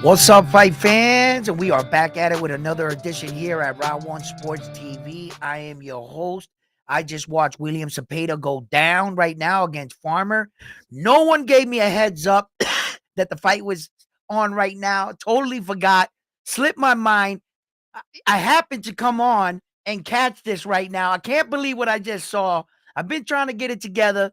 What's up, fight fans? And we are back at it with another edition here at Round One Sports TV. I am your host. I just watched William Cepeda go down right now against Farmer. No one gave me a heads up that the fight was on right now. Totally forgot. Slipped my mind. I happened to come on and catch this right now. I can't believe what I just saw. I've been trying to get it together.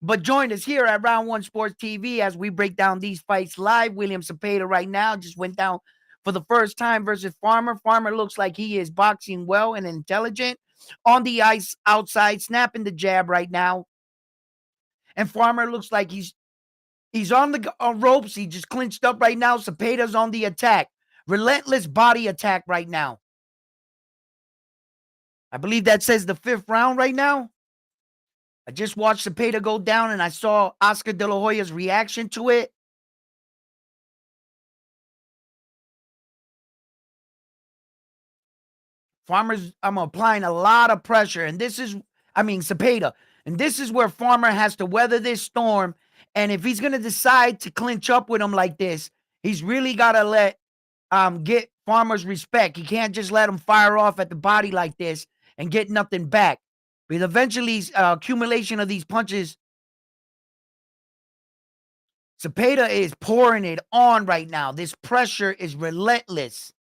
But join us here at Round One Sports TV as we break down these fights live. William Cepeda right now just went down for the first time versus Farmer. Farmer looks like he is boxing well and intelligent on the ice outside, snapping the jab right now. And Farmer looks like he's on the ropes. He just clinched up right now. Cepeda's on the attack. Relentless body attack right now. I believe that says the 5th round right now. I just watched Cepeda go down and I saw Oscar De La Hoya's reaction to it. Farmer's, I'm applying a lot of pressure. And this is, Cepeda. And this is where Farmer has to weather this storm. And if he's going to decide to clinch up with him like this, he's really got to get Farmer's respect. He can't just let him fire off at the body like this and get nothing back. Because eventually, accumulation of these punches, Cepeda is pouring it on right now. This pressure is relentless.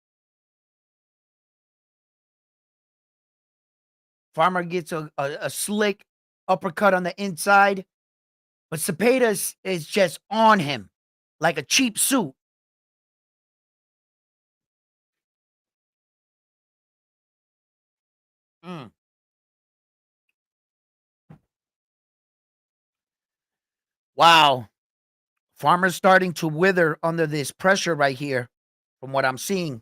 Farmer gets a slick uppercut on the inside, but Cepeda is just on him like a cheap suit. Mm. Wow. Farmer's starting to wither under this pressure right here from what I'm seeing.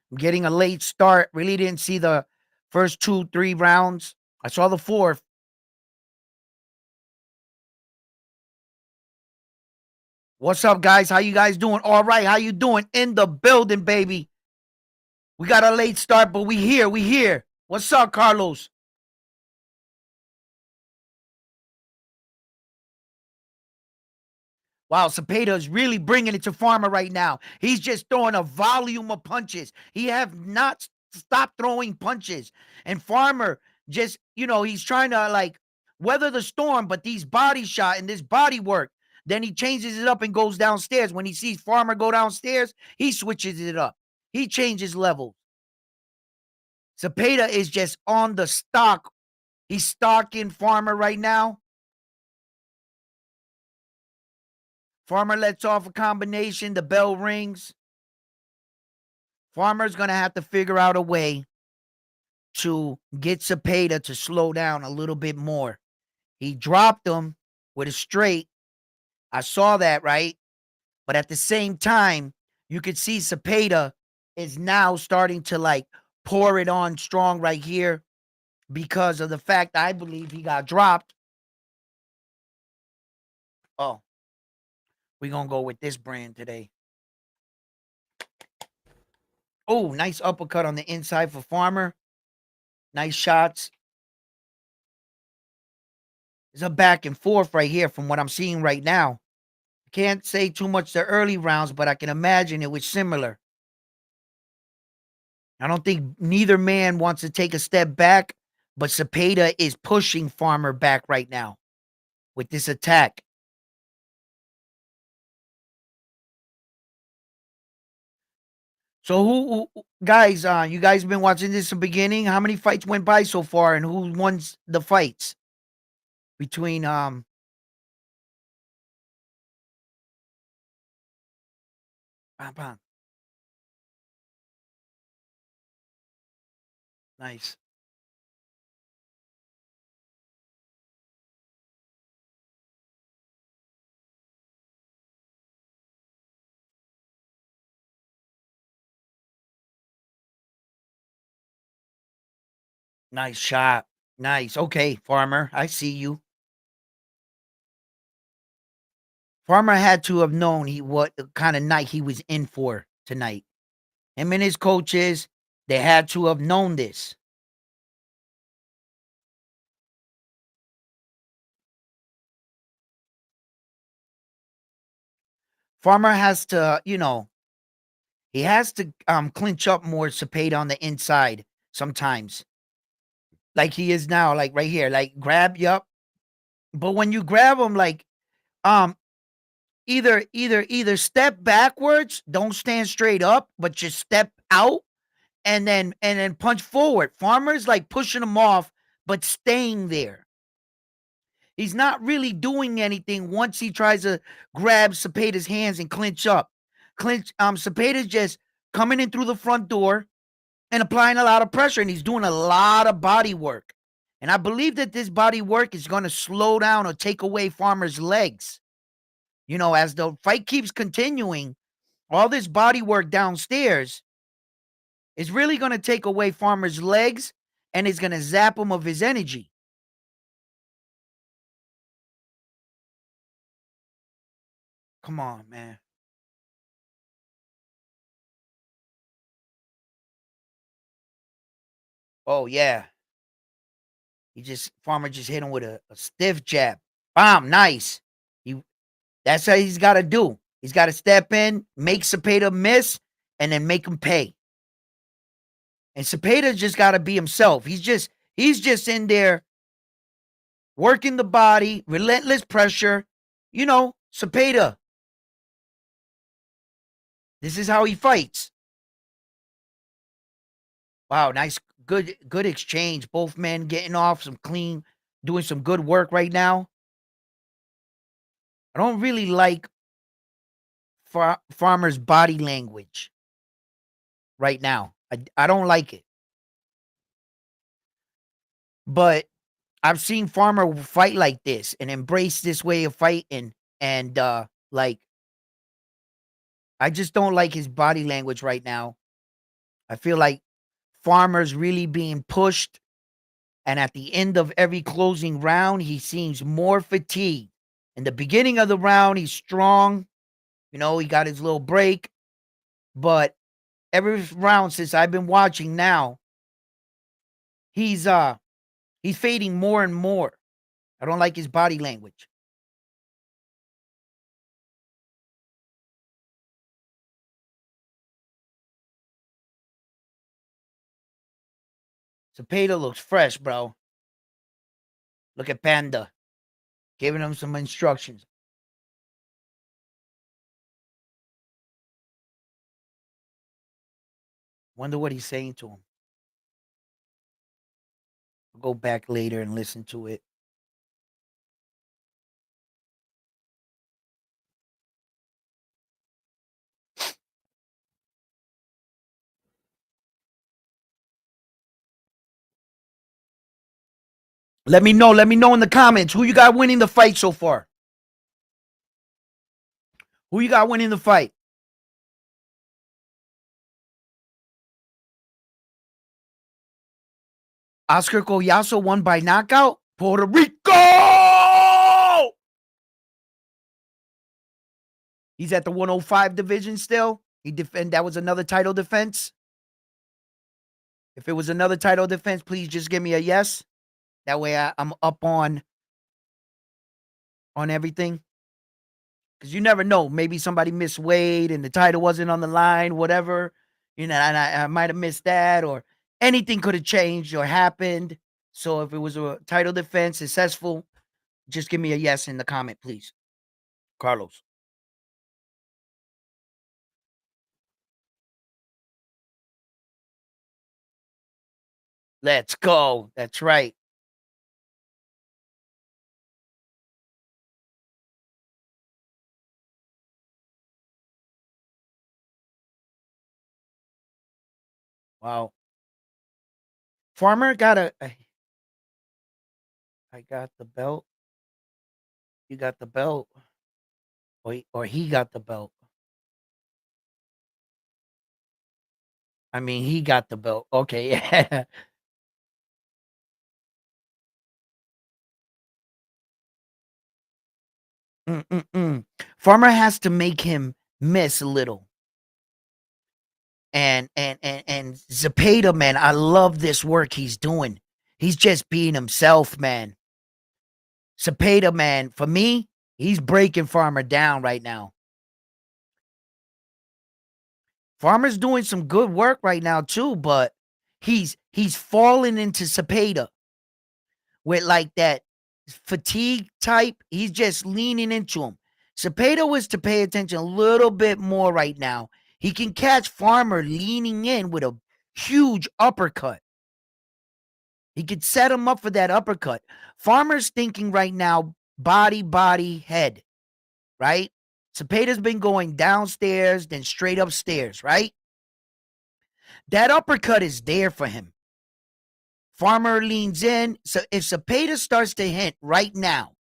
I'm getting a late start. Really didn't see the first 2, 3 rounds. I saw the 4th. What's up, guys? How you guys doing? All right, how you doing? In the building, baby. We got a late start, but we here. We here. What's up, Carlos? Wow, Cepeda is really bringing it to Farmer right now. He's just throwing a volume of punches. He have not stopped throwing punches. And Farmer just, he's trying to weather the storm, but these body shot and this body work. Then he changes it up and goes downstairs. When he sees Farmer go downstairs, he switches it up. He changes levels. Cepeda is just on the stock. He's stalking Farmer right now. Farmer lets off a combination. The bell rings. Farmer's going to have to figure out a way to get Cepeda to slow down a little bit more. He dropped him with a straight. I saw that, right? But at the same time, you could see Cepeda is now starting to pour it on strong right here because of the fact I believe he got dropped. Oh, we're going to go with this brand today. Oh, nice uppercut on the inside for Farmer. Nice shots. It's a back and forth right here from what I'm seeing right now. I can't say too much the early rounds, but I can imagine it was similar. I don't think neither man wants to take a step back, but Cepeda is pushing Farmer back right now with this attack. So who guys, you guys been watching this from the beginning? How many fights went by so far and who won the fights between bam, bam. Nice. Nice shot. Nice. Okay, Farmer, I see you. Farmer had to have known what kind of night he was in for tonight. Him and his coaches, they had to have known this. Farmer has to, He has to clinch up more Cepeda on the inside sometimes, like he is now, like right here, like grab, yup. But when you grab him, like um either step backwards, don't stand straight up, but just step out and then punch forward. Farmer's like pushing him off, but staying there. He's not really doing anything once he tries to grab Cepeda's hands and clinch up. Cepeda's just coming in through the front door and applying a lot of pressure, and he's doing a lot of body work. And I believe that this body work is going to slow down or take away Farmer's legs. As the fight keeps continuing, all this body work downstairs is really going to take away Farmer's legs and is going to zap him of his energy. Come on, man. Oh, yeah. Farmer just hit him with a stiff jab. Bomb, nice. He That's how he's got to do. He's got to step in, make Cepeda miss, and then make him pay. And Cepeda just got to be himself. He's just in there working the body, relentless pressure. Cepeda. This is how he fights. Wow, nice, good exchange. Both men getting off some clean, doing some good work right now. I don't really like Farmer's body language right now. I don't like it. But I've seen Farmer fight like this and embrace this way of fighting, and like I just don't like his body language right now. I feel like Farmer's really being pushed, and at the end of every closing round, he seems more fatigued. In the beginning of the round, he's strong. He got his little break, but every round since I've been watching now, he's fading more and more. I don't like his body language. Cepeda looks fresh, bro. Look at Panda giving him some instructions. Wonder what he's saying to him. I'll go back later and listen to it. Let me know. Let me know in the comments who you got winning the fight so far. Who you got winning the fight? Oscar Collazo won by knockout. Puerto Rico! He's at the 105 division still. That was another title defense. If it was another title defense, please just give me a yes. That way I'm up on everything. Because you never know. Maybe somebody missed weight and the title wasn't on the line, whatever. And I might have missed that, or anything could have changed or happened. So if it was a title defense successful, just give me a yes in the comment, please. Carlos. Let's go. That's right. Wow. Farmer got I got the belt. You got the belt. Or he got the belt. I mean, he got the belt. Okay, yeah. Mm-mm-mm. Farmer has to make him miss a little. And Zepeda, man, I love this work he's doing. He's just being himself, man. Zepeda, man, for me, he's breaking Farmer down right now. Farmer's doing some good work right now too, but he's falling into Cepeda with like that fatigue type. He's just leaning into him. Cepeda was to pay attention a little bit more right now. He can catch Farmer leaning in with a huge uppercut. He could set him up for that uppercut. Farmer's thinking right now body, body, head, right? Cepeda's been going downstairs, then straight upstairs, right? That uppercut is there for him. Farmer leans in. So if Cepeda starts to hint right now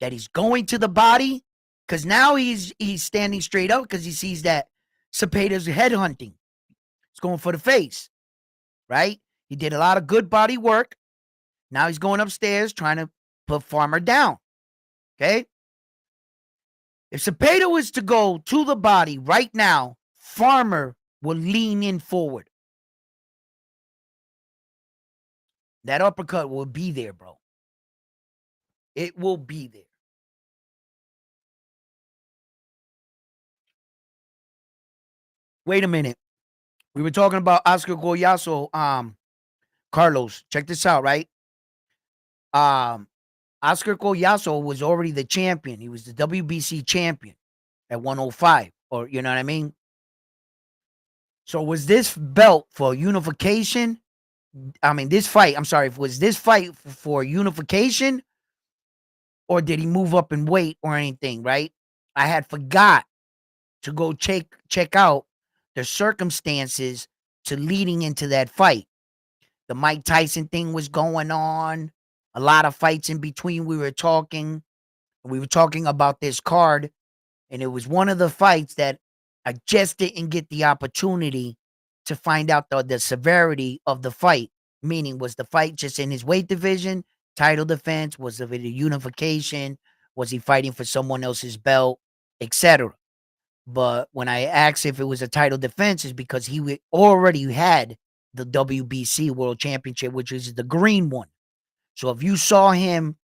that he's going to the body, because now he's standing straight up because he sees that Cepeda's head hunting. He's going for the face, right? He did a lot of good body work. Now he's going upstairs trying to put Farmer down. Okay? If Cepeda was to go to the body right now, Farmer will lean in forward. That uppercut will be there, bro. It will be there. Wait a minute. We were talking about Oscar Goyaso. Carlos, check this out, right? Oscar Goyaso was already the champion. He was the WBC champion at 105, or you know what I mean? So was this belt for unification? I mean, this fight, I'm sorry, was this fight for unification, or did he move up in weight or anything, right? I had forgot to go check out the circumstances to leading into that fight. The Mike Tyson thing was going on. A lot of fights in between. We were talking about this card, and it was one of the fights that I just didn't get the opportunity to find out the severity of the fight. Meaning, was the fight just in his weight division, title defense? Was it a unification? Was he fighting for someone else's belt, etc.? But when I asked if it was a title defense, is because he already had the WBC World Championship, which is the green one. So if you saw him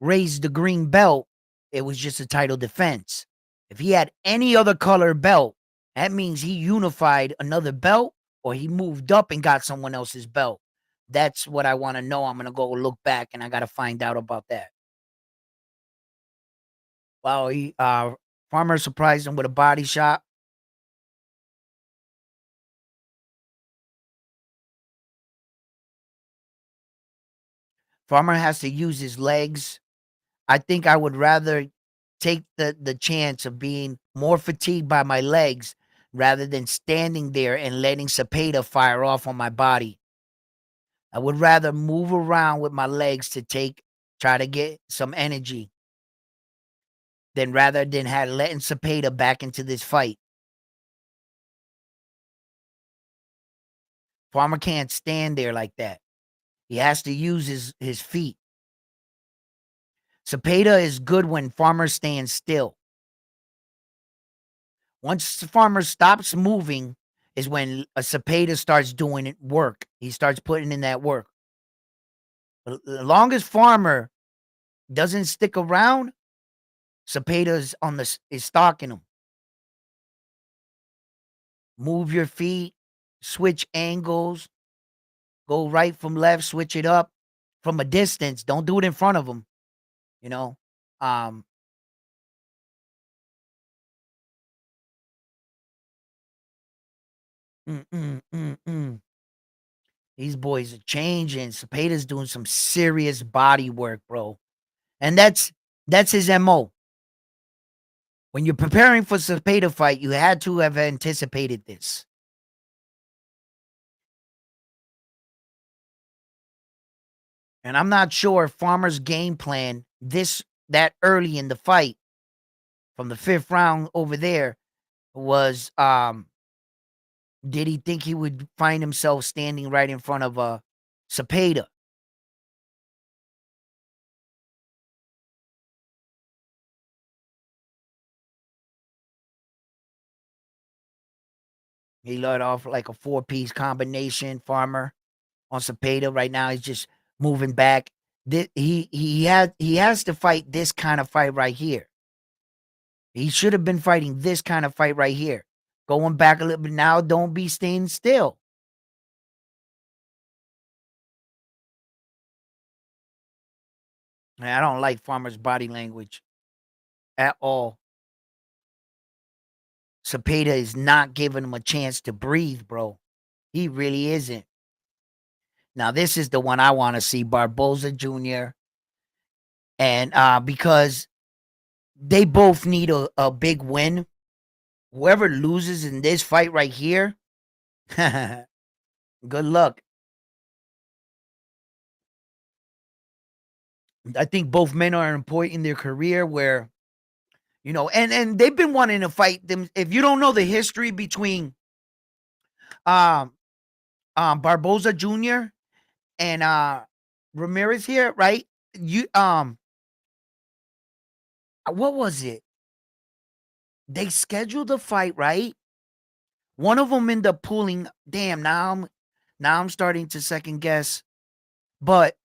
raise the green belt, it was just a title defense. If he had any other color belt, that means he unified another belt or he moved up and got someone else's belt. That's what I want to know. I'm going to go look back and I got to find out about that. Wow, Farmer surprised him with a body shot. Farmer has to use his legs. I think I would rather take the chance of being more fatigued by my legs rather than standing there and letting Cepeda fire off on my body. I would rather move around with my legs to try to get some energy than rather than letting Cepeda back into this fight. Farmer can't stand there like that. He has to use his feet. Cepeda is good when Farmer stands still. Once the Farmer stops moving is when a Cepeda starts doing work. He starts putting in that work. As long as Farmer doesn't stick around, Cepeda's is stalking him. Move your feet, switch angles, go right from left, switch it up from a distance. Don't do it in front of him. You know, um, mm, mm, mm, mm. These boys are changing. Cepeda's doing some serious body work, bro. And that's his MO. When you're preparing for Cepeda fight, you had to have anticipated this. And I'm not sure if Farmer's game plan that early in the fight from the 5th round over there was did he think he would find himself standing right in front of Cepeda? He let off like a 4-piece combination, Farmer on Cepeda. Right now, he's just moving back. He has to fight this kind of fight right here. He should have been fighting this kind of fight right here. Going back a little bit now, don't be staying still. Man, I don't like Farmer's body language at all. Cepeda is not giving him a chance to breathe, bro. He really isn't. Now, this is the one I want to see, Barboza Jr. And because they both need a big win. Whoever loses in this fight right here, good luck. I think both men are at a point in their career where, and they've been wanting to fight them. If you don't know the history between um Barboza Jr. and Ramirez here, right? You what was it? They scheduled a fight, right? One of them ended up pulling. Damn, now I'm starting to second guess. But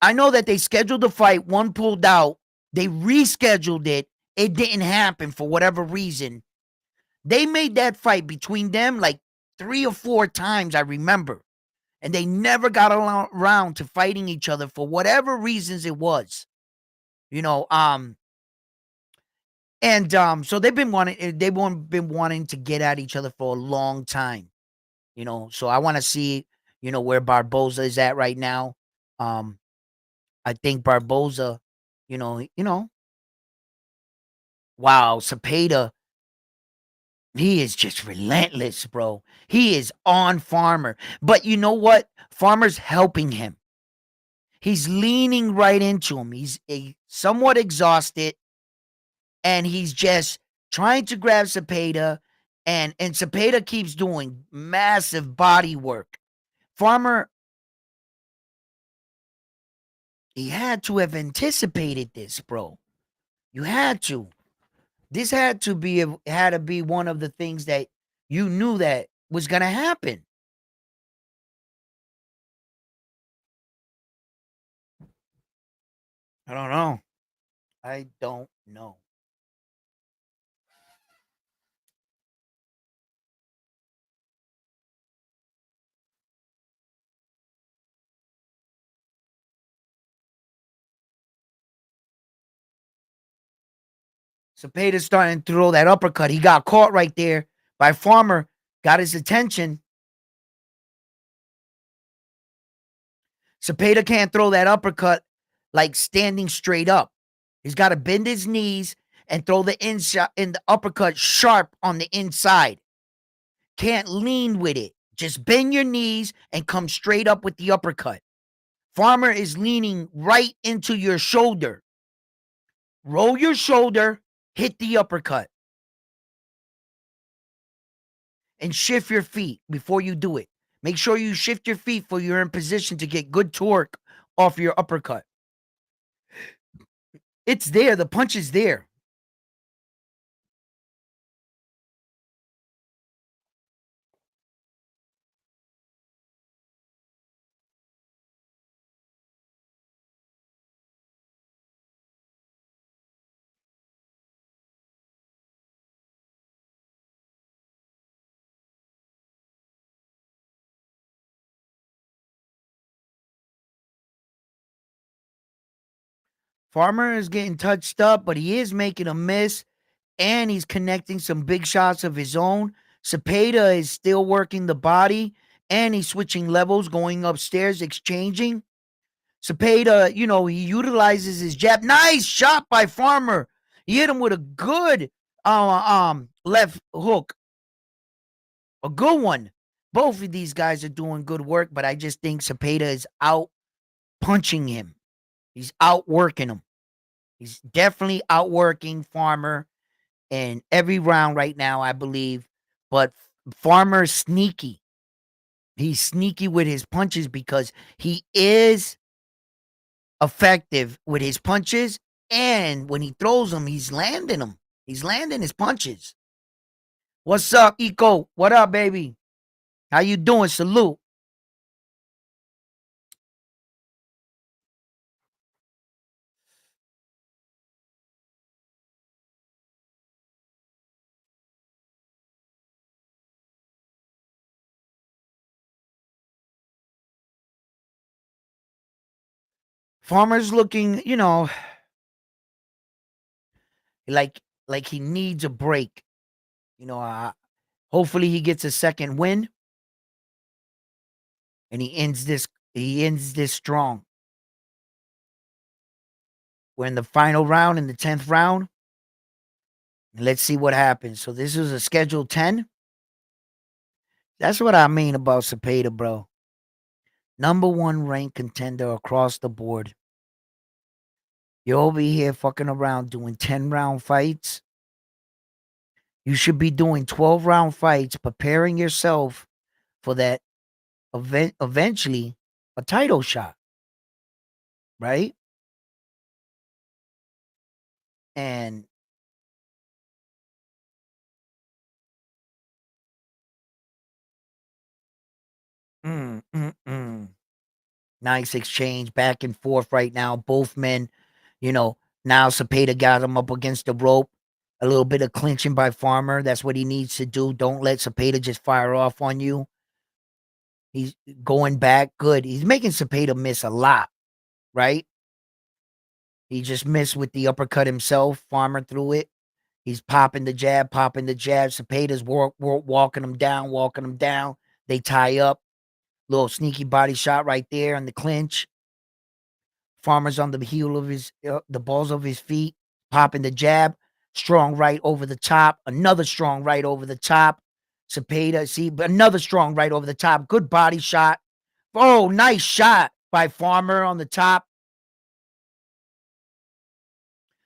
I know that they scheduled the fight, one pulled out, they rescheduled it. It didn't happen for whatever reason. They made that fight between them like 3 or 4 times, I remember. And they never got around to fighting each other for whatever reasons it was. You know, and so they've been wanting to get at each other for a long time. So I want to see, where Barboza is at right now. Um, I think Barboza, wow, Cepeda, he is just relentless, bro. He is on Farmer. But you know what? Farmer's helping him. He's leaning right into him. He's somewhat exhausted, and he's just trying to grab Cepeda, and Cepeda keeps doing massive body work. Farmer, he had to have anticipated this, bro. You had to. This had to be one of the things that you knew that was gonna happen. I don't know. I don't know. Cepeda's starting to throw that uppercut. He got caught right there by Farmer, got his attention. Cepeda can't throw that uppercut like standing straight up. He's got to bend his knees and throw the inside in the uppercut sharp on the inside. Can't lean with it. Just bend your knees and come straight up with the uppercut. Farmer is leaning right into your shoulder. Roll your shoulder, hit the uppercut, and shift your feet before you do it. Make sure you shift your feet for you're in position to get good torque off your uppercut. It's there. The punch is there. Farmer is getting touched up, but he is making a miss, and he's connecting some big shots of his own. Cepeda is still working the body, and he's switching levels, going upstairs, exchanging. Cepeda, he utilizes his jab. Nice shot by Farmer. He hit him with a good left hook, a good one. Both of these guys are doing good work, but I just think Cepeda is out punching him. He's outworking him. He's definitely outworking Farmer in every round right now, I believe. But Farmer's sneaky. He's sneaky with his punches because he is effective with his punches, and when he throws them, he's landing them. He's landing his punches. What's up, Eco? What up, baby? How you doing? Salute. Farmer's looking, like like he needs a break. You know, hopefully he gets a second win and he ends this strong. We're in the final round, in the 10th round. Let's see what happens. So this is a schedule 10. That's what I mean about Cepeda, bro. Number one ranked contender across the board. You're over here fucking around doing 10-round fights. You should be doing 12-round fights, preparing yourself for that eventually a title shot, right? And mm, mm, mm. Nice exchange back and forth right now. Both men, you know, now Cepeda got him up against the rope. A little bit of clinching by Farmer. That's what he needs to do. Don't let Cepeda just fire off on you. He's going back. Good. He's making Cepeda miss a lot, right? He just missed with the uppercut himself. Farmer threw it. He's popping the jab, popping the jab. Cepeda's walking him down, walking him down. They tie up. Little sneaky body shot right there on the clinch. Farmer's on the heel of the balls of his feet, popping the jab. Strong right over the top. Another strong right over the top. Cepeda, see, another strong right over the top. Good body shot. Oh, nice shot by Farmer on the top.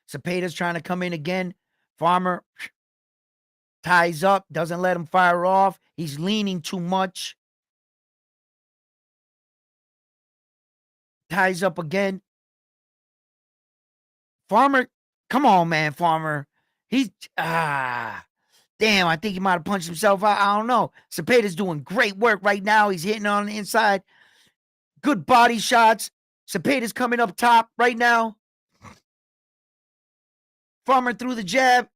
Cepeda's trying to come in again. Farmer ties up, doesn't let him fire off. He's leaning too much. Ties up again. Farmer, come on, man, Farmer. He's damn, I think he might have punched himself out. I don't know. Cepeda's doing great work right now. He's hitting on the inside. Good body shots. Cepeda's coming up top right now. Farmer threw the jab.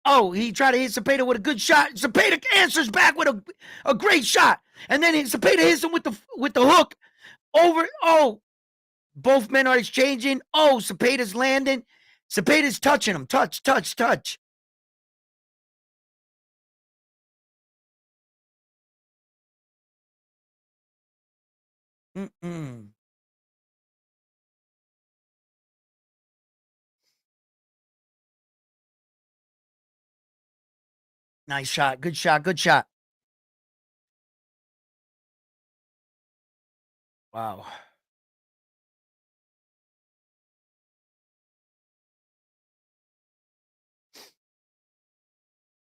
Oh, he tried to hit Cepeda with a good shot. Cepeda answers back with a great shot. And then Cepeda hits him with the hook over. Oh, both men are exchanging. Oh, Cepeda's landing. Cepeda's touching him. Touch, touch, touch. Mm-mm. Nice shot. Good shot. Good shot. Wow.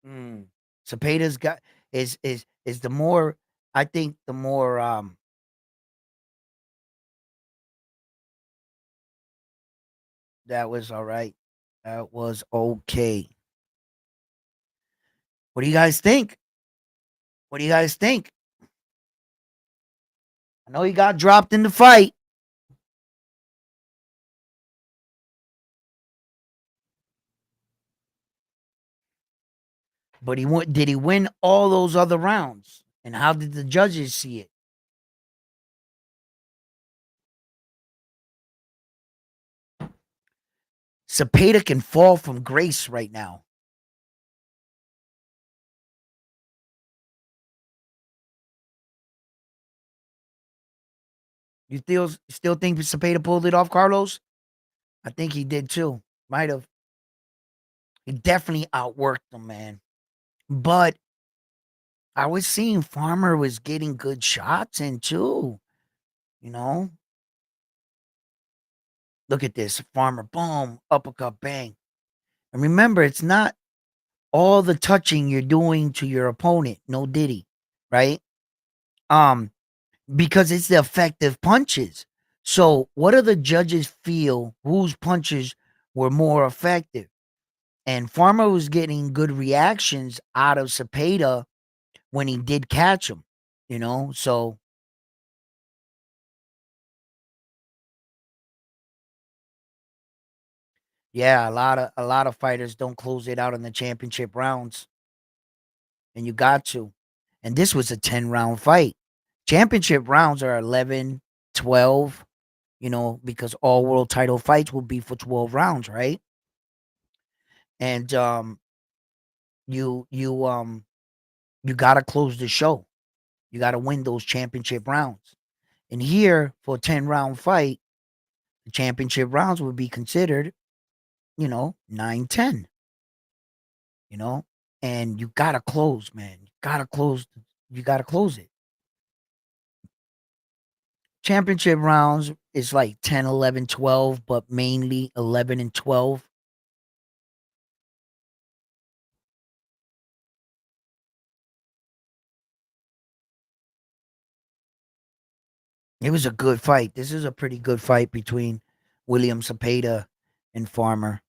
Mm. Cepeda's got is the more I think the more that was all right. That was okay. What do you guys think? What do you guys think? I know he got dropped in the fight, but did he win all those other rounds? And how did the judges see it? Cepeda can fall from grace right now. You still think Cepeda pulled it off, Carlos? I think he did too. Might have. He definitely outworked him, man. But I was seeing Farmer was getting good shots in too. You know, look at this. Farmer, boom, uppercut, bang. And remember, it's not all the touching you're doing to your opponent. No diddy, right? Um, because it's the effective punches. So, what do the judges feel whose punches were more effective? And Farmer was getting good reactions out of Cepeda when he did catch him, you know? So, yeah, a lot of fighters don't close it out in the championship rounds, and you got to. And this was a 10-round fight. Championship rounds are 11, 12. because all world title fights will be for 12 rounds, right? And you got to close the show. You got to win those championship rounds. And here, for a 10-round fight, the championship rounds would be considered, 9-10. you know, and you got to close, man. You got to close. You got to close it. Championship rounds is like 10, 11, 12, but mainly 11 and 12. It was a good fight. This is a pretty good fight between William Cepeda and Farmer.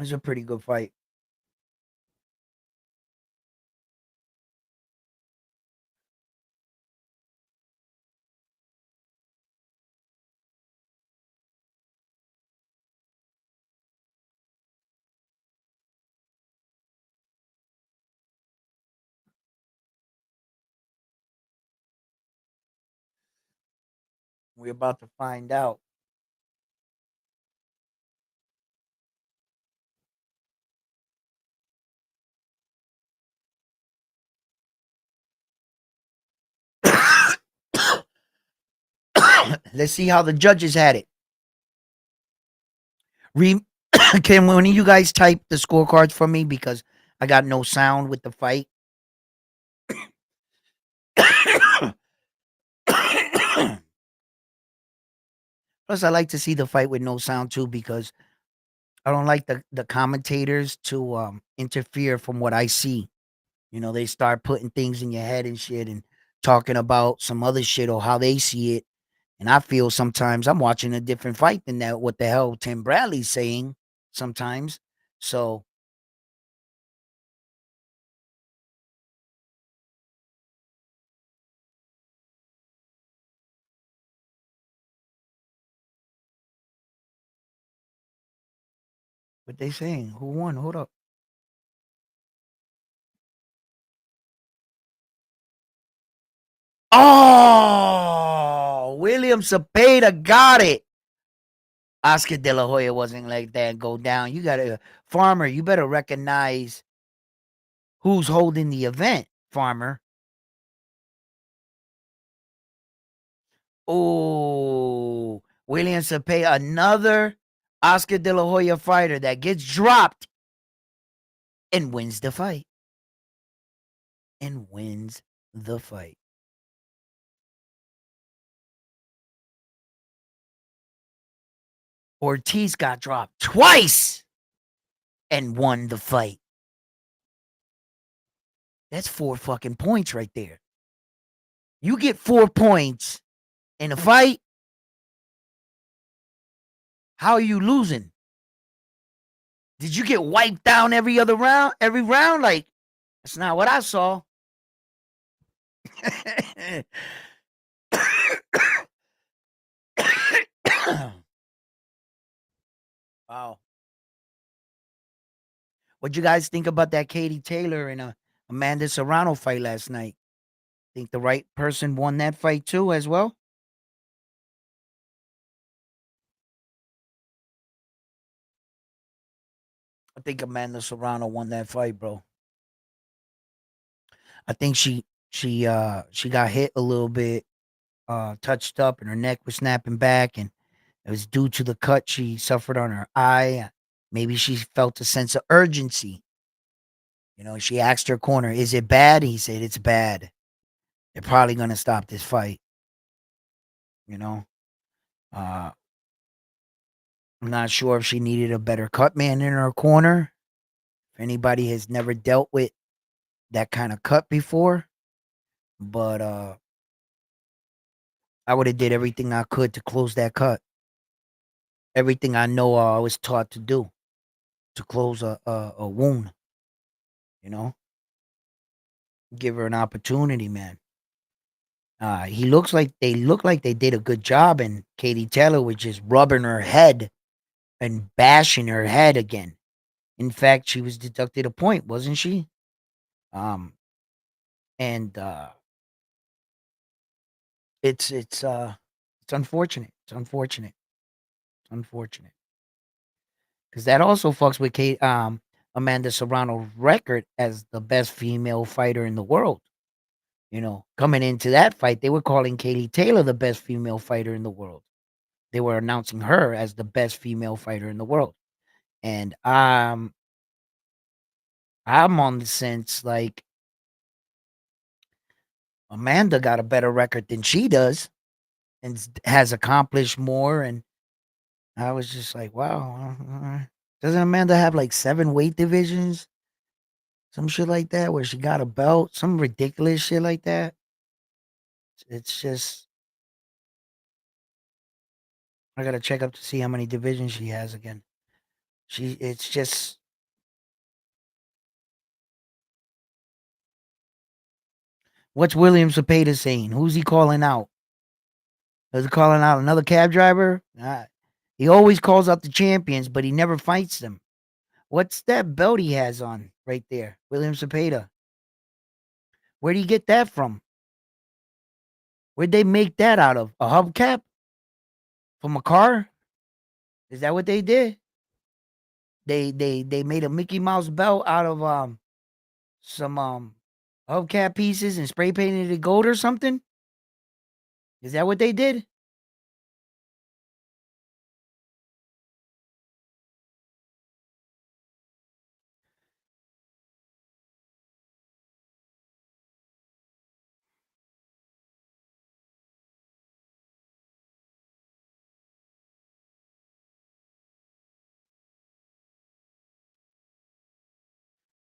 It's a pretty good fight. We're about to find out. Let's see how the judges had it. Can one of you guys type the scorecards for me because I got no sound with the fight? Plus, I like to see the fight with no sound too because I don't like the commentators to interfere from what I see. They start putting things in your head and shit and talking about some other shit or how they see it. And I feel sometimes I'm watching a different fight than that. What the hell Tim Bradley's saying sometimes. So what they saying? Who won? Hold up. Oh, William Cepeda got it. Oscar De La Hoya wasn't like that. Go down. You gotta, Farmer. You better recognize who's holding the event, Farmer. Oh, William Cepeda, another Oscar De La Hoya fighter that gets dropped and wins the fight. And wins the fight. Ortiz got dropped twice and won the fight. That's 4 fucking points right there. You get 4 points in a fight. How are you losing? Did you get wiped down every other round? Every round? Like, that's not what I saw. Wow. What'd you guys think about that Katie Taylor and Amanda Serrano fight last night? Think the right person won that fight too, as well? I think Amanda Serrano won that fight, bro. I think she got hit a little bit, touched up, and her neck was snapping back, and it was due to the cut she suffered on her eye. Maybe she felt a sense of urgency. She asked her corner, "Is it bad?" He said, "It's bad. They're probably gonna stop this fight." You know, uh, I'm not sure if she needed a better cut man in her corner. If anybody has never dealt with that kind of cut before, but I would have did everything I could to close that cut. Everything I know I was taught to do to close a wound. You know, give her an opportunity, man. He looks like they look like they did a good job, and Katie Taylor was just rubbing her head and bashing her head again. In fact, she was deducted a point, wasn't she? Um, and it's it's unfortunate. It's unfortunate. It's unfortunate because that also fucks with Amanda Serrano's record as the best female fighter in the world. You know, coming into that fight, they were calling Katie Taylor the best female fighter in the world. They were announcing her as the best female fighter in the world. And I'm on the sense like Amanda got a better record than she does and has accomplished more. And I was just like, wow, doesn't Amanda have like 7 weight divisions? Some shit like that where she got a belt, some ridiculous shit like that. It's just I gotta check up to see how many divisions she has again. It's just what's William Cepeda saying? Who's he calling out? Is he calling out another cab driver? He always calls out the champions, but he never fights them. What's that belt he has on right there? William Cepeda. Where do you get that from? Where'd they make that out of? A hubcap? From a car? Is that what they did? They made a Mickey Mouse belt out of some hubcap pieces and spray painted it gold or something? Is that what they did?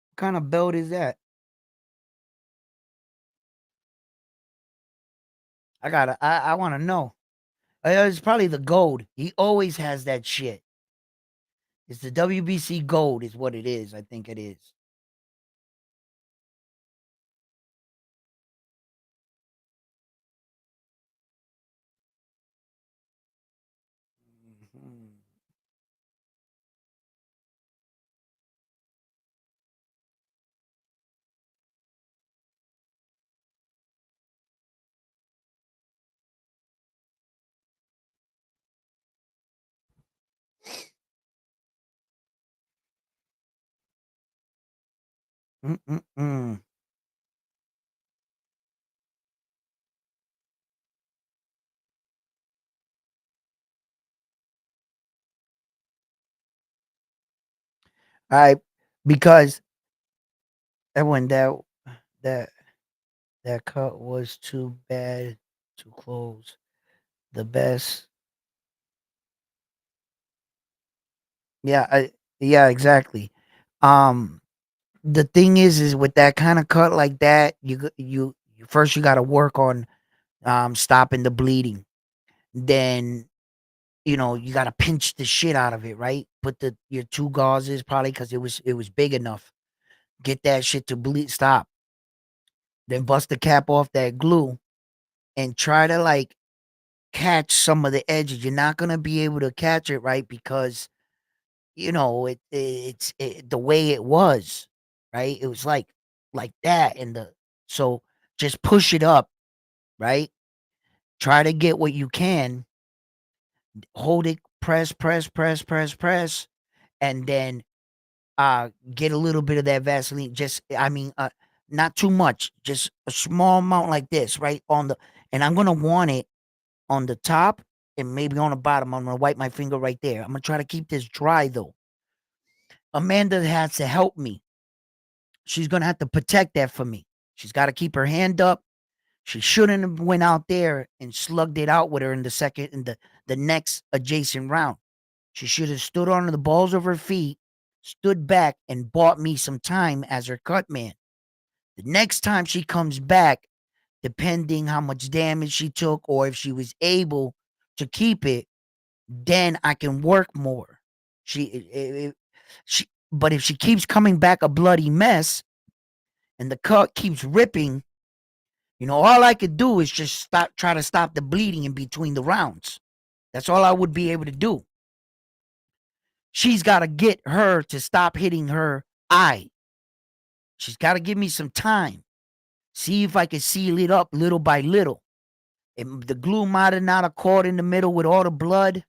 What kind of belt is that? I wanna know. It's probably the gold. He always has that shit. It's the WBC gold is what it is. I think it is. Mhm. Mm-mm-mm. I because that when that that cut was too bad, too close. The best. Yeah, yeah, exactly. Um, the thing is with that kind of cut like that, first you got to work on stopping the bleeding. Then you got to pinch the shit out of it, right? Put the your two gauzes probably because it was big enough. Get that shit to bleed stop. Then bust the cap off that glue and try to like catch some of the edges. You're not gonna be able to catch it right because it's the way it was, right? It was like that, and the so just push it up, right? Try to get what you can, hold it, press, press, press, press, press, and then get a little bit of that Vaseline. Just I mean, not too much, just a small amount like this, right? And I'm gonna want it on the top and maybe on the bottom. I'm gonna wipe my finger right there. I'm gonna try to keep this dry though. Amanda has to help me. She's gonna have to protect that for me. She's got to keep her hand up. She shouldn't have went out there and slugged it out with her in the next adjacent round. She should have stood on the balls of her feet, stood back, and bought me some time as her cut man. The next time she comes back, depending how much damage she took or if she was able to keep it, then I can work more. But if she keeps coming back a bloody mess and the cut keeps ripping, all I could do is just try to stop the bleeding in between the rounds. That's all I would be able to do. She's got to get her to stop hitting her eye. She's got to give me some time. See if I can seal it up little by little. The glue might have not caught in the middle with all the blood.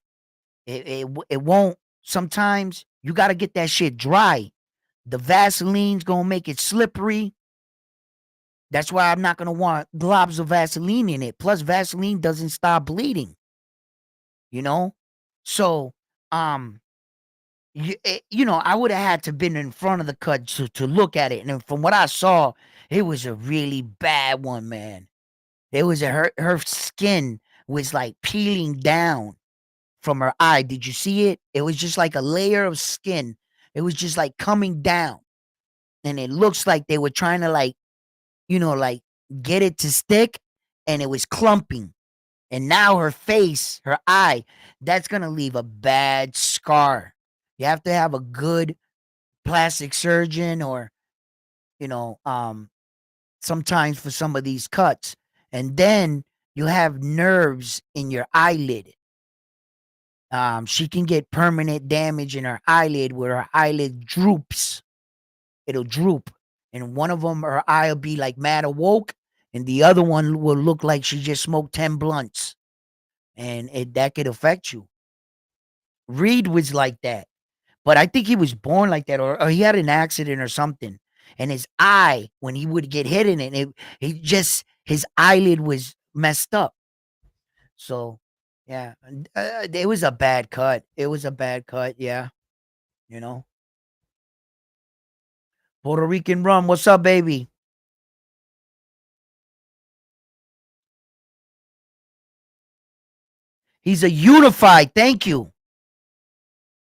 It won't. Sometimes you got to get that shit dry. The Vaseline's going to make it slippery. That's why I'm not going to want globs of Vaseline in it. Plus, Vaseline doesn't stop bleeding. You know? So, I would have had to been in front of the cut to look at it. And from what I saw, it was a really bad one, man. It was her skin was like peeling down from her eye. Did you see it? It was just like a layer of skin. It was just like coming down. And it looks like they were trying to like get it to stick, and it was clumping. And now her face, her eye, that's going to leave a bad scar. You have to have a good plastic surgeon or, you know, sometimes for some of these cuts. And then you have nerves in your eyelid. She can get permanent damage in her eyelid where her eyelid droops. It'll droop. And one of them, her eye will be like mad awoke, and the other one will look like she just smoked 10 blunts. And that could affect you. Reed was like that. But I think he was born like that, or he had an accident or something. And his eye, when he would get hit in it, his eyelid was messed up. So, yeah, it was a bad cut. It was a bad cut, yeah. You know, Puerto Rican rum. What's up, baby? He's a unified. Thank you.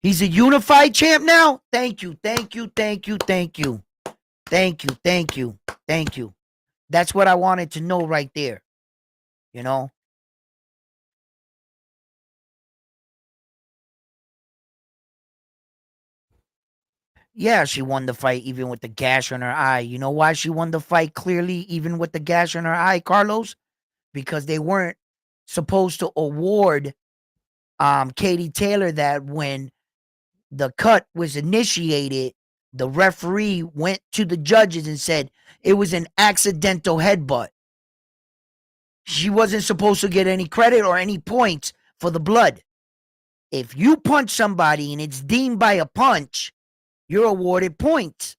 He's a unified champ now. Thank you. Thank you. Thank you. Thank you. Thank you. Thank you. Thank you. That's what I wanted to know right there. You know? Yeah, she won the fight even with the gash on her eye. You know why she won the fight clearly, even with the gash on her eye, Carlos? Because they weren't supposed to award Katie Taylor that when the cut was initiated, the referee went to the judges and said it was an accidental headbutt. She wasn't supposed to get any credit or any points for the blood. If you punch somebody and it's deemed by a punch, you're awarded points.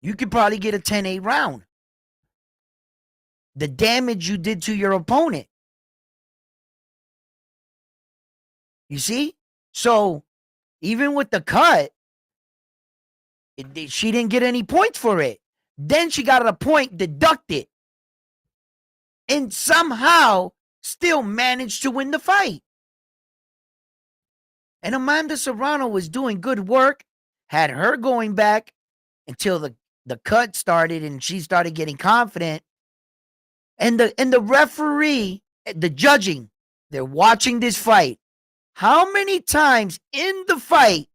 You could probably get a 10-8 round. The damage you did to your opponent. You see? So, even with the cut, she didn't get any points for it. Then she got a point deducted. And somehow still managed to win the fight. And Amanda Serrano was doing good work, had her going back until the cut started and she started getting confident. And the referee, the judging, they're watching this fight. How many times in the fight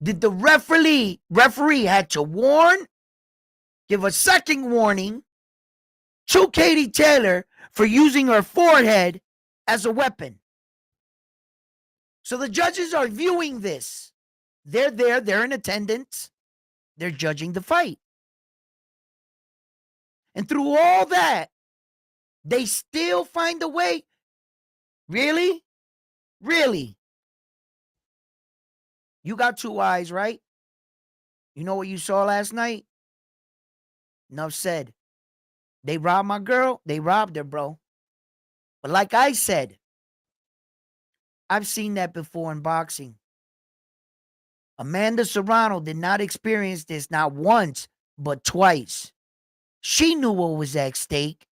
did the referee had to warn, give a second warning to Katie Taylor for using her forehead as a weapon? So the judges are viewing this. They're there, they're in attendance, they're judging the fight. And through all that, they still find a way. Really? Really? You got two eyes, right? You know what you saw last night? Enough said. They robbed my girl. They robbed her, bro. But like I said, I've seen that before in boxing. Amanda Serrano did not experience this not once, but twice. She knew what was at stake.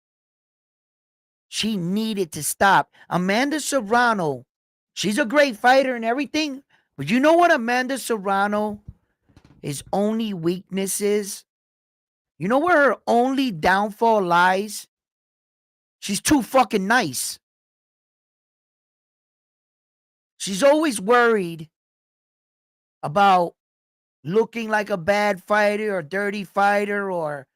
She needed to stop. Amanda Serrano, she's a great fighter and everything, but you know what Amanda Serrano, his only weakness is? You know where her only downfall lies? She's too fucking nice. She's always worried about looking like a bad fighter or dirty fighter or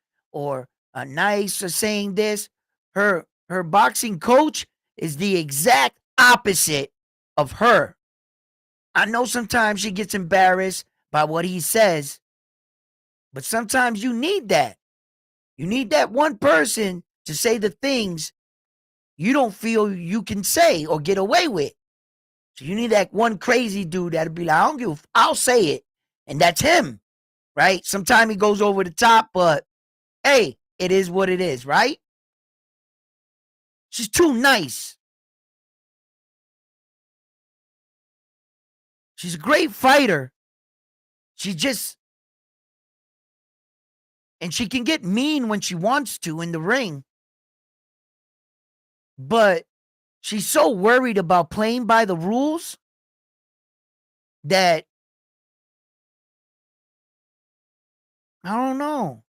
a nice or saying this. Her boxing coach is the exact opposite of her. I know sometimes she gets embarrassed by what he says, but sometimes you need that. You need that one person to say the things you don't feel you can say or get away with. So you need that one crazy dude that'll be like, I don't give, I'll say it. And that's him, right? Sometimes he goes over the top, but hey, it is what it is, right? She's too nice. She's a great fighter. She just, and she can get mean when she wants to in the ring. But she's so worried about playing by the rules that I don't know.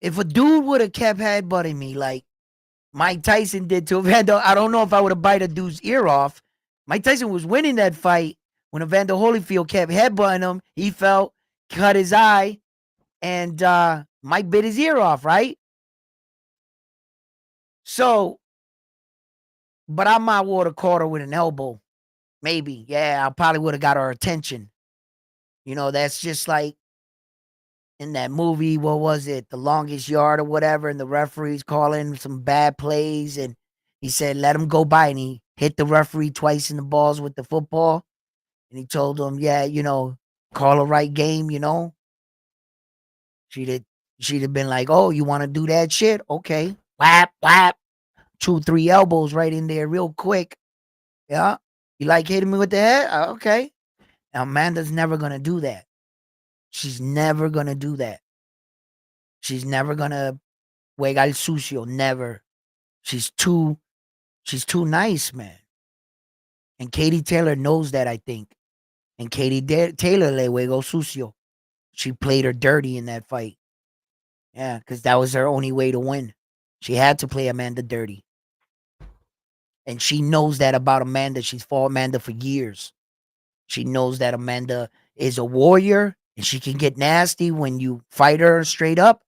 If a dude would have kept headbutting me like Mike Tyson did to Evander, I don't know if I would have bite a dude's ear off. Mike Tyson was winning that fight when Evander Holyfield kept headbutting him. He fell, cut his eye, and Mike bit his ear off, right? So, but I might would have caught her with an elbow. Maybe. Yeah, I probably would have got her attention. You know, that's just like in that movie, what was it? The Longest Yard or whatever, and the referee's calling some bad plays, and he said, let him go by, and he hit the referee twice in the balls with the football, and he told him, yeah, you know, call a right game, you know. She'd have, she'd have been like, oh, you want to do that shit? Okay. Whap, whap. 2, 3 elbows right in there real quick. Yeah. You like hitting me with the head? Okay. Now, Amanda's never going to do that. She's never going to do that. She's never going to juega el sucio. Never. She's too nice, man. And Katie Taylor knows that, I think. And Taylor le juego sucio. She played her dirty in that fight. Yeah, because that was her only way to win. She had to play Amanda dirty. And she knows that about Amanda. She's fought Amanda for years. She knows that Amanda is a warrior and she can get nasty when you fight her straight up,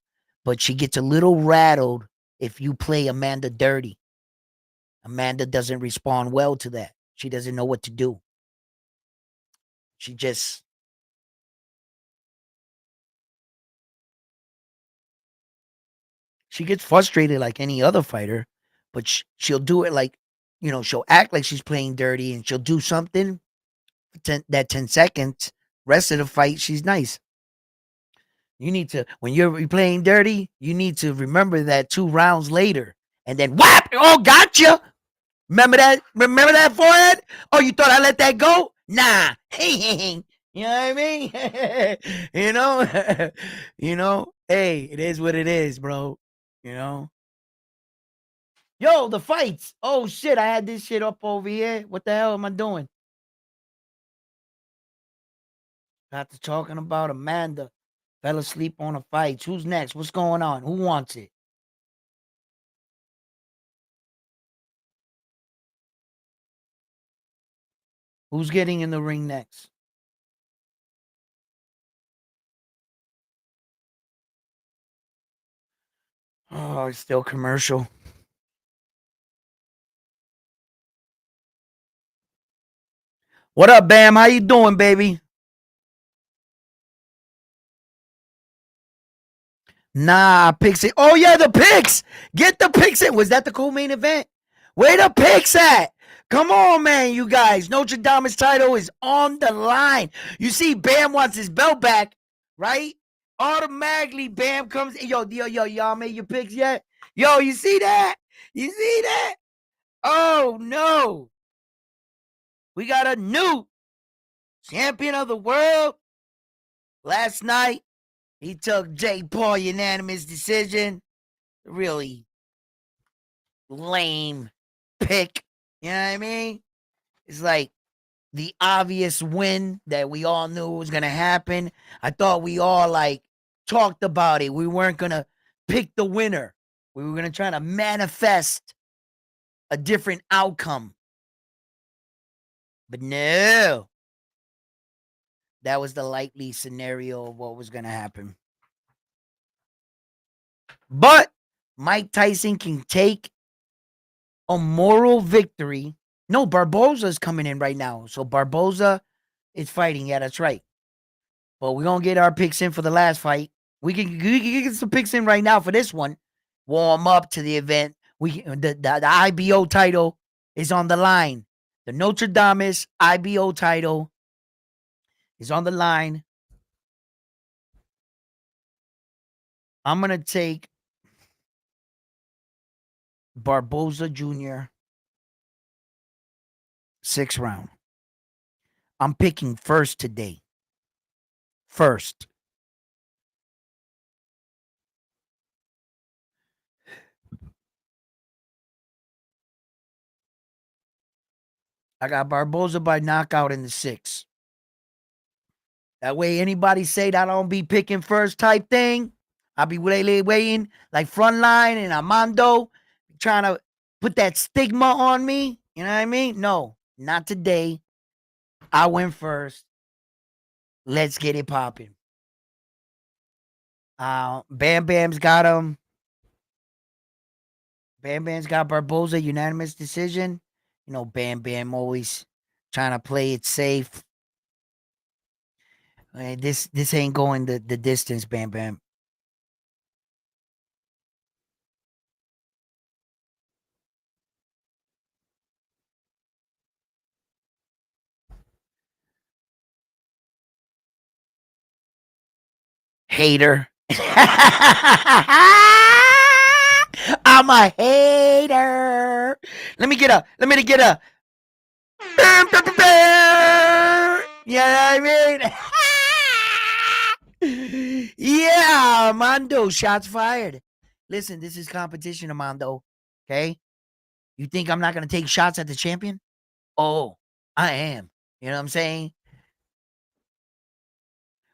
but she gets a little rattled if you play Amanda dirty. Amanda doesn't respond well to that. She doesn't know what to do. She just she gets frustrated like any other fighter, but she'll do it like, you know, she'll act like she's playing dirty and she'll do something for that 10 seconds. Rest of the fight, she's nice. You need to, when you're playing dirty, you need to remember that 2 rounds later and then whap! Oh, gotcha! Remember that? Remember that forehead? Oh, you thought I let that go? Nah. You know what I mean? you know? you know? Hey, it is what it is, bro. You know? Yo, the fights. Oh shit, I had this shit up over here. What the hell am I doing? Got to talking about Amanda. Fell asleep on the fights. Who's next? What's going on? Who wants it? Who's getting in the ring next? Oh, it's still commercial. What up, Bam? How you doing, baby? Nah, picks it. Oh yeah, the picks. Get the picks in. Was that the co-main event? Where the picks at? Come on, man, you guys. Notre Dame's title is on the line. You see, Bam wants his belt back, right? Automatically, Bam comes. Yo, y'all made your picks yet? Yo, you see that? You see that? Oh no. We got a new champion of the world. Last night, he took Jake Paul unanimous decision. Really lame pick. You know what I mean? It's like the obvious win that we all knew was gonna happen. I thought we all like talked about it. We weren't gonna pick the winner. We were gonna try to manifest a different outcome. But no. That was the likely scenario of what was gonna happen. But Mike Tyson can take a moral victory. No, Barboza's coming in right now. So Barboza is fighting. Yeah, that's right. But we're going to get our picks in for the last fight. We can get some picks in right now for this one. Warm up to the event. The IBO title is on the line. The Notre Dame IBO title is on the line. I'm gonna take Barboza Jr. 6th round. I'm picking first today. First. I got Barboza by knockout in the 6th. That way, anybody say that I don't be picking first type thing, I'll be waiting like Frontline and Armando trying to put that stigma on me. You know what I mean? No, not today. I went first. Let's get it popping. Bam Bam's got him. Bam Bam's got Barboza unanimous decision. You know, Bam Bam always trying to play it safe. This ain't going the distance, Bam Bam. Hater. I'm a hater. Let me get a. Yeah, I mean, yeah, Armando, shots fired. Listen, this is competition, Armando. Okay, you think I'm not gonna take shots at the champion? Oh, I am. You know what I'm saying?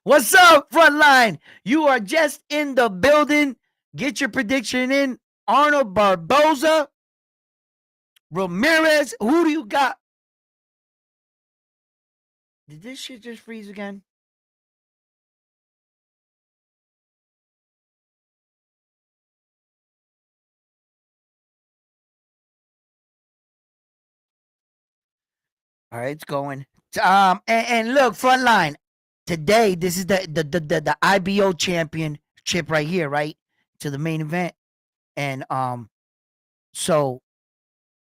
What's up, Frontline? You are just in the building. Get your prediction in. Arnold Barboza, Ramirez. Who do you got? Did this shit just freeze again? All right, it's going. And look, Frontline. Today, this is the IBO championship right here, right? To the main event. And so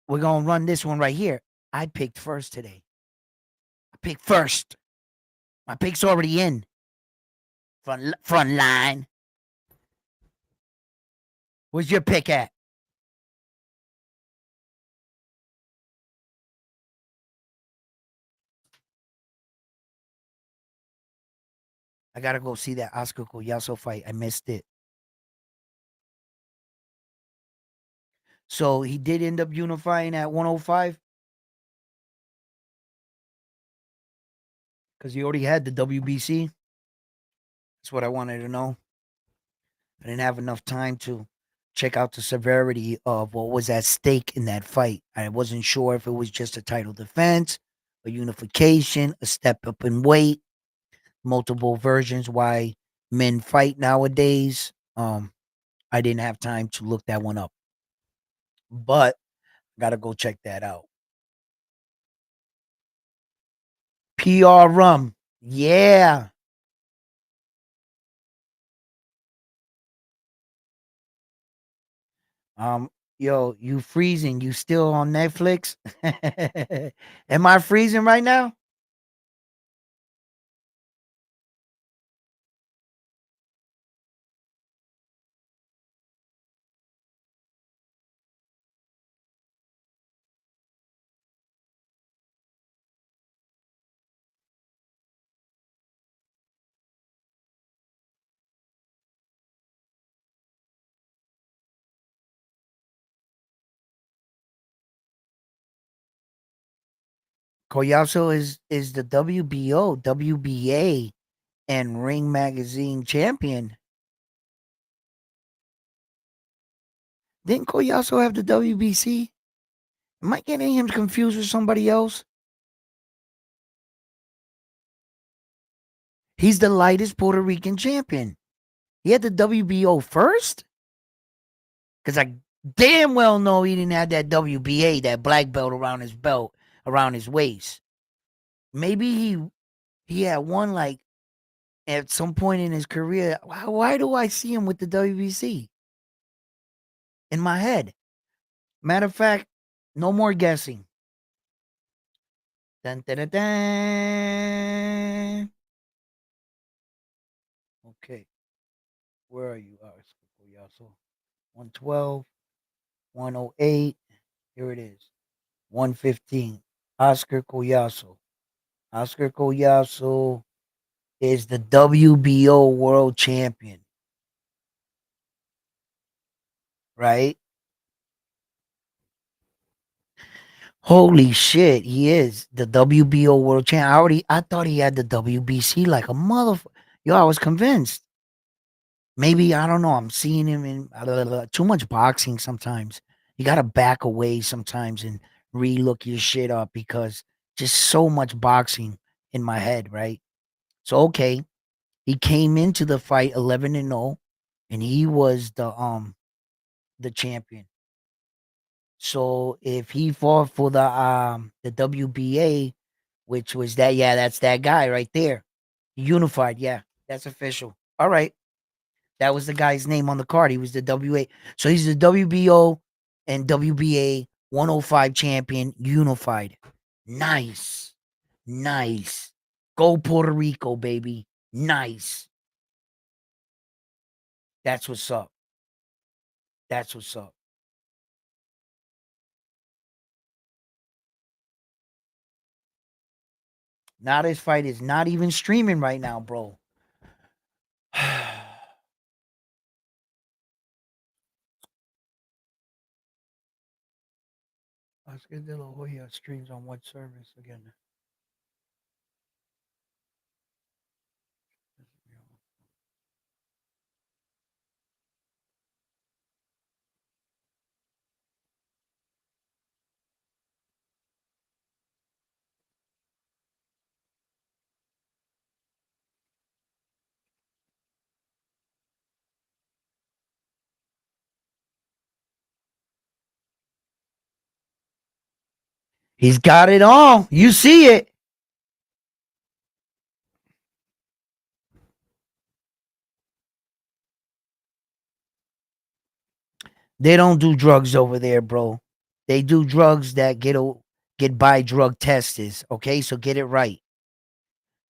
we're gonna run this one right here. I picked first today. I picked first. My pick's already in. Front line. Where's your pick at? I gotta go see that Oscar Collazo fight. I missed it. So he did end up unifying at 105 because he already had the WBC. That's what I wanted to know. I didn't have enough time to check out the severity of what was at stake in that fight. I wasn't sure if it was just a title defense, a unification, a step up in weight, multiple versions why men fight nowadays. I didn't have time to look that one up, but gotta go check that out. PR Rum, yeah. Um, yo, you freezing? You still on Netflix? Am I freezing right now? Collazo is the WBO, WBA, and Ring Magazine champion. Didn't Collazo have the WBC? Am I getting him confused with somebody else? He's the lightest Puerto Rican champion. He had the WBO first? Because I damn well know he didn't have that WBA, that black belt around his belt, around his waist. Maybe he had one like at some point in his career, why do I see him with the WBC in my head? Matter of fact, no more guessing. Dun, dun, dun, dun. Okay, where are you? Yeah, so 112, 108. Here it is. 115. Oscar Collazo. Oscar Collazo is the WBO world champion, right? Holy shit, he is the WBO world champ. I thought he had the WBC like a motherfucker. Yo, I was convinced. Maybe I don't know. I'm seeing him in too much boxing sometimes. You gotta back away sometimes and relook your shit up because just so much boxing in my head, right? So okay, he came into the fight 11-0, and he was the champion. So if he fought for the WBA, which was that, yeah, that's that guy right there. Unified, yeah, that's official. All right. That was the guy's name on the card. He was the WA. So he's the WBO and WBA 105 champion unified. Nice. Nice. Go Puerto Rico, baby. Nice. That's what's up. That's what's up. Now this fight is not even streaming right now, bro. Oscar de la Hoya streams on what service again? He's got it all. You see it. They don't do drugs over there, bro. They do drugs that get by drug testers. Okay, so get it right.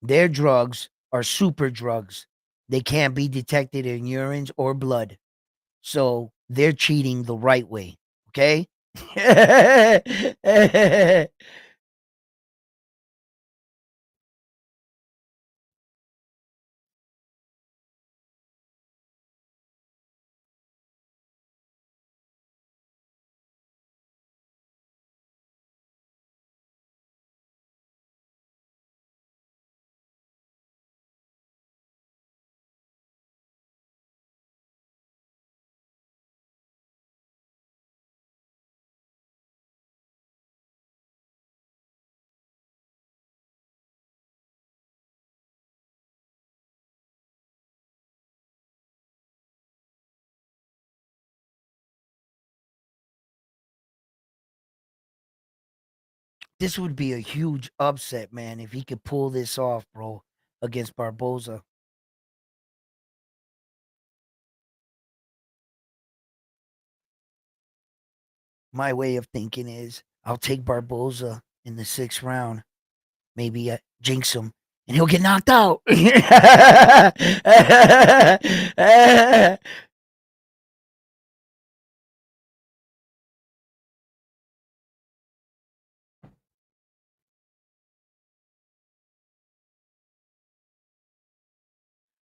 Their drugs are super drugs. They can't be detected in urines or blood. So they're cheating the right way. Okay. This would be a huge upset, man, if he could pull this off, bro, against Barboza. My way of thinking is I'll take Barboza in the 6th round, maybe jinx him, and he'll get knocked out.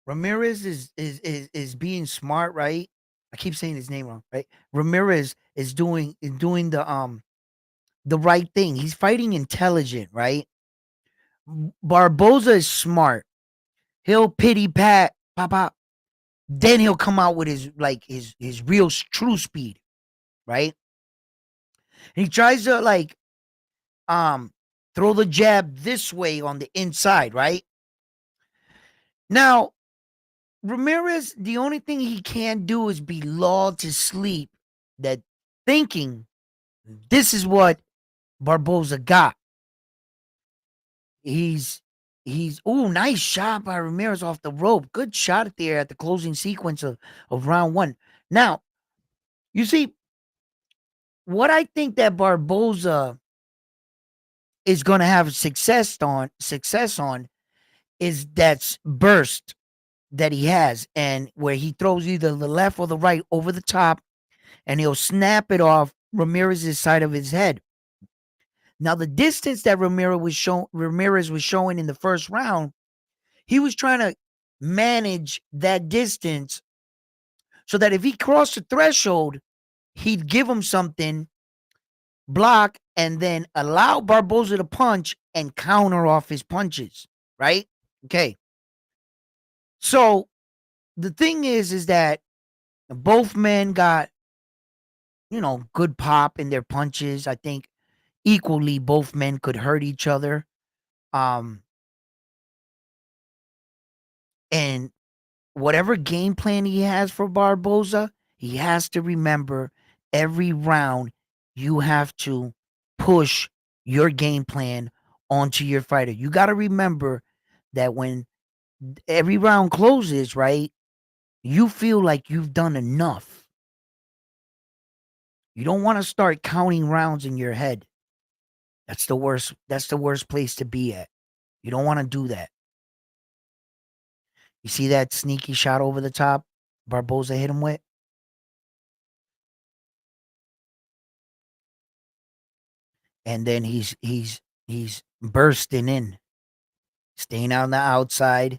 Ramirez is being smart, right? I keep saying his name wrong, right? Ramirez is doing the right thing. He's fighting intelligent, right? Barboza is smart. He'll pity pat, pop pop. Then he'll come out with his real true speed, right? And he tries to throw the jab this way on the inside, right? Now, Ramirez, the only thing he can do is be lulled to sleep, that thinking this is what Barboza got. He's He's ooh, nice shot by Ramirez off the rope. Good shot there at the closing sequence of round one. Now, you see, what I think that Barboza is gonna have success on is that burst that he has, and where he throws either the left or the right over the top, and he'll snap it off Ramirez's side of his head. Now, the distance that Ramirez was showing in the first round, he was trying to manage that distance so that if he crossed the threshold, he'd give him something, block, and then allow Barboza to punch and counter off his punches. Right? Okay. So the thing is that both men got, good pop in their punches. I think equally both men could hurt each other. Um, and whatever game plan he has for Barboza, he has to remember every round you have to push your game plan onto your fighter. You got to remember that when every round closes, right, you feel like you've done enough. You don't want to start counting rounds in your head. That's the worst. That's the worst place to be at. You don't want to do that. You see that sneaky shot over the top Barboza hit him with? And then he's bursting in, staying on the outside,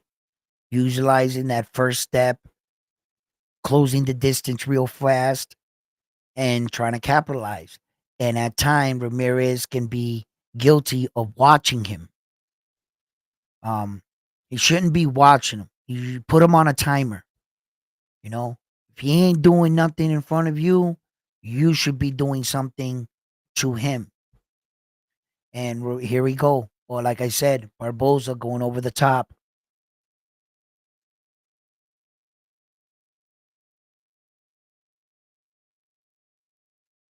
utilizing that first step, closing the distance real fast, and trying to capitalize. And at time, Ramirez can be guilty of watching him. Um, he shouldn't be watching him. You put him on a timer. You know, if he ain't doing nothing in front of you, you should be doing something to him. And here we go. Or like I said, Barboza going over the top.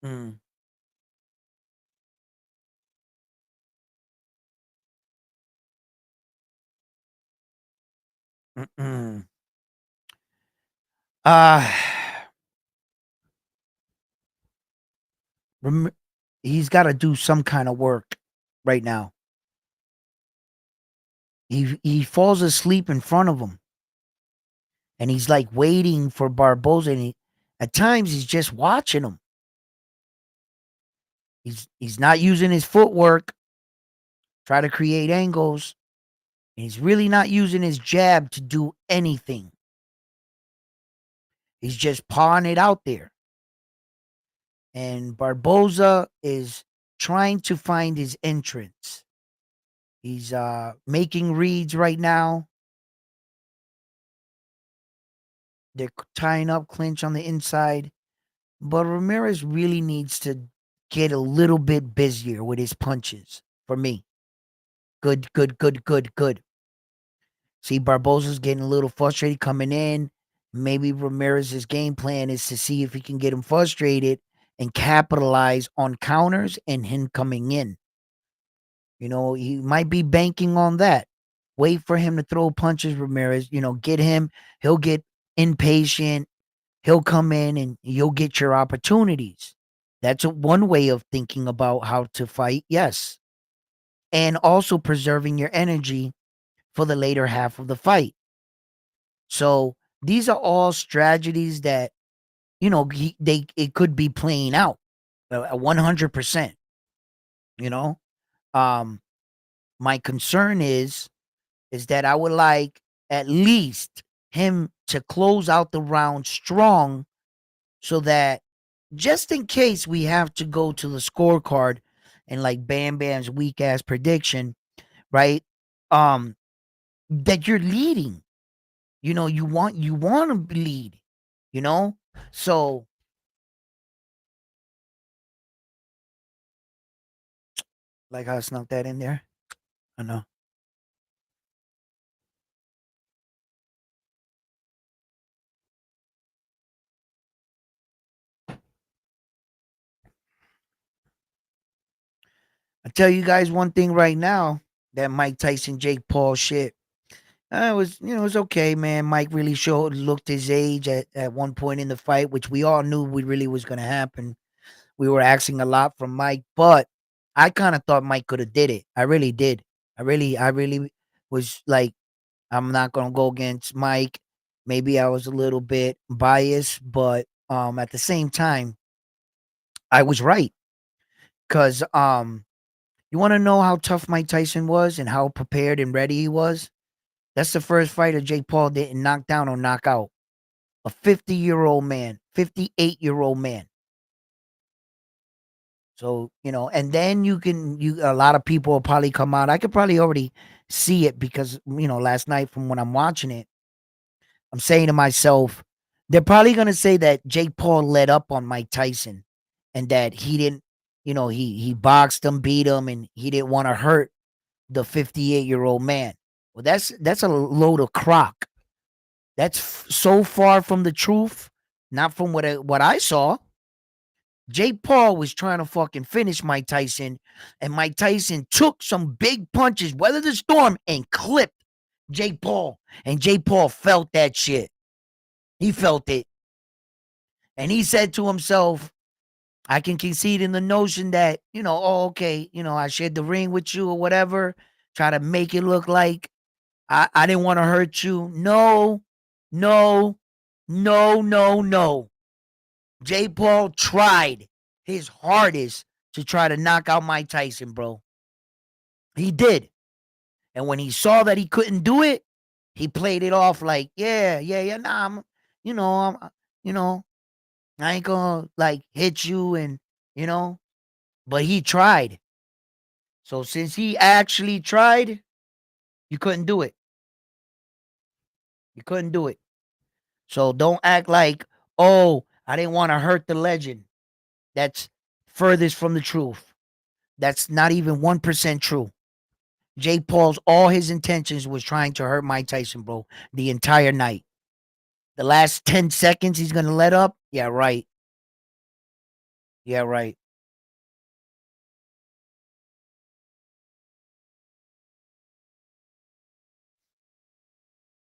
Mm, mm-mm. Uh, rem- he's got to do some kind of work right now. He falls asleep in front of him, and he's like waiting for Barboza. And at times he's just watching him. He's not using his footwork, try to create angles, and he's really not using his jab to do anything. He's just pawing it out there. And Barboza is trying to find his entrance. He's making reads right now. They're tying up clinch on the inside, but Ramirez really needs to get a little bit busier with his punches for me. Good, good, good, good, good. See, Barboza's getting a little frustrated coming in. Maybe Ramirez's game plan is to see if he can get him frustrated and capitalize on counters and him coming in. He might be banking on that. Wait for him to throw punches, Ramirez. Get him. He'll get impatient. He'll come in and you'll get your opportunities. That's one way of thinking about how to fight. Yes. And also preserving your energy for the later half of the fight. So these are all strategies that, it could be playing out 100%. You know, um, my concern is that I would like at least him to close out the round strong so that just in case we have to go to the scorecard and like Bam Bam's weak ass prediction, right? Um, that you're leading. You want to lead, you know? So like I snuck that in there. I know. I tell you guys one thing right now. That Mike Tyson Jake Paul shit. It was, it was okay, man. Mike really showed looked his age at one point in the fight, which we all knew we really was gonna happen. We were asking a lot from Mike, but I kind of thought Mike could have did it. I really did. I really was like, I'm not gonna go against Mike. Maybe I was a little bit biased, but at the same time, I was right. Cause you want to know how tough Mike Tyson was and how prepared and ready he was? That's the first fighter Jake Paul didn't knock down or knock out. A 50-year-old man, 58-year-old man. So, and then you a lot of people will probably come out. I could probably already see it because, last night from when I'm watching it, I'm saying to myself, they're probably gonna say that Jake Paul let up on Mike Tyson and that he didn't, he boxed him, beat him, and he didn't want to hurt the 58-year-old man. Well, that's a load of crock. That's so far from the truth, not from what I saw. Jake Paul was trying to fucking finish Mike Tyson, and Mike Tyson took some big punches, weathered the storm, and clipped Jake Paul. And Jake Paul felt that shit. He felt it. And he said to himself, I can concede in the notion that, oh, okay, I shared the ring with you or whatever, try to make it look like I didn't want to hurt you. No, no, no, no, no. Jake Paul tried his hardest to try to knock out Mike Tyson, bro. He did. And when he saw that he couldn't do it, he played it off like, yeah, yeah, yeah, nah, you know, I'm, you know, I ain't gonna like hit you and, you know, but he tried. So since he actually tried, you couldn't do it. You couldn't do it. So don't act like, oh, I didn't want to hurt the legend. That's furthest from the truth. That's not even 1% true. Jake Paul's all his intentions was trying to hurt Mike Tyson, bro, the entire night. The last 10 seconds he's gonna let up. Yeah, right. Yeah, right.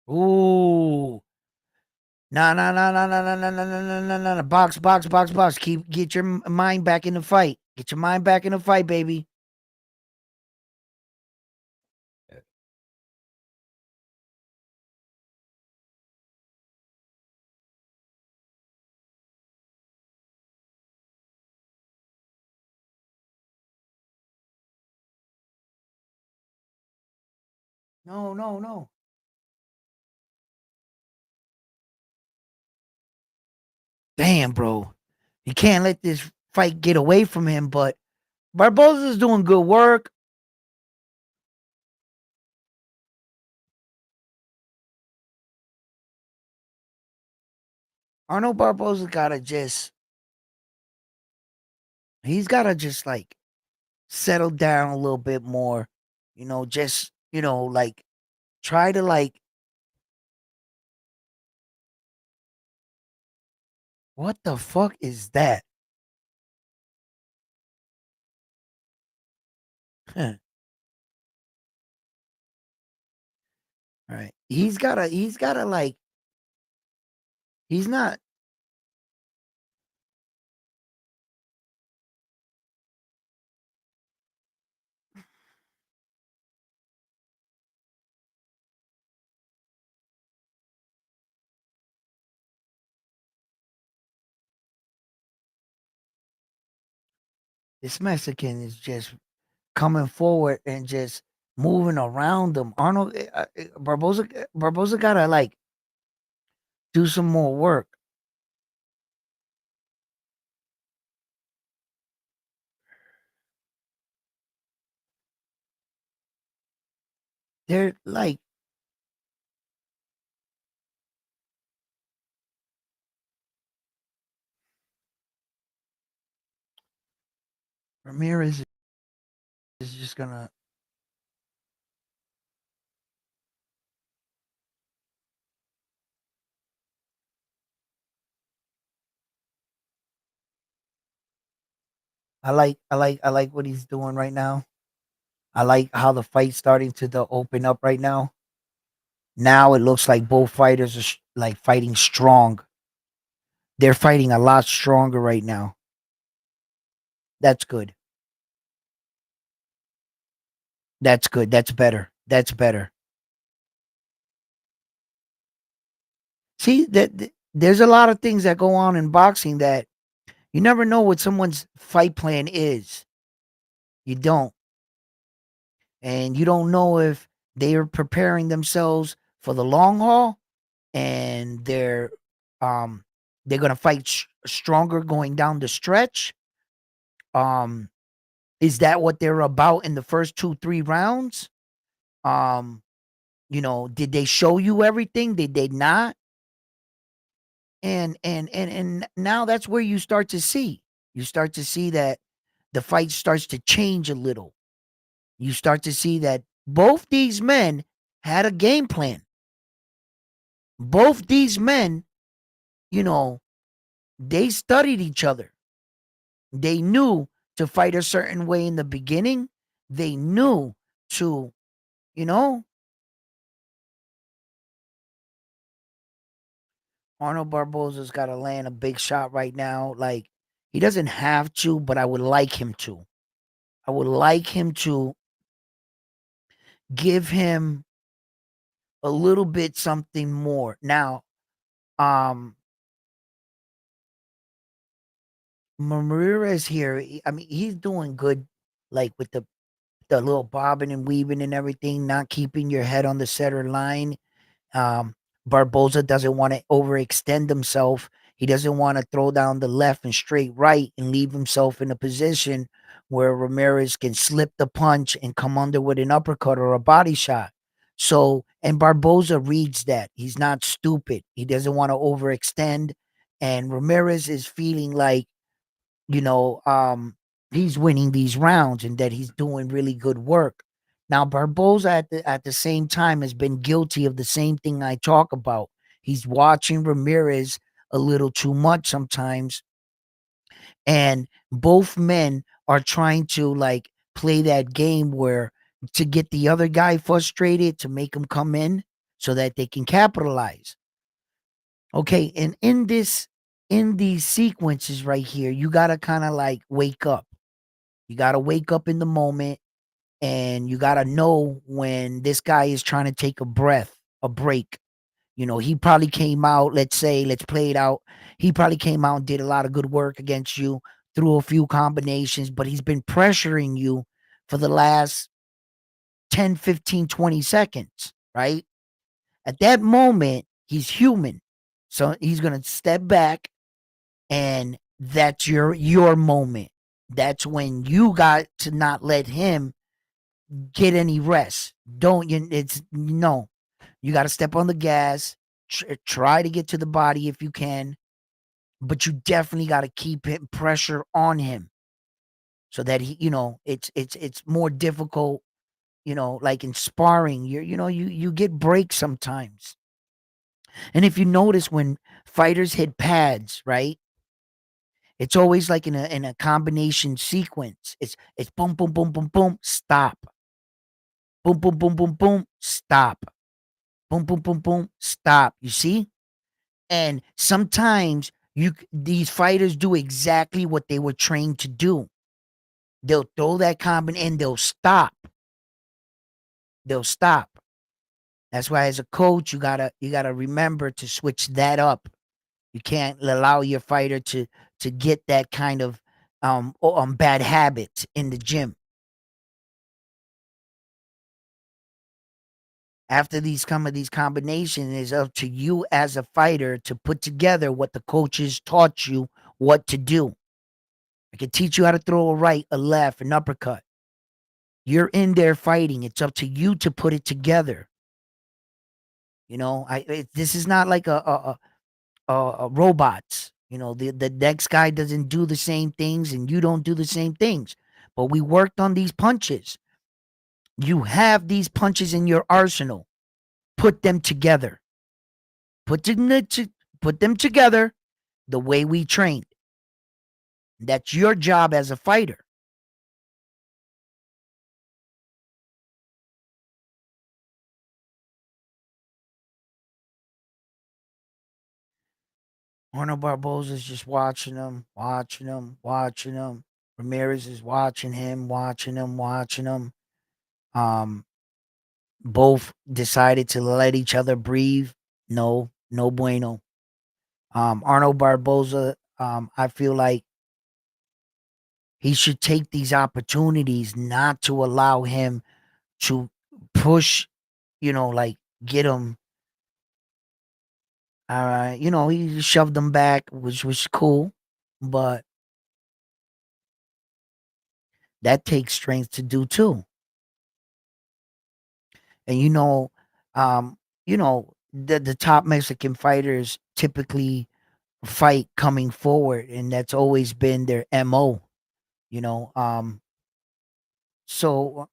Ooh. Nah, nah, nah, nah, nah, nah, nah, nah, nah, nah, nah, nah, nah. Box, box, box, box. Get your mind back in the fight. Get your mind back in the fight, baby. No, no, no. Damn, bro. You can't let this fight get away from him, but Barboza's doing good work. Arnold Barboza gotta just he's gotta just like settle down a little bit more. Just like try to like what the fuck is that? All right. He's gotta like he's not this Mexican is just coming forward and just moving around them. Arnold Barboza gotta like do some more work. They're like Ramirez is just gonna I like what he's doing right now. I like how the fight's starting to open up right now. Now it looks like both fighters are like fighting strong. They're fighting a lot stronger right now. That's good. That's good. That's better. That's better. See that there's a lot of things that go on in boxing that you never know what someone's fight plan is. You don't. And you don't know if they are preparing themselves for the long haul and um they're going to fight stronger going down the stretch. Um is that what they're about in the first 2 3 rounds? Um did they show you everything? Did they not? And now that's where you start to see. You start to see that the fight starts to change a little. You start to see that both these men had a game plan. Both these men, you know, they studied each other. They knew to fight a certain way in the beginning. They knew to, you know, Arnold Barboza's got to land a big shot right now. Like, he doesn't have to, but I would like him to. I would like him to give him a little bit something more. Now, um, Ramirez here, I mean, he's doing good, like with the little bobbing and weaving and everything, not keeping your head on the center line. Um, Barboza doesn't want to overextend himself. He doesn't want to throw down the left and straight right and leave himself in a position where Ramirez can slip the punch and come under with an uppercut or a body shot. So, and Barboza reads that. He's not stupid. He doesn't want to overextend. And Ramirez is feeling like, you know, he's winning these rounds and that he's doing really good work. Now Barboza at the same time has been guilty of the same thing I talk about. He's watching Ramirez a little too much sometimes, and both men are trying to like play that game where to get the other guy frustrated to make him come in so that they can capitalize. Okay, and in these sequences right here, you got to kind of like wake up. You got to wake up in the moment and you got to know when this guy is trying to take a breath, a break. He probably came out, let's say, let's play it out. He probably came out and did a lot of good work against you, threw a few combinations, but he's been pressuring you for the last 10, 15, 20 seconds, right? At that moment, he's human. So he's going to step back and that's your moment. That's when you got to not let him get any rest. Don't you? It's no. You got to step on the gas. Try to get to the body if you can, but you definitely got to keep him pressure on him so that he, it's more difficult. Like in sparring, you get breaks sometimes. And if you notice when fighters hit pads, right? It's always like in a combination sequence. It's boom, boom, boom, boom, boom, stop. Boom, boom, boom, boom, boom, stop. Boom, boom, boom, boom, stop. You see? And sometimes these fighters do exactly what they were trained to do. They'll throw that combo and they'll stop. They'll stop. That's why as a coach, you gotta remember to switch that up. You can't allow your fighter to get that kind of bad habits in the gym. After these combinations, it's up to you as a fighter to put together what the coaches taught you what to do. I can teach you how to throw a right, a left, an uppercut. You're in there fighting. It's up to you to put it together. This is not like a robots. The next guy doesn't do the same things, and you don't do the same things. But we worked on these punches. You have these punches in your arsenal. Put them together. Put them put them together the way we trained. That's your job as a fighter. Arnold Barboza's just watching him, watching him, watching him. Ramirez is watching him, watching him, watching him. Um, Both decided to let each other breathe. No, no bueno. Arnold Barboza, I feel like he should take these opportunities not to allow him to push, like get him. He shoved him back, which was cool, but that takes strength to do too. And um, the top Mexican fighters typically fight coming forward, and that's always been their MO. You know, so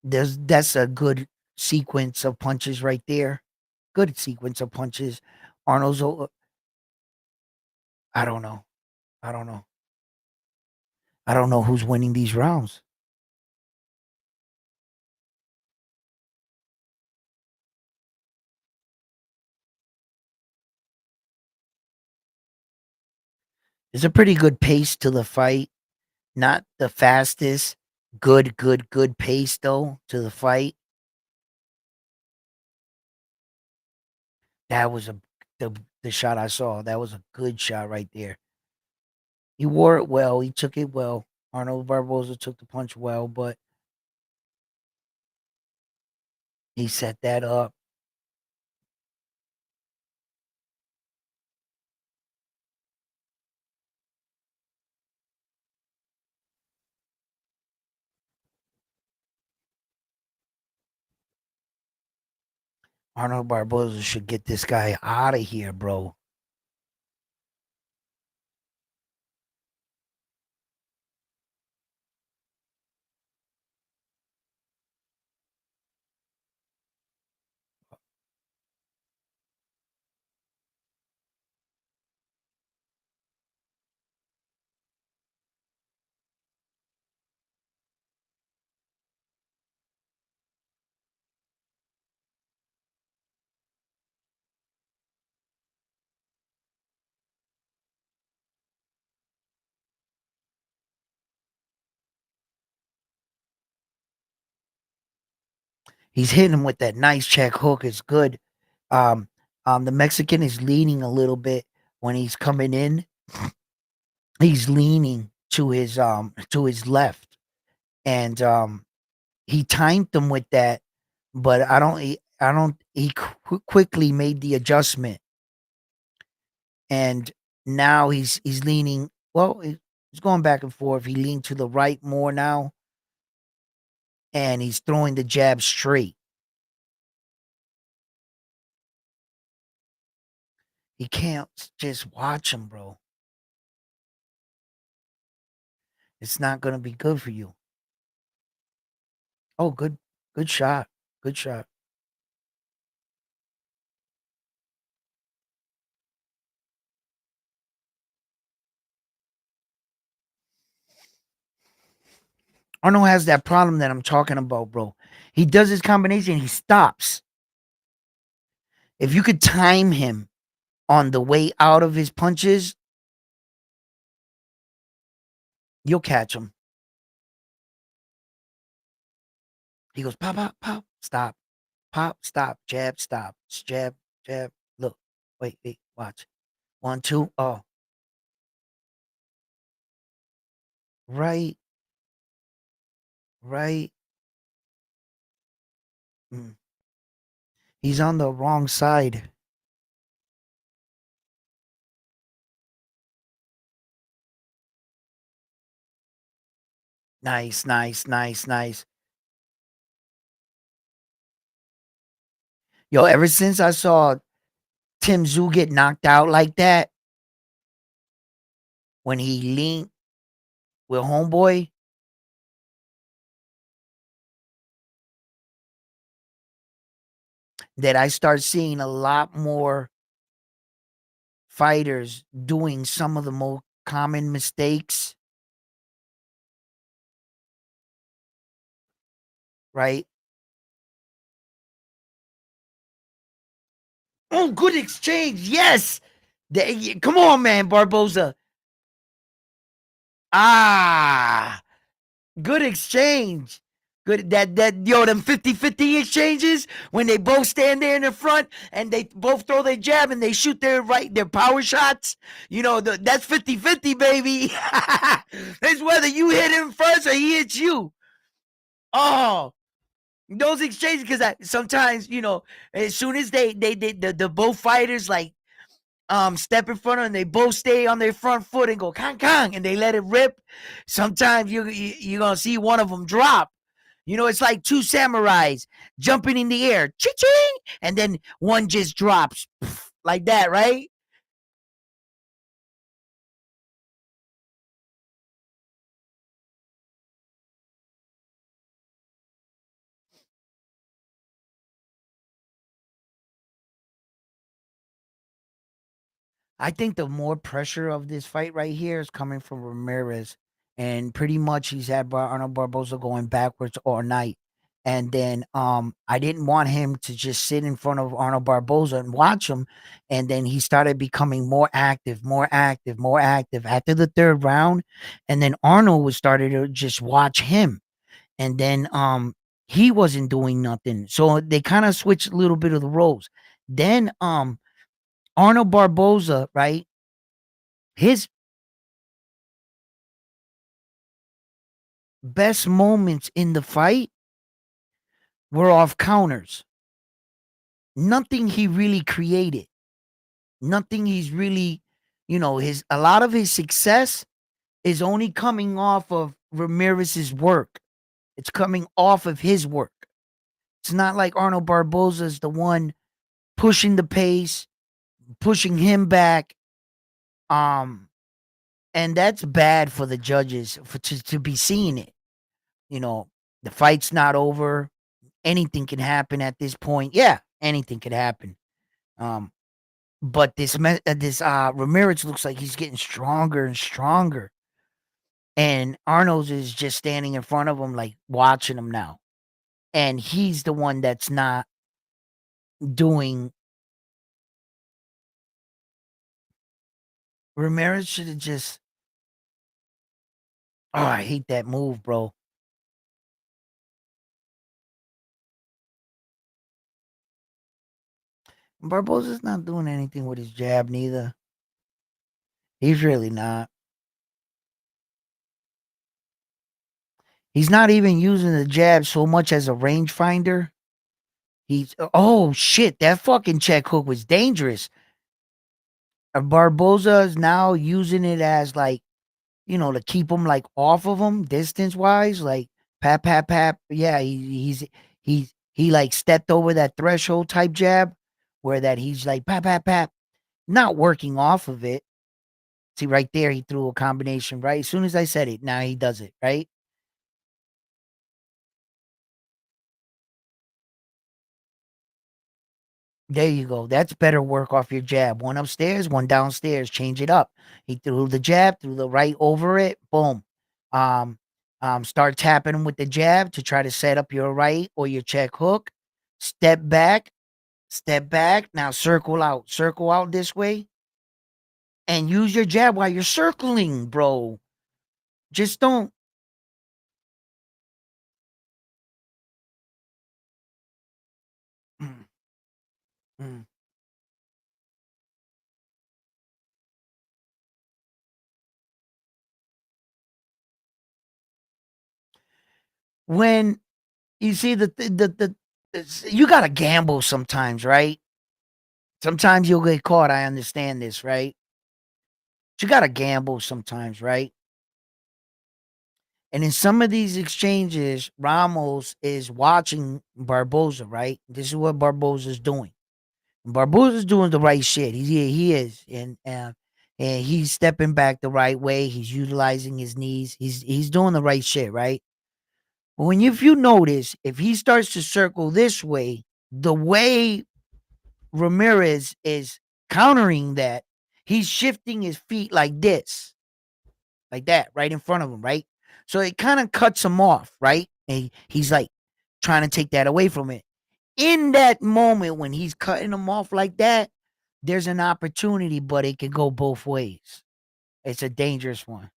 that's a good sequence of punches right there. Good sequence of punches. Arnold's. I don't know. I don't know. I don't know who's winning these rounds. There's a pretty good pace to the fight. Not the fastest. Good, good, good pace though to the fight. That was the shot I saw. That was a good shot right there. He wore it well. He took it well. Arnold Barboza took the punch well, but he set that up. Arnold Barboza should get this guy out of here, bro. He's hitting him with that nice check hook. It's good. Um, the Mexican is leaning a little bit when he's coming in. He's leaning to his left, and he timed them with that. But I don't. He quickly made the adjustment, and now he's leaning. Well, he's going back and forth. He leaned to the right more now, and he's throwing the jab straight. He can't just watch him, bro. It's not gonna be good for you. Oh, good, good shot, good shot. Arnold has that problem that I'm talking about, bro. He does his combination, he stops. If you could time him on the way out of his punches, you'll catch him. He goes pop, pop, pop, stop, pop, stop, jab, stop, jab, jab. Look, wait, wait, watch. One, two. Oh, right, right. Mm. He's on the wrong side. Nice, nice, nice, nice. Yo, ever since I saw Tim Zoo get knocked out like that when he leaned with Homeboy, that I start seeing a lot more fighters doing some of the most common mistakes, right? Oh, good exchange. Yes. Come on, man, Barboza. Ah, good exchange. Good that yo, them 50-50 exchanges when they both stand there in the front and they both throw their jab and they shoot their power shots. That's 50-50, baby. It's whether you hit him first or he hits you. Oh, those exchanges because sometimes as soon as the both fighters like step in front of them, they both stay on their front foot and go kang kang and they let it rip. Sometimes you're gonna see one of them drop. It's like two samurais jumping in the air, ching ching, and then one just drops like that, right? I think the more pressure of this fight right here is coming from Ramirez, and pretty much he's had Arnold Barboza going backwards all night. And then I didn't want him to just sit in front of Arnold Barboza and watch him. And then he started becoming more active, more active, more active after the third round. And then Arnold was started to just watch him. And then he wasn't doing nothing. So they kind of switched a little bit of the roles. Then Arnold Barboza, right? His best moments in the fight were off counters. Nothing he really created. Nothing he's really, his a lot of his success is only coming off of Ramirez's work. It's coming off of his work. It's not like Arnold Barboza is the one pushing the pace, pushing him back. Um, and that's bad for the judges to be seeing it. You know, the fight's not over. Anything can happen at this point. Yeah, anything could happen. Um, but this Ramirez looks like he's getting stronger and stronger, and Arnold is just standing in front of him, like watching him now, and he's the one that's not doing. Ramirez should have just. Oh, I hate that move, bro. Barboza's not doing anything with his jab, neither. He's really not. He's not even using the jab so much as a rangefinder. Oh shit, that fucking check hook was dangerous. Barboza is now using it as like, to keep him like off of him distance wise, like pap pap pap. Yeah, he like stepped over that threshold type jab where that he's like pap pap pap, not working off of it. See right there, he threw a combination right as soon as I said it. Now he does it right. There you go. That's better work off your jab. One upstairs, one downstairs. Change it up. He threw the jab, threw the right over it. Boom. Um, start tapping him with the jab to try to set up your right or your check hook. Step back, step back. Now circle out this way, and use your jab while you're circling, bro. Just don't. Mm, mm. When you see you gotta gamble sometimes, right? Sometimes you'll get caught. I understand this, right? But you gotta gamble sometimes, right? And in some of these exchanges, Ramos is watching Barboza, right? This is what Barboza's doing. Barboza's doing the right shit. He is, and he's stepping back the right way. He's utilizing his knees. He's doing the right shit, right? But if you notice, if he starts to circle this way, the way Ramirez is countering that, he's shifting his feet like that, right in front of him, right? So it kind of cuts him off, right? And he's like trying to take that away from it. in that moment when he's cutting him off like that, there's an opportunity, but it can go both ways. It's a dangerous one.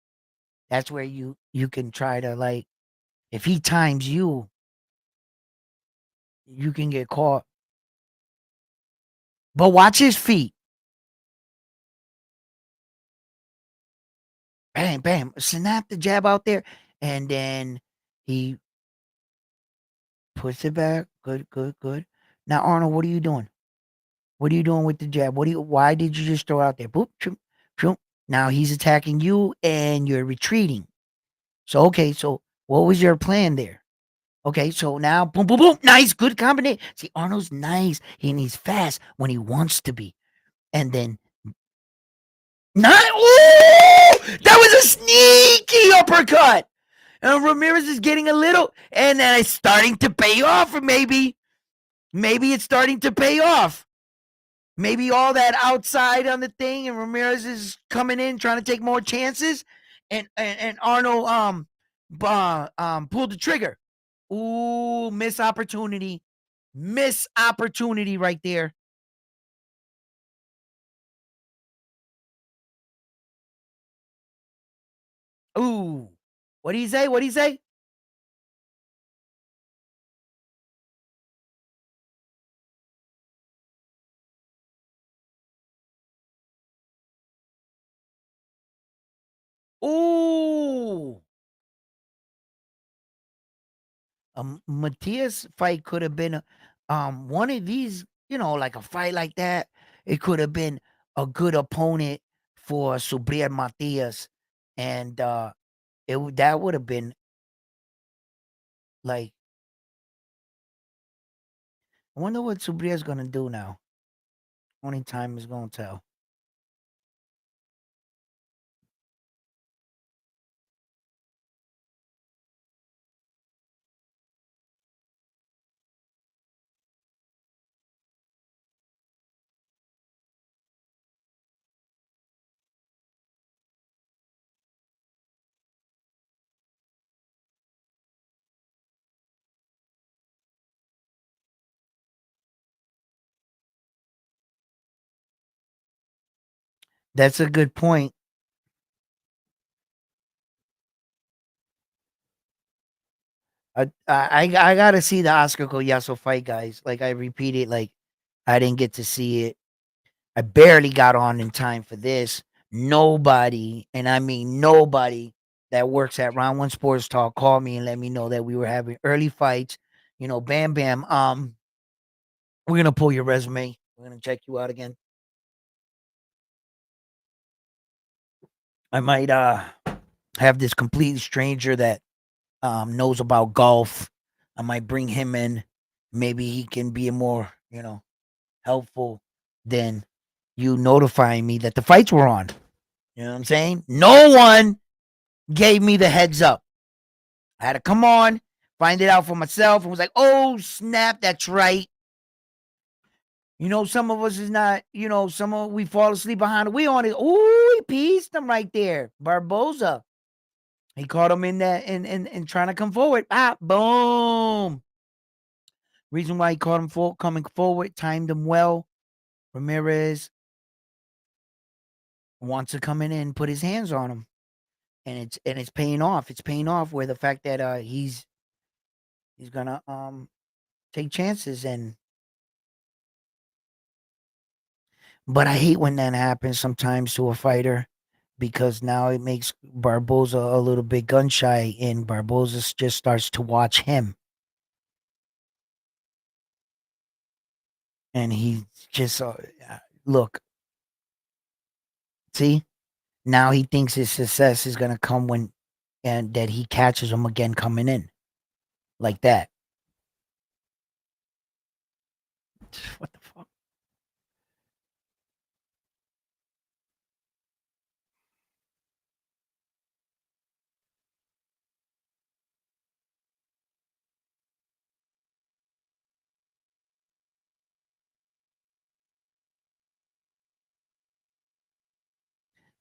That's where you can try to, like, if he times you, you can get caught. But watch his feet. Bam, bam, snap the jab out there, and then he puts it back. Good, good, good. Now, Arnold, what are you doing? What are you doing with the jab? Why did you just throw out there? Boop, shoom, shoom. Now he's attacking you and you're retreating. So, okay, so what was your plan there? Okay, so now boom, boom, boom. Nice, good combination. See, Arnold's nice and he's fast when he wants to be. And then not that was a sneaky uppercut. And Ramirez is getting a little, and then it's starting to pay off, or maybe it's starting to pay off. Maybe all that outside on the thing, and Ramirez is coming in trying to take more chances, and Arnold pulled the trigger. Ooh, miss opportunity right there. Ooh, what do you say? What do you say? Ooh, Matias fight could have been one of these, like a fight like that. It could have been a good opponent for Subriel Matias, and that would have been like, I wonder what Subriel's gonna do now. Only time is gonna tell. That's a good point. I gotta see the Oscar Collazo fight, guys. Like I repeated, like I didn't get to see it. I barely got on in time for this. Nobody, and I mean nobody that works at Round One Sports Talk called me and let me know that we were having early fights. Bam bam. We're gonna pull your resume. We're gonna check you out again. I might have this complete stranger that knows about golf. I might bring him in. Maybe he can be more, helpful than you notifying me that the fights were on. You know what I'm saying? No one gave me the heads up. I had to come on, find it out for myself, and was like, oh, snap, that's right. Some of us is not, some of we fall asleep behind the wheel on it. Ooh, he pieced him right there. Barboza. He caught him in that and trying to come forward. Boom. Reason why he caught him coming forward, timed him well. Ramirez wants to come in and put his hands on him. And it's paying off. It's paying off where the fact that he's gonna take chances, but I hate when that happens sometimes to a fighter because now it makes Barboza a little bit gun shy and Barboza just starts to watch him. And he just look, see? Now he thinks his success is gonna come when and that he catches him again coming in. Like that. What the fuck?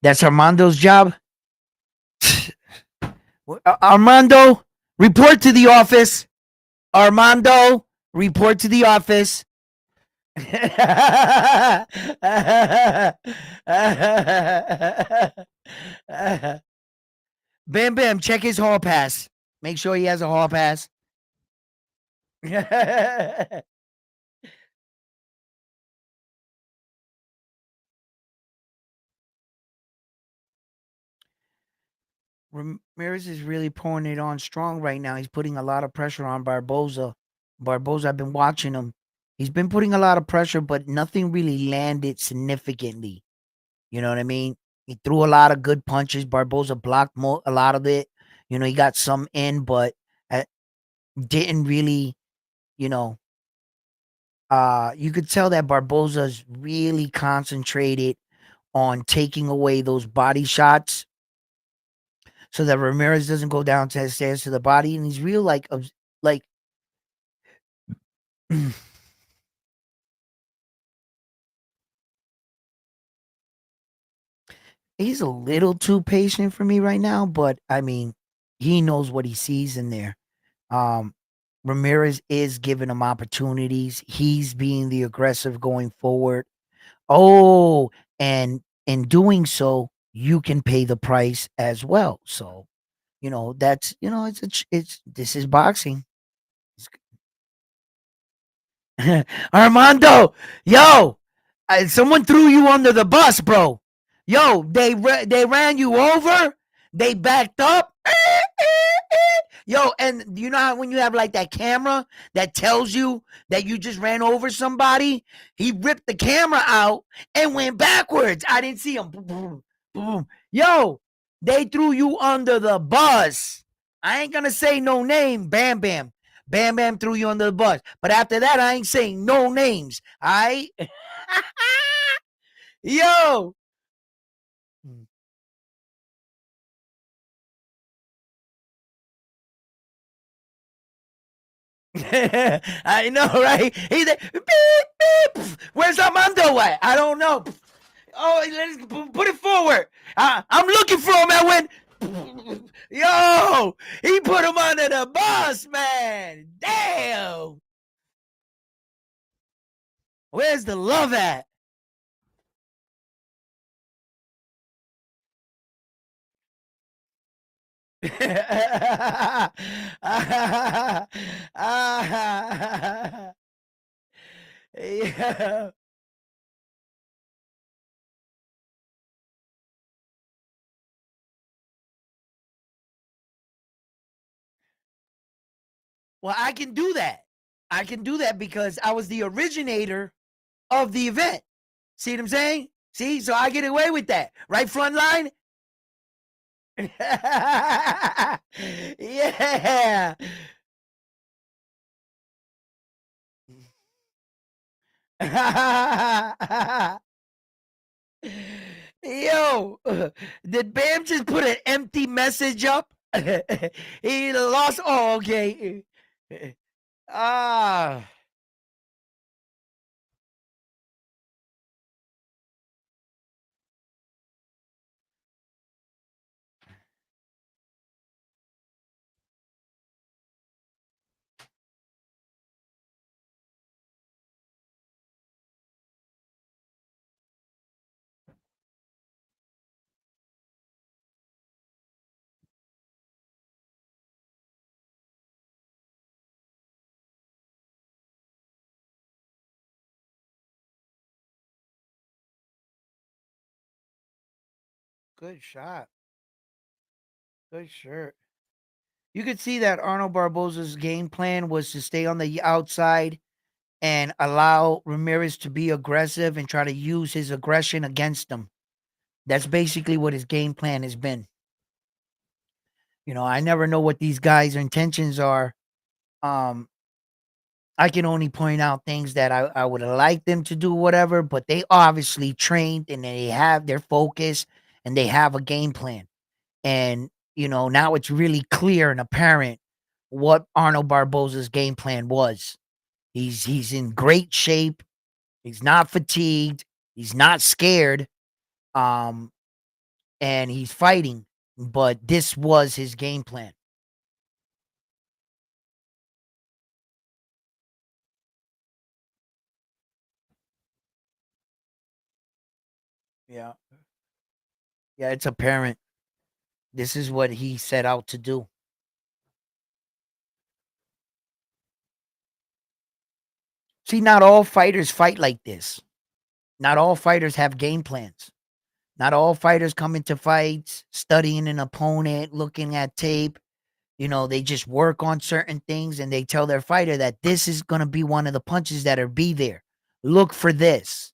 That's Armando's job. Armando, report to the office. Armando, Report to the office. Bam Bam, check his hall pass. Make sure he has a hall pass. Ramirez is really pouring it on strong right now. He's putting a lot of pressure on Barboza. Barboza, I've been watching him. He's been putting a lot of pressure, but nothing really landed significantly. You know what I mean? He threw a lot of good punches. Barboza blocked a lot of it. You know, he got some in, but didn't really, you know, you could tell that Barboza's really concentrated on taking away those body shots so that Ramirez doesn't go down to the stairs to the body. And he's real like he's a little too patient for me right now, but I mean, he knows what he sees in there. Um, Ramirez is giving him opportunities. He's being the aggressive going forward. Oh, and in doing so, you can pay the price as well. So, that's it's this is boxing. Armando, yo, someone threw you under the bus, bro. Yo, they ran you over. They backed up. Yo, and you know how when you have like that camera that tells you that you just ran over somebody? He ripped the camera out and went backwards. I didn't see him. Boom, boom, boom. Yo, they threw you under the bus. I ain't gonna say no name, Bam Bam. Bam Bam threw you under the bus. But after that, I ain't saying no names. I yo. I know, right? He's like, beep, beep. Where's Armando at? I don't know. Oh, let's put it forward. I'm looking for him. I went, yo, he put him under the bus, man. Damn. Where's the love at? Yeah. Well, I can do that. I can do that because I was the originator of the event. See what I'm saying? See, so I get away with that. Right front line? Yeah. Yo, did Bam just put an empty message up? He lost. Oh, okay. Ah, good shot. Good shirt. You could see that Arnold Barboza's game plan was to stay on the outside and allow Ramirez to be aggressive and try to use his aggression against him. That's basically what his game plan has been. I never know what these guys' intentions are. Um, I can only point out things that I would like them to do, whatever, but they obviously trained and they have their focus and they have a game plan. And, now it's really clear and apparent what Arnold Barboza's game plan was. He's in great shape. He's not fatigued. He's not scared. Um, and he's fighting. But this was his game plan. Yeah. Yeah, it's apparent. This is what he set out to do. See, not all fighters fight like this. Not all fighters have game plans. Not all fighters come into fights studying an opponent, looking at tape. You know, they just work on certain things and they tell their fighter that this is going to be one of the punches that are be there. Look for this.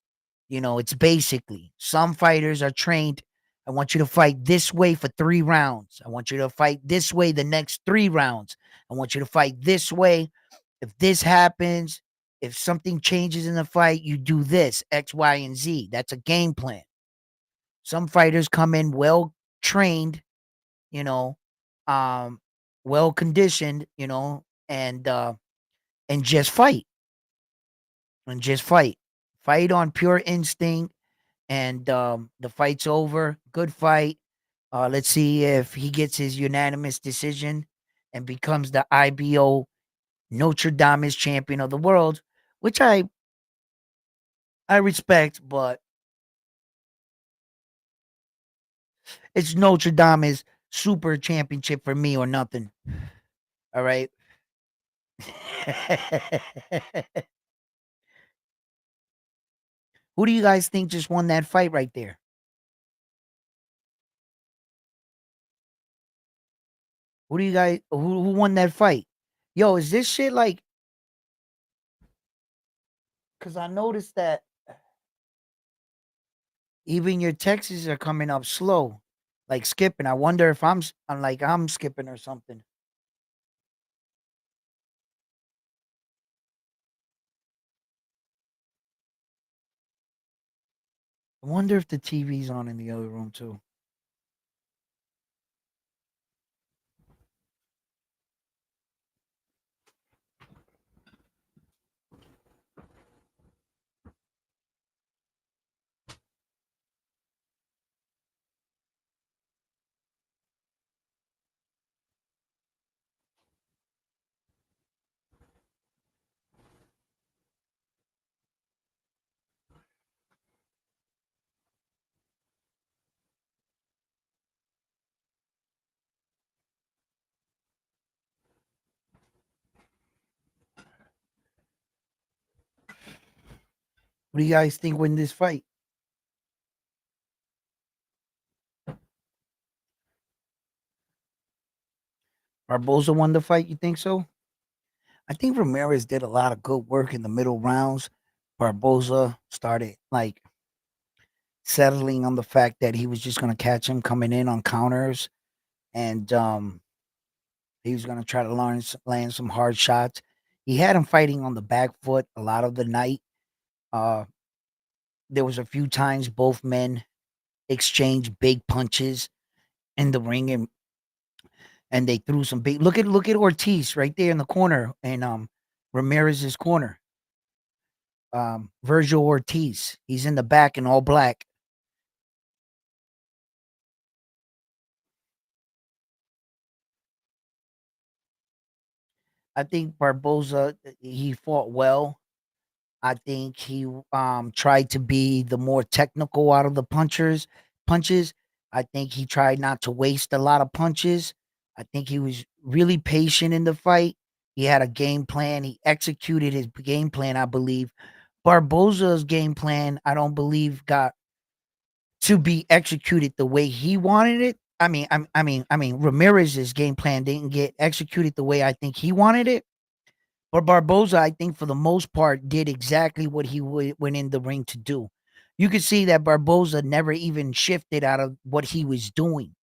You know, it's basically some fighters are trained. I want you to fight this way for 3 rounds. I want you to fight this way the next 3 rounds. I want you to fight this way. If this happens, if something changes in the fight, you do this, X, Y, and Z. That's a game plan. Some fighters come in well trained, you know, um, well conditioned, and just fight and just fight. Fight on pure instinct, and the fight's over. Good fight. Let's see if he gets his unanimous decision and becomes the IBO Notre Dame champion of the world, which I respect, but it's Notre Dame's super championship for me or nothing. All right. Who do you guys think just won that fight right there? Who do you guys who won that fight? Yo, is this shit like, cuz I noticed that even your texts are coming up slow, like skipping. I wonder if I'm skipping or something. I wonder if the TV's on in the other room too. What do you guys think win this fight? Barboza won the fight, you think so? I think Ramirez did a lot of good work in the middle rounds. Barboza started like settling on the fact that he was just going to catch him coming in on counters, and he was going to try to land some hard shots. He had him fighting on the back foot a lot of the night. Uh, there was a few times both men exchanged big punches in the ring, and they threw some big. Look at Ortiz right there in the corner, and Ramirez's corner. Virgil Ortiz. He's in the back in all black. I think Barboza, he fought well. I think he tried to be the more technical out of the punches. I think he tried not to waste a lot of punches. I think he was really patient in the fight. He had a game plan. He executed his game plan, I believe. Barboza's game plan, I don't believe got to be executed the way he wanted it. I mean, Ramirez's game plan didn't get executed the way I think he wanted it. But Barboza, I think for the most part, did exactly what he went in the ring to do. You could see that Barboza never even shifted out of what he was doing.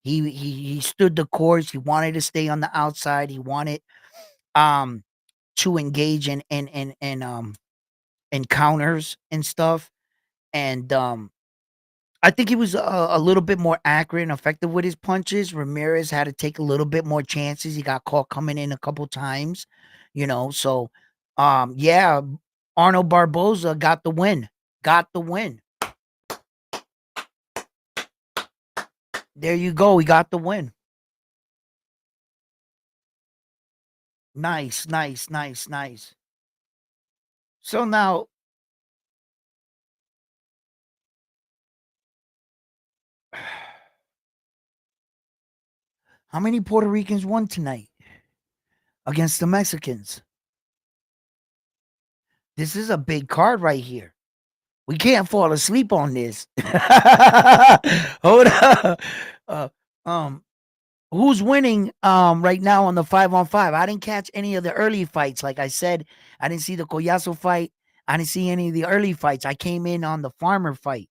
He stood the course. He wanted to stay on the outside. He wanted um to engage in encounters and stuff. And I think he was a little bit more accurate and effective with his punches. Ramirez had to take a little bit more chances. He got caught coming in a couple times, So, yeah, Arnold Barboza got the win. Got the win. There you go. He got the win. Nice, nice, nice, nice. So now, How many Puerto Ricans won tonight against the Mexicans? This is a big card right here. We can't fall asleep on this. Hold up. Uh, um, who's winning right now on the 5-on-5? I didn't catch any of the early fights. Like I said, I didn't see the Collazo fight. I didn't see any of the early fights. I came in on the Farmer fight.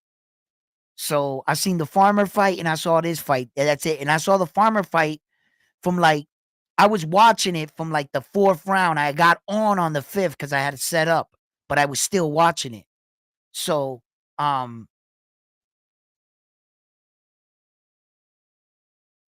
So I seen the Farmer fight and I saw this fight. That's it. And I saw the Farmer fight from like I was watching it from like the 4th round. I got on the 5th because I had it set up, but I was still watching it. So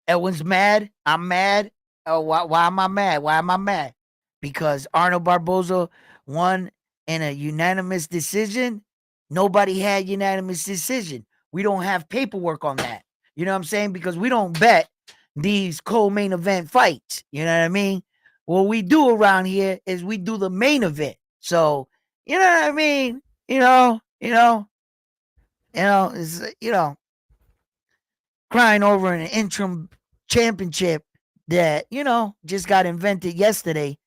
Elwin's mad. I'm mad. Oh, why am I mad? Why am I mad? Because Arnold Barboza won in a unanimous decision. Nobody had unanimous decision. We don't have paperwork on that. You know what I'm saying? Because we don't bet these co-main event fights. You know what I mean? What we do around here is we do the main event. So, you know what I mean? It's, crying over an interim championship that just got invented yesterday.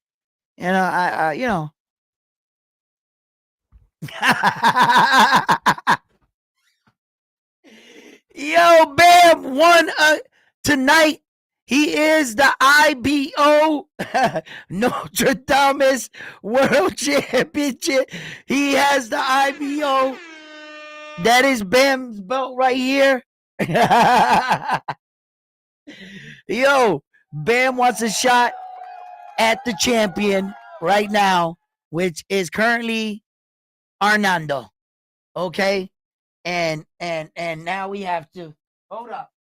Yo, Bam won tonight. He is the IBO Notre Dame World Championship. He has the IBO. That is Bam's belt right here. Yo, Bam wants a shot at the champion right now, which is currently Arnando. Okay? And now we have to hold up.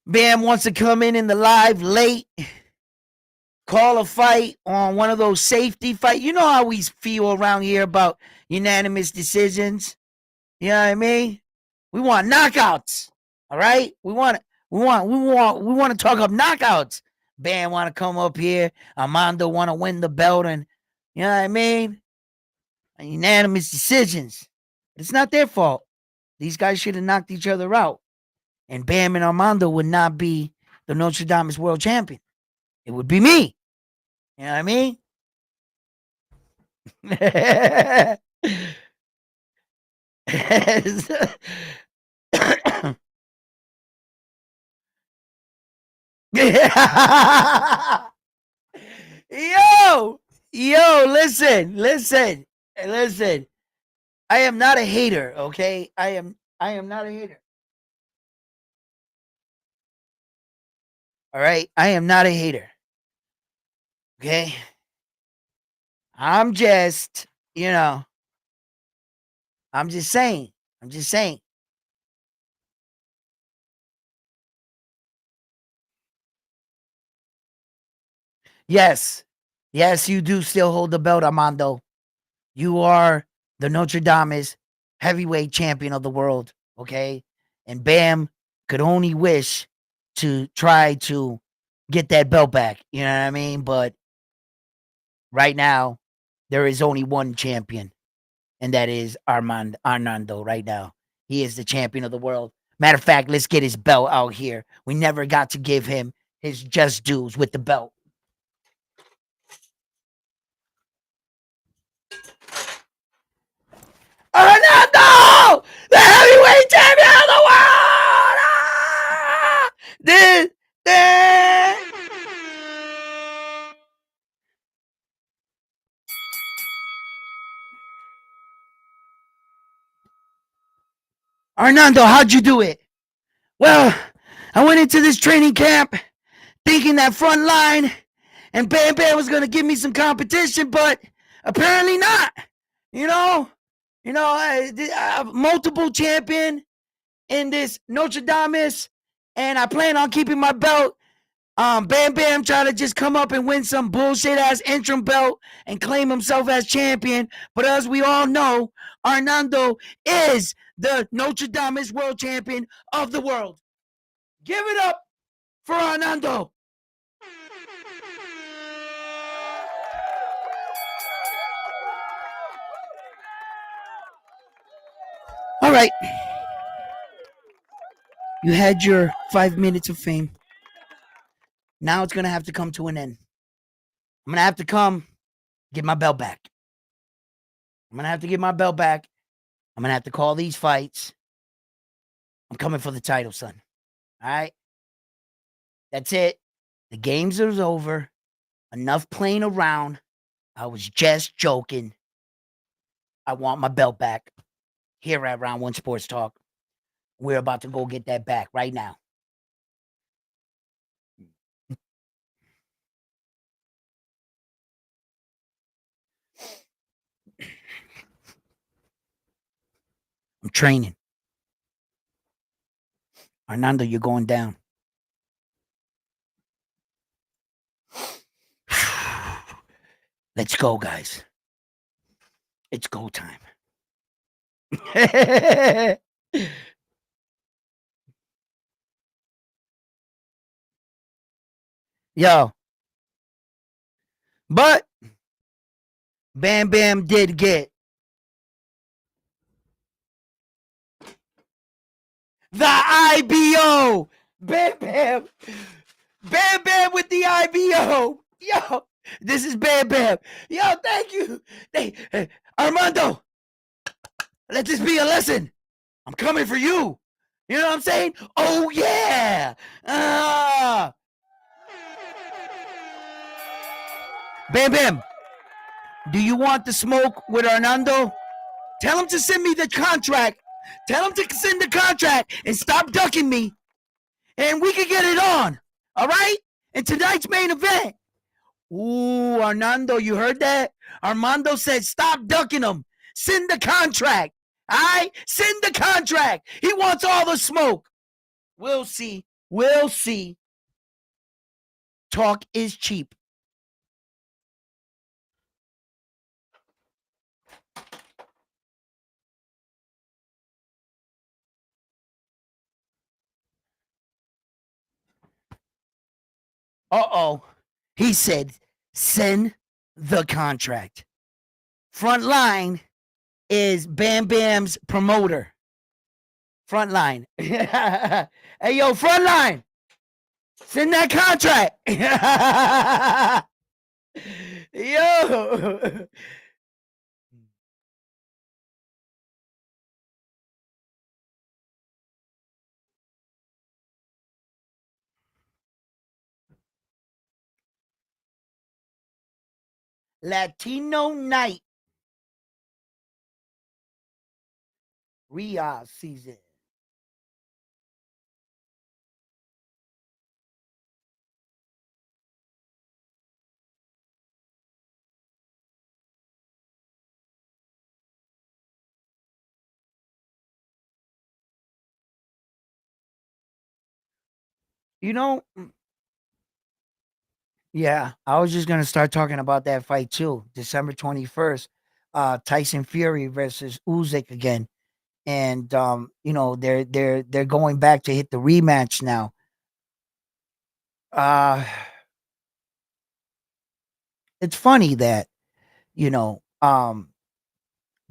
Bam wants to come in the live late, call a fight on one of those safety fights. You know how we feel around here about unanimous decisions. You know what I mean? We want knockouts. All right? We want to talk up knockouts. Bam want to come up here. Armando want to win the belt, and you know what I mean? Unanimous decisions. It's not their fault. These guys should have knocked each other out. And Bam and Armando would not be the Notre Dame world champion. It would be me. You know what I mean? Listen. I am not a hater, okay? I am not a hater. All right? I am not a hater. Okay? I'm just, I'm just saying. Yes. Yes, you do still hold the belt, Armando. You are the Notre Dame's heavyweight champion of the world, okay? And Bam could only wish to try to get that belt back. You know what I mean? But right now, there is only one champion, and that is Armando right now. He is the champion of the world. Matter of fact, let's get his belt out here. We never got to give him his just dues with the belt. Arnaldo, the heavyweight champion of the world. This. Arnaldo, how'd you do it? Well, I went into this training camp thinking that front line and Bam Bam was going to give me some competition, but apparently not. Multiple champion in this Notre Dame, and I plan on keeping my belt. Bam Bam trying to just come up and win some bullshit ass interim belt and claim himself as champion. But as we all know, Arnaldo is the Notre Dame world champion of the world. Give it up for Arnaldo. All right. You had your 5 minutes of fame. Now it's going to have to come to an end. I'm going to have to get my belt back. I'm going to have to get my belt back. I'm going to have to call these fights. I'm coming for the title, son. All right? That's it. The games are over. Enough playing around. I was just joking. I want my belt back here at Round One Sports Talk. We're about to go get that back right now. I'm training. Hernando, you're going down. Let's go, guys. It's go time. Yo. But Bam Bam did get the IBO. Bam Bam. Bam Bam with the IBO. Yo, this is Bam Bam. Yo, thank you. Hey, Armando, let this be a lesson. I'm coming for you. You know what I'm saying? Oh, yeah. Bam Bam, do you want the smoke with Hernando? Tell him to send me the contract. Tell him to send the contract and stop ducking me. And we can get it on. All right? In tonight's main event. Ooh, Hernando, you heard that? Armando said stop ducking him. Send the contract. All right? Send the contract. He wants all the smoke. We'll see. We'll see. Talk is cheap. Uh-oh. He said, send the contract. Frontline is Bam Bam's promoter. Frontline. Hey, yo, Frontline. Send that contract. Yo. Latino Night. Riyadh season. You know, yeah, I was just gonna start talking about that fight too. December 21st, Tyson Fury versus Usyk again. And you know, they're going back to hit the rematch now. Uh it's funny that, you know,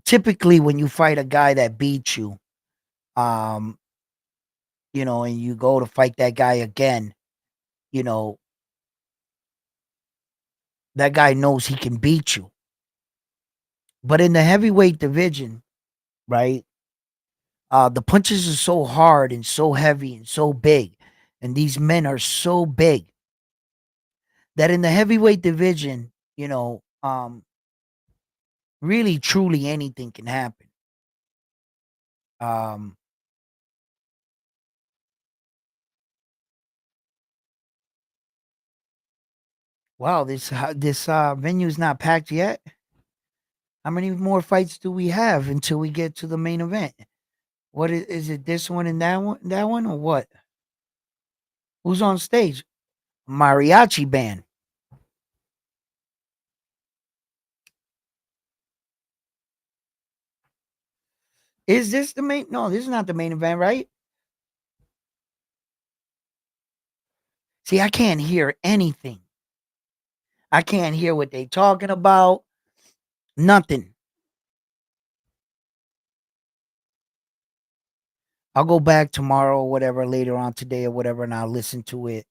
typically when you fight a guy that beats you, um, you know, and you go to fight that guy again, you know, that guy knows he can beat you. But in the heavyweight division, right? The punches are so hard and so heavy and so big, and these men are so big that in the heavyweight division, you know, really truly anything can happen. Um, wow, this venue's not packed yet. How many more fights do we have until we get to the main event? What is it? This one and that one, or what? Who's on stage? Mariachi band. Is this the main? No, this is not the main event, right? See, I can't hear anything. I can't hear what they talking about. Nothing. I'll go back tomorrow or whatever, later on today or whatever, and I'll listen to it.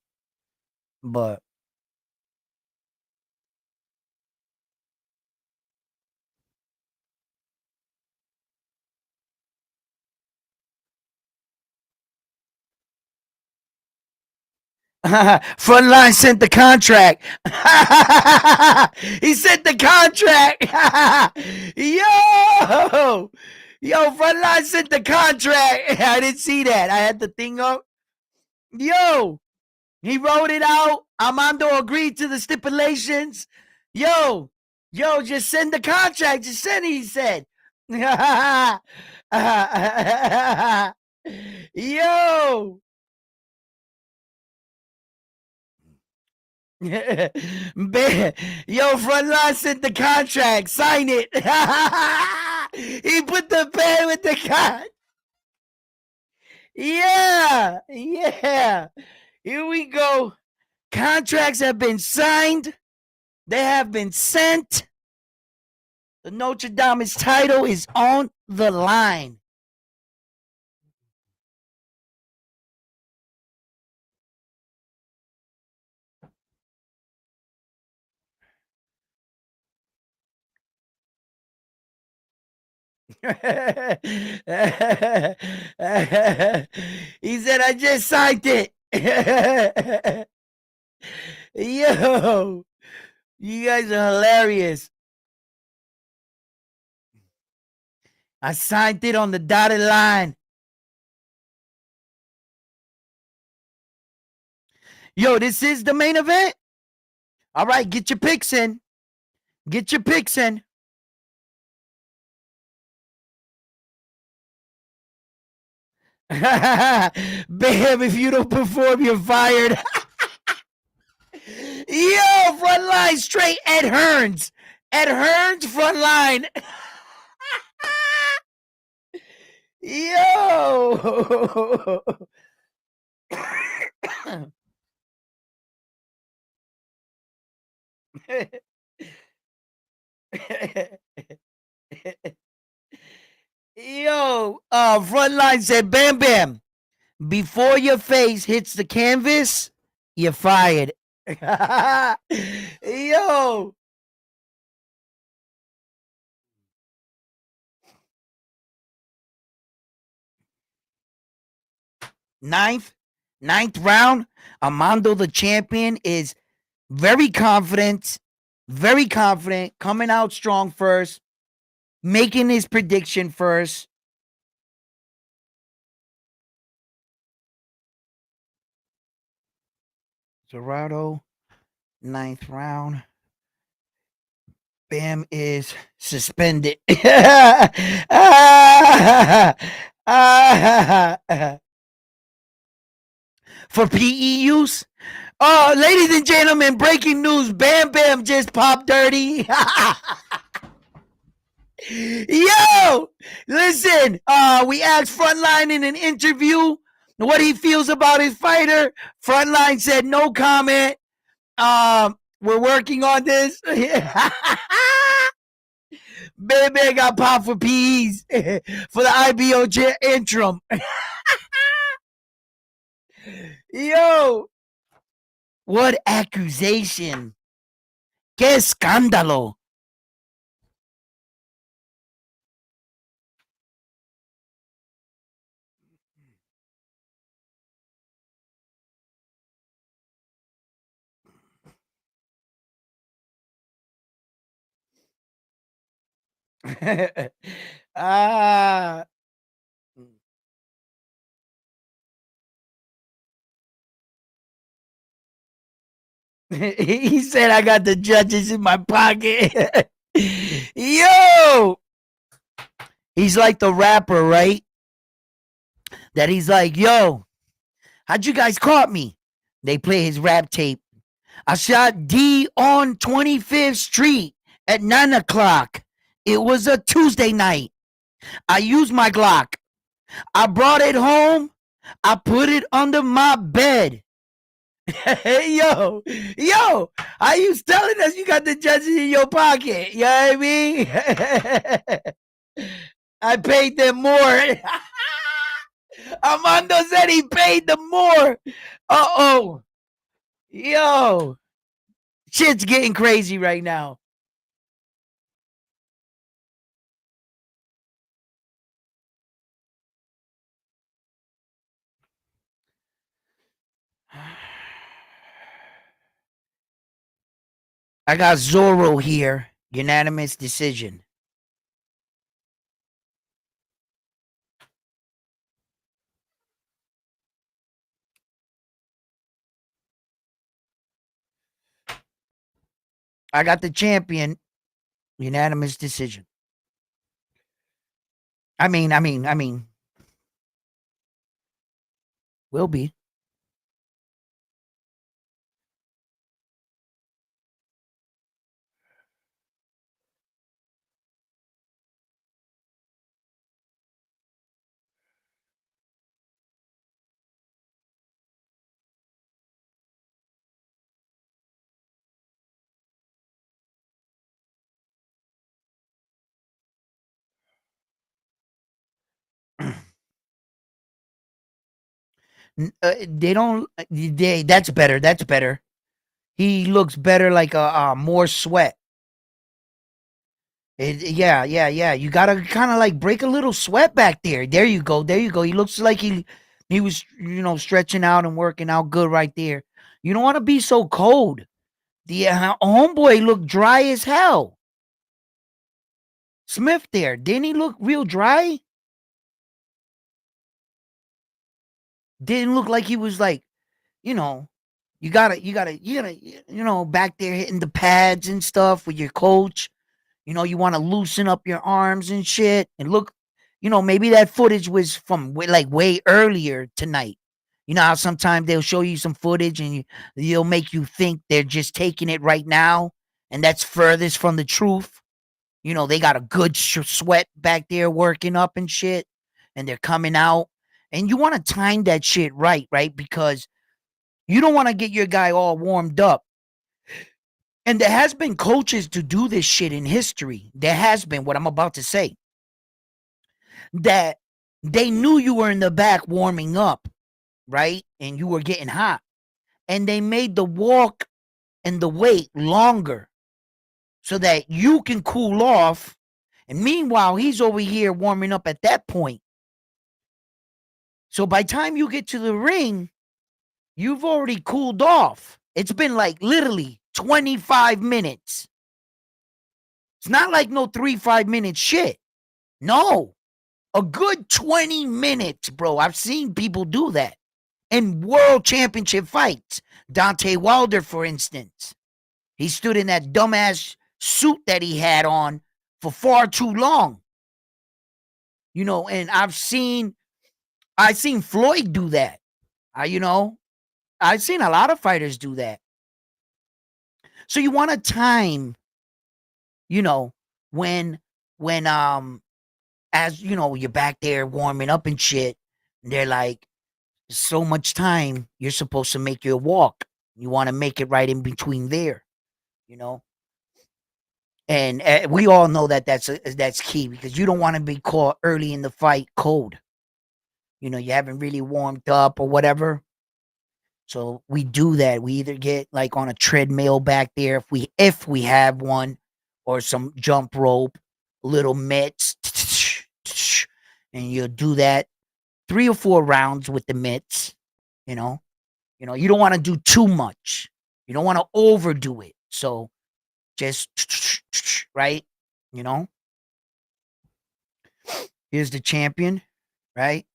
But Frontline sent the contract. He sent the contract. Yo, Frontline sent the contract. I didn't see that. I had the thing up. Yo, he wrote it out. Armando agreed to the stipulations. Yo, just send the contract. Just send it, he said. Yo. Yo, Frontline sent the contract. Sign it. He put the pen with the con. Yeah. Here we go. Contracts have been signed. They have been sent. The Notre Dame's title is on the line. He said, I just signed it. Yo, you guys are hilarious. I signed it on the dotted line. Yo, this is the main event. All right, get your picks in. Get your picks in. Bam, if you don't perform, you're fired. Yo, Frontline straight Ed Hearns. Ed Hearns, Frontline. Yo. Yo, Frontline said, Bam Bam, before your face hits the canvas, you're fired. Yo. Ninth round, Armando the champion is very confident, coming out strong first, making his prediction first. Zurdo, 9th round. Bam is suspended. For PE use. Oh, ladies and gentlemen, breaking news. Bam Bam just popped dirty. Yo, listen, we asked Frontline in an interview what he feels about his fighter. Frontline said no comment. We're working on this. Baby got popped for PEs for the IBO interim. Yo, what accusation? Que escándalo. Ah. He said, I got the judges in my pocket. Yo! He's like the rapper, right? That he's like, yo, how'd you guys caught me? They play his rap tape. I shot D on 25th Street at 9 o'clock. It was a Tuesday night. I used my Glock. I brought it home. I put it under my bed. Hey, yo, are you telling us you got the judges in your pocket? You know what I mean? I paid them more. Armando said he paid them more. Uh-oh. Yo. Shit's getting crazy right now. I got Zorro here. Unanimous decision. I got the champion. Unanimous decision. I mean, will be. They don't. That's better. That's better. He looks better, like a more sweat. Yeah. You gotta kind of like break a little sweat back there. There you go. There you go. He looks like he was stretching out and working out good right there. You don't want to be so cold. The homeboy looked dry as hell. Smith there, didn't he look real dry? Didn't look like he was like, you know, you gotta, back there hitting the pads and stuff with your coach. You want to loosen up your arms and shit. And look, maybe that footage was from like way earlier tonight. You know how sometimes they'll show you some footage and they'll make you think they're just taking it right now, and that's furthest from the truth. They got a good sweat back there working up and shit, and they're coming out. And you want to time that shit right? Because you don't want to get your guy all warmed up. And there has been coaches to do this shit in history. There has been, what I'm about to say, that they knew you were in the back warming up, right? And you were getting hot. And they made the walk and the wait longer so that you can cool off. And meanwhile, he's over here warming up at that point. So by the time you get to the ring, you've already cooled off. It's been like literally 25 minutes. It's not like no 3-5 minute shit. No, a good 20 minutes, bro. I've seen people do that in world championship fights. Dante Wilder, for instance, he stood in that dumbass suit that he had on for far too long. And I've seen Floyd do that. I've seen a lot of fighters do that. So you want to time, you know, when as you're back there warming up and shit, and they're like, so much time, you're supposed to make your walk. You want to make it right in between there, you know. And we all know that that's key, because you don't want to be caught early in the fight cold. You haven't really warmed up or whatever. So we do that. We either get like on a treadmill back there, if we have one, or some jump rope, little mitts, and you'll do that 3 or 4 rounds with the mitts. You know, you don't want to do too much. You don't want to overdo it. So just right. You know, here's the champion, right?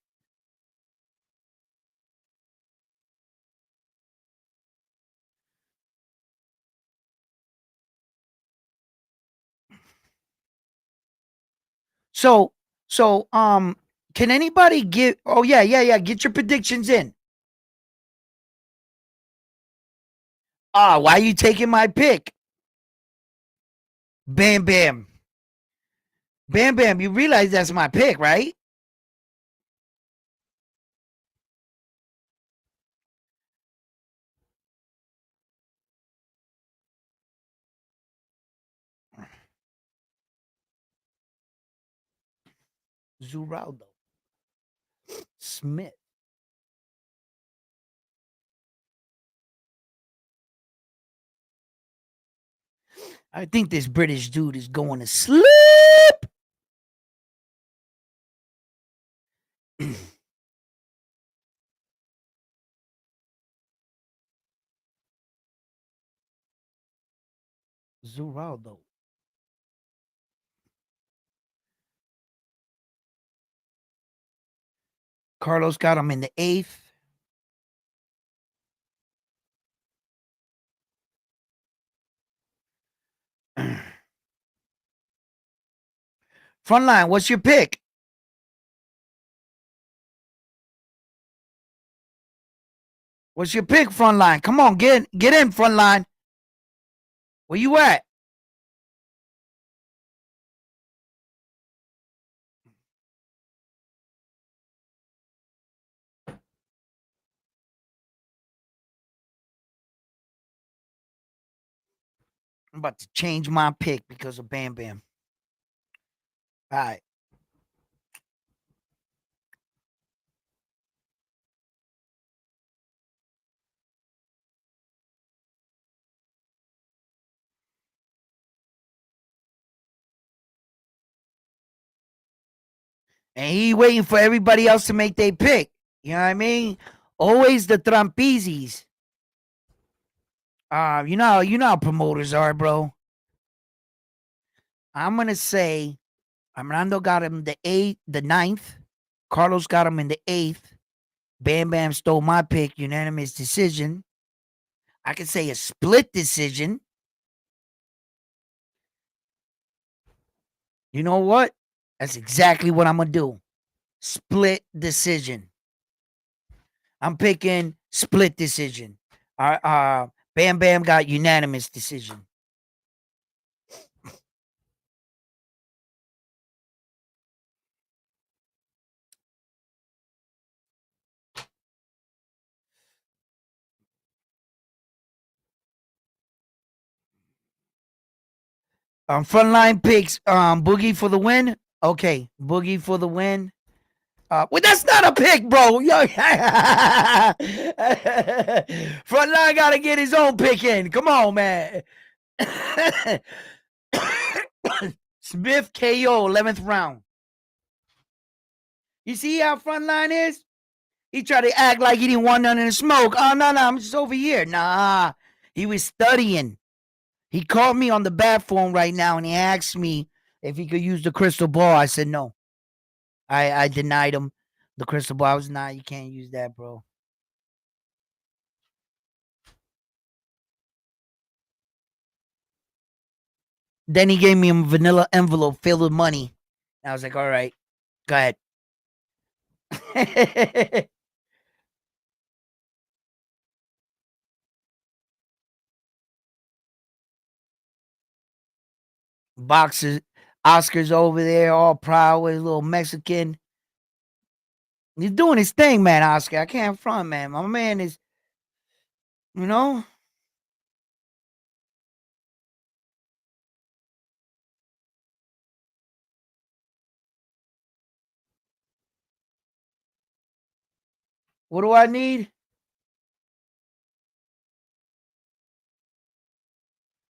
So can anybody get? Oh yeah. Get your predictions in. Why are you taking my pick? Bam Bam. Bam Bam, you realize that's my pick, right? Zurdo. Smith. I think this British dude is going to sleep. Zurdo. Carlos got him in the 8th. Frontline, what's your pick? What's your pick, Frontline? Come on, get in, Frontline. Where you at? I'm about to change my pick because of Bam Bam. All right. And he waiting for everybody else to make their pick. You know what I mean? Always the Trampizis. You know how promoters are, bro. I'm gonna say Armando got him the 9th. Carlos got him in the 8th. Bam Bam stole my pick, unanimous decision. I could say a split decision. You know what? That's exactly what I'm gonna do. Split decision. I'm picking split decision. Bam Bam got unanimous decision. Frontline picks Boogie for the win. Okay, Boogie for the win. Well, that's not a pick, bro. Yo, Frontline got to get his own pick in. Come on, man. Smith KO 11th round. You see how Frontline is? He tried to act like he didn't want none of the smoke. Oh, no, I'm just over here. Nah, he was studying. He called me on the bat phone right now and he asked me if he could use the crystal ball. I said no. I denied him the crystal ball. I was not. You can't use that, bro. Then he gave me a vanilla envelope filled with money. I was like, all right, go ahead. Boxers, Oscar's over there, all proud with a little Mexican. He's doing his thing, man, Oscar. I can't front, man. My man is, you know. What do I need?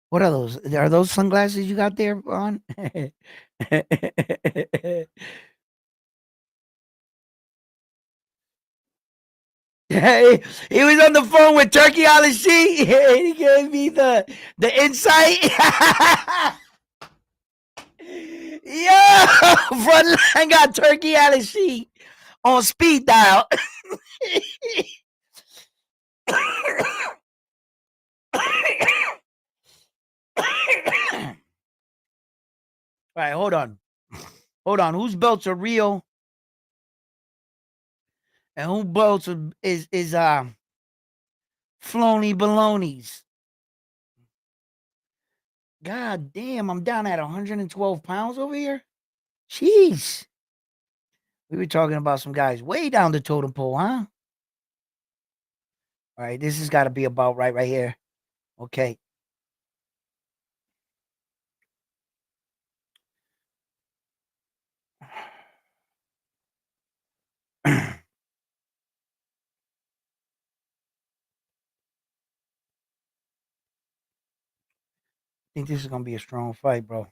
What are those? Are those sunglasses you got there on? He was on the phone with Turkey on the sheet. He gave me the insight. Yo, Frontline got Turkey on the sheet on speed dial. All right, hold on. Hold on. Whose belts are real and who belts is Flony Baloney's? God damn, I'm down at 112 pounds over here. Jeez. We were talking about some guys way down the totem pole, huh? All right, this has got to be about right here. Okay. think this is gonna be a strong fight, bro.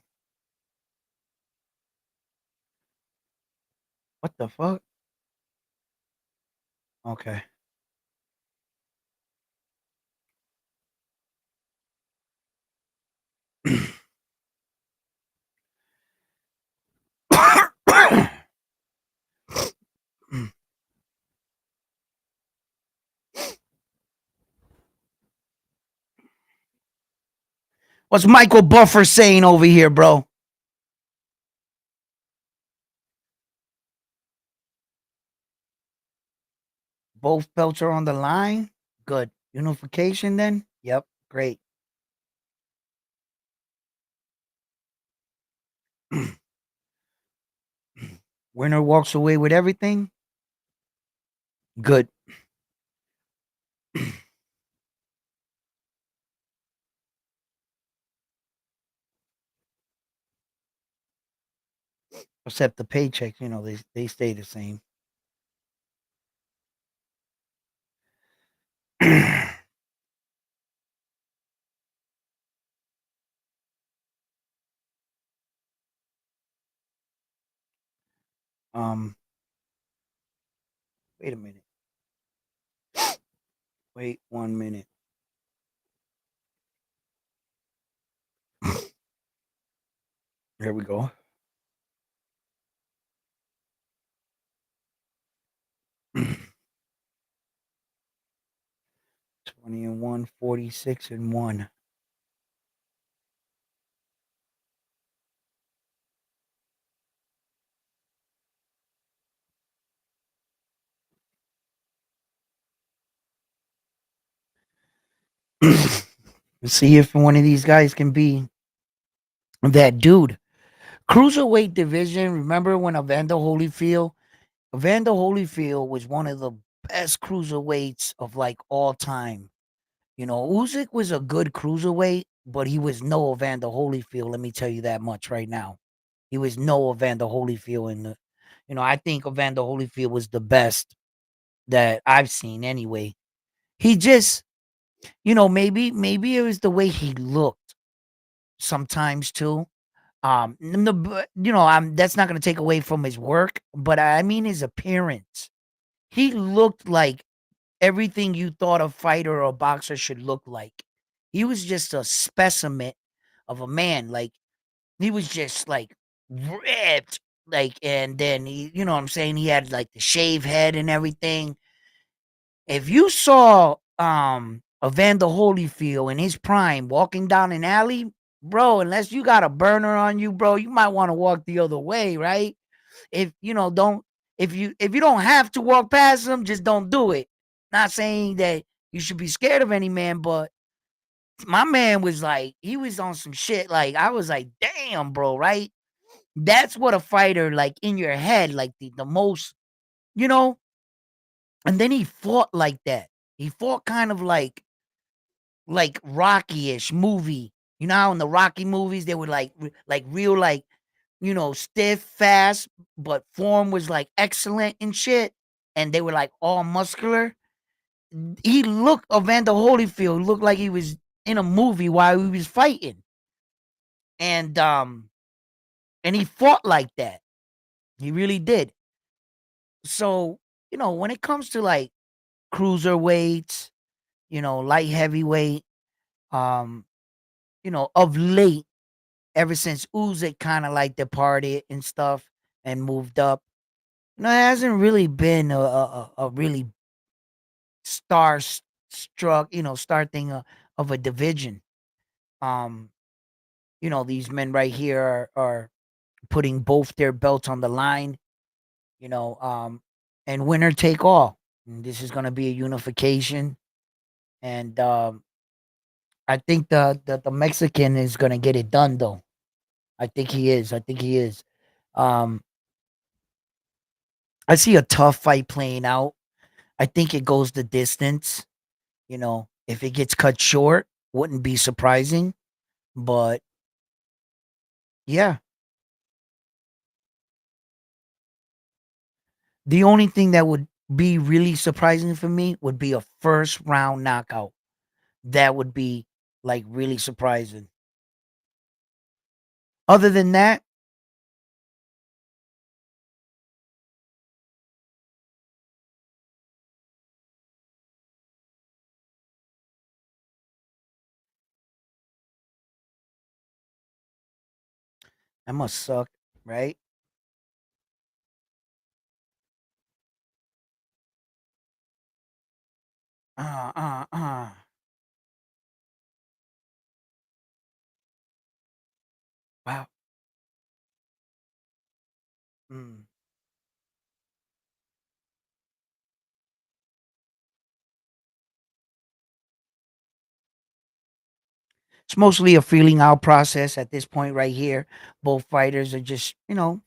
What the fuck? Okay. What's Michael Buffer saying over here, bro? Both belts are on the line. Good. Unification then? Yep. Great. Winner walks away with everything. Good. Except the paychecks, they stay the same. um, wait a minute. Wait 1 minute. Here we go. 20 and 1, 46 and 1. See if one of these guys can be that dude. Cruiserweight division. Remember when Evander Holyfield was one of the best cruiserweights of like all time. Usyk was a good cruiserweight, but he was no Evander Holyfield. Let me tell you that much right now. He was no Evander Holyfield I think Evander Holyfield was the best that I've seen anyway. He just, maybe it was the way he looked sometimes too. That's not going to take away from his work, but I mean his appearance. He looked like everything you thought a fighter or a boxer should look like. He was just a specimen of a man. Like he was just like ripped, like, and then you know what I'm saying. He had like the shave head and everything. If you saw Evander Holyfield in his prime walking down an alley, bro, unless you got a burner on you, bro, you might want to walk the other way, right? If you know, don't if you don't have to walk past him, just don't do it. Not saying that you should be scared of any man, but my man was like, he was on some shit. Like, I was like, damn, bro, right? That's what a fighter like in your head, like the most, you know, and then he fought like that. He fought kind of like Rocky-ish movie. You know how in the Rocky movies they were like real like stiff, fast, but form was like excellent and shit. And they were like all muscular. He looked Evander Holyfield looked like he was in a movie while he was fighting. And and he fought like that. He really did. So, when it comes to like cruiserweights, light heavyweight, um, of late, ever since Usyk kind of like departed and stuff and moved up, it hasn't really been a really star struck, star thing of a division. Um, these men right here are putting both their belts on the line, you know, um, and winner take all. And this is going to be a unification, and I think the Mexican is going to get it done, though. I think he is. I think he is. Um, I see a tough fight playing out. I think it goes the distance. If it gets cut short, wouldn't be surprising. But yeah, the only thing that would be really surprising for me would be a first round knockout. That would be like really surprising. Other than that, that must suck, right? Uh, uh, uh. Wow. Mm. It's mostly a feeling out process at this point right here. Both fighters are just,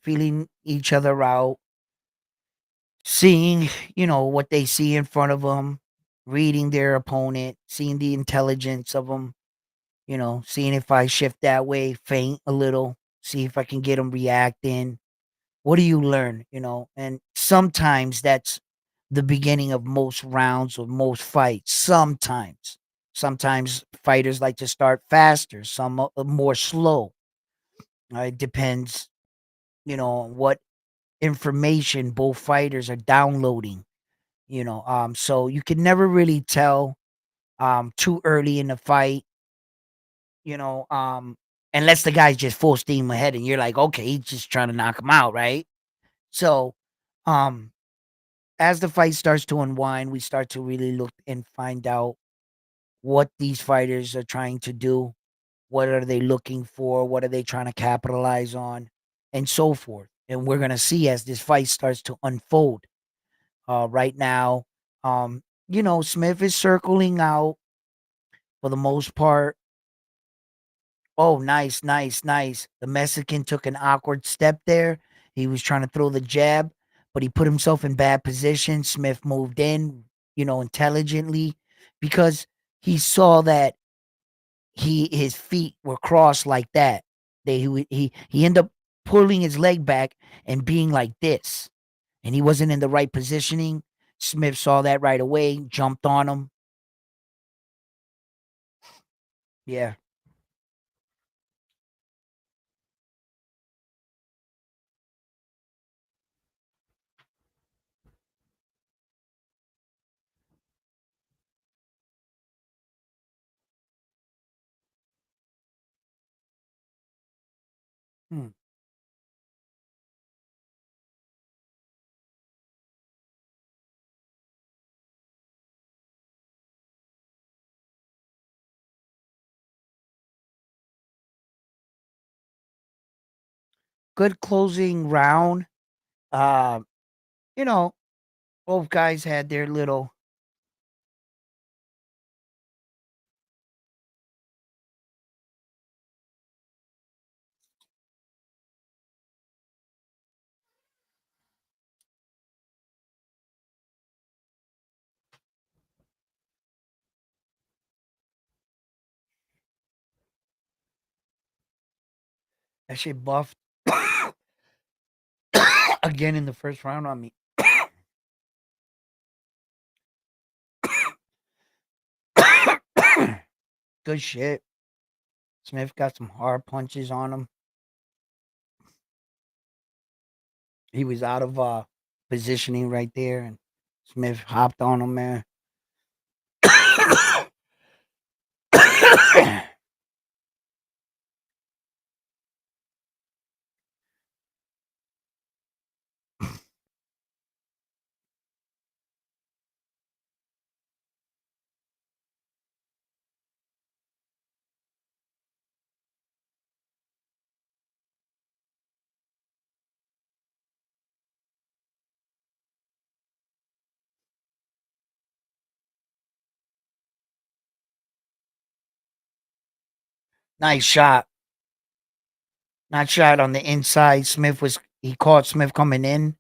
feeling each other out, seeing, what they see in front of them, reading their opponent, seeing the intelligence of them, seeing if I shift that way, feint a little, see if I can get them reacting. What do you learn, And sometimes that's the beginning of most rounds or most fights. Sometimes. Sometimes fighters like to start faster, some more slow. It depends, on what information both fighters are downloading, so you can never really tell too early in the fight, you know, um, unless the guy's just full steam ahead and you're like, okay, he's just trying to knock him out, right? So, um, as the fight starts to unwind, we start to really look and find out what these fighters are trying to do. What are they looking for? What are they trying to capitalize on? And so forth. And we're going to see as this fight starts to unfold. Right now, Smith is circling out for the most part. Oh, nice, nice, nice. The Mexican took an awkward step there. He was trying to throw the jab, but he put himself in bad position. Smith moved in, intelligently because he saw that his feet were crossed like that. He ended up pulling his leg back and being like this. And he wasn't in the right positioning. Smith saw that right away, jumped on him. Yeah. Hmm. Good closing round. Uh, you know, both guys had their little. That shit buffed again in the first round on me. Good shit. Smith got some hard punches on him. He was out of positioning right there, and Smith hopped on him, man. Nice shot. Not shot on the inside. He caught Smith coming in.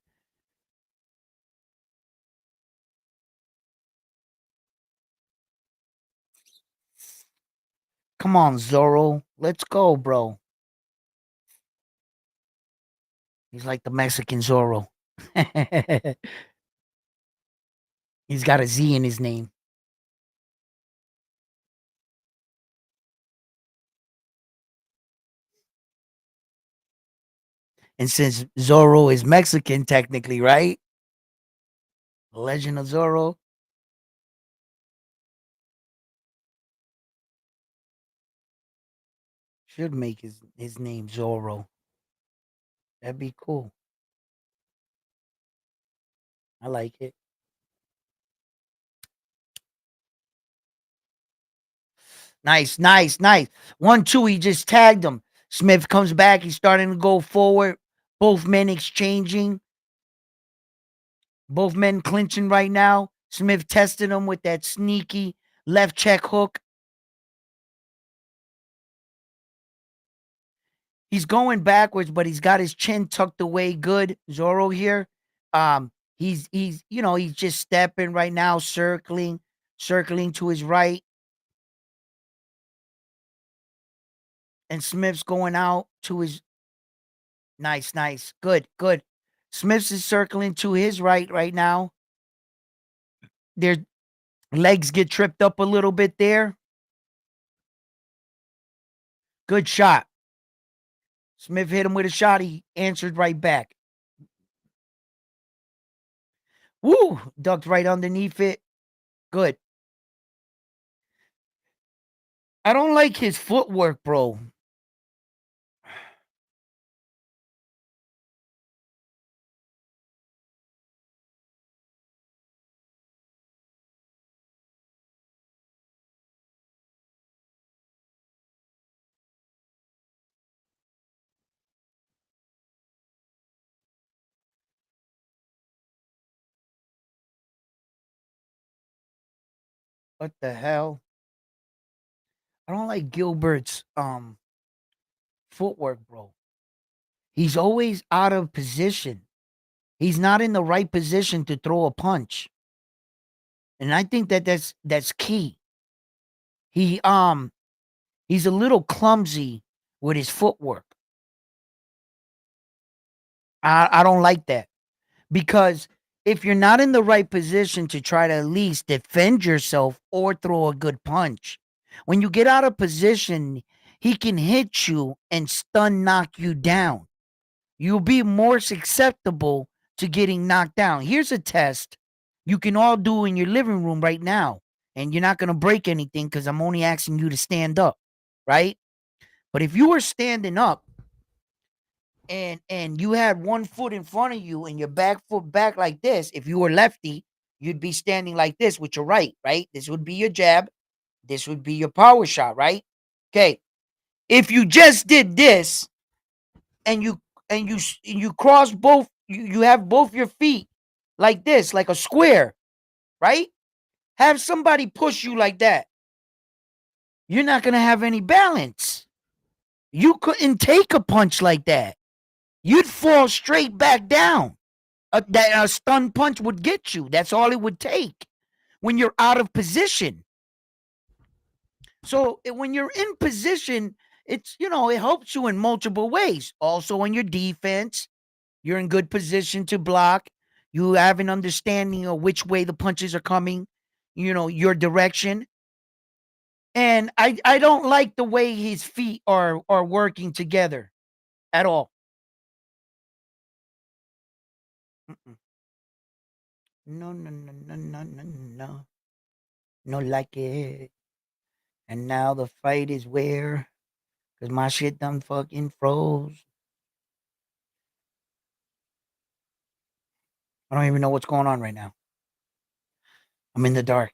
Come on, Zorro. Let's go, bro. He's like the Mexican Zorro. He's got a Z in his name. And since Zorro is Mexican, technically, right? Legend of Zorro should make his name Zorro. That'd be cool. I like it. Nice, nice, nice. 1-2. He just tagged him. Smith comes back. He's starting to go forward. Both men exchanging. Both men clinching right now. Smith testing him with that sneaky left check hook. He's going backwards, but he's got his chin tucked away good. Zorro here. He's just stepping right now, circling to his right. And Smith's going out to his nice, nice. Good, good. Smith's is circling to his right now. Their legs get tripped up a little bit there. Good shot. Smith hit him with a shot. He answered right back. Woo! Ducked right underneath it. Good. I don't like his footwork, bro. What the hell? I don't like Gilbert's footwork, bro. He's always out of position. He's not in the right position to throw a punch. And I think that's key. He he's a little clumsy with his footwork. I don't like that because if you're not in the right position to try to at least defend yourself or throw a good punch, when you get out of position, he can hit you and stun knock you down. You'll be more susceptible to getting knocked down. Here's a test you can all do in your living room right now. And you're not going to break anything because I'm only asking you to stand up, right? But if you were standing up and you had one foot in front of you and your back foot back like this, if you were lefty, you'd be standing like this with your right? This would be your jab. This would be your power shot, right? Okay. If you just did this and you cross both, you have both your feet like this, like a square, right? Have somebody push you like that. You're not gonna have any balance. You couldn't take a punch like that. You'd fall straight back down. That a stun punch would get you. That's all it would take when you're out of position. So when you're in position, it helps you in multiple ways. Also in your defense, you're in good position to block. You have an understanding of which way the punches are coming, your direction. And I don't like the way his feet are working together at all. Mm-mm. No, no, no, no, no, no, no. No like it. And now the fight is where? Because my shit done fucking froze. I don't even know what's going on right now. I'm in the dark.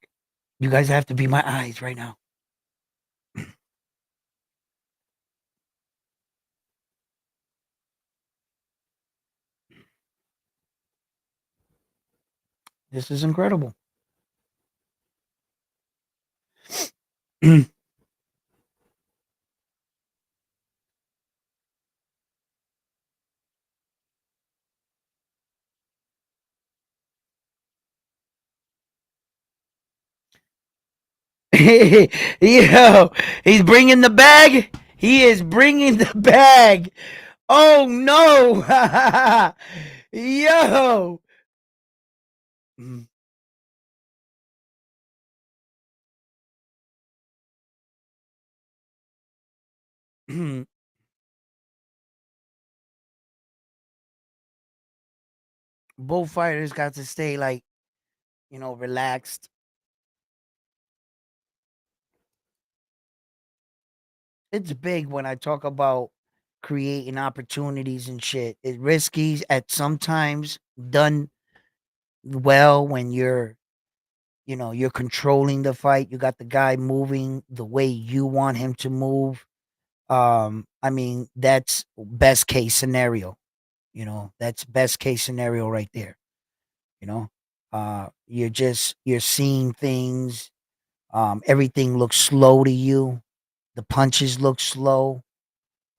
You guys have to be my eyes right now. This is incredible. Yo, he's bringing the bag. He is bringing the bag. Oh no. Yo. Both fighters got to stay like, relaxed. It's big when I talk about creating opportunities and shit. It's risky at sometimes, done well when you're controlling the fight. You got the guy moving the way you want him to move. I mean, that's best case scenario. That's best case scenario right there. You know, you're seeing things. Everything looks slow to you. The punches look slow.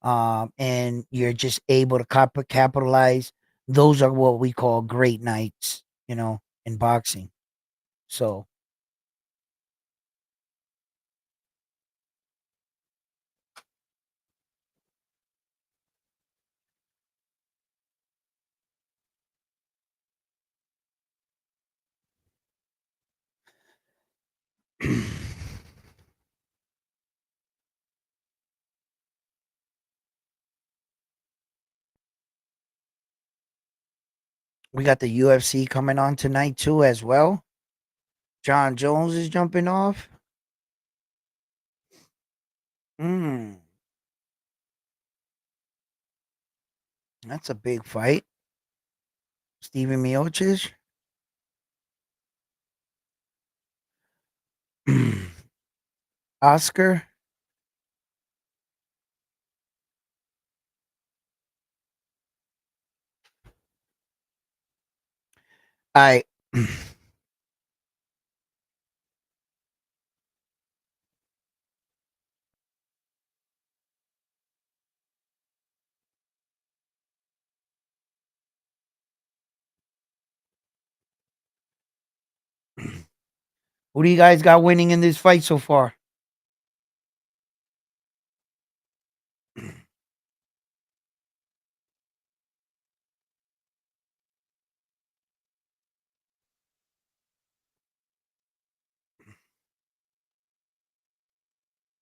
And you're just able to capitalize. Those are what we call great nights, in boxing. So we got the UFC coming on tonight too, as well. John Jones is jumping off. Mm, that's a big fight. Steven Miocic. Oscar. I. Who do you guys got winning in this fight so far?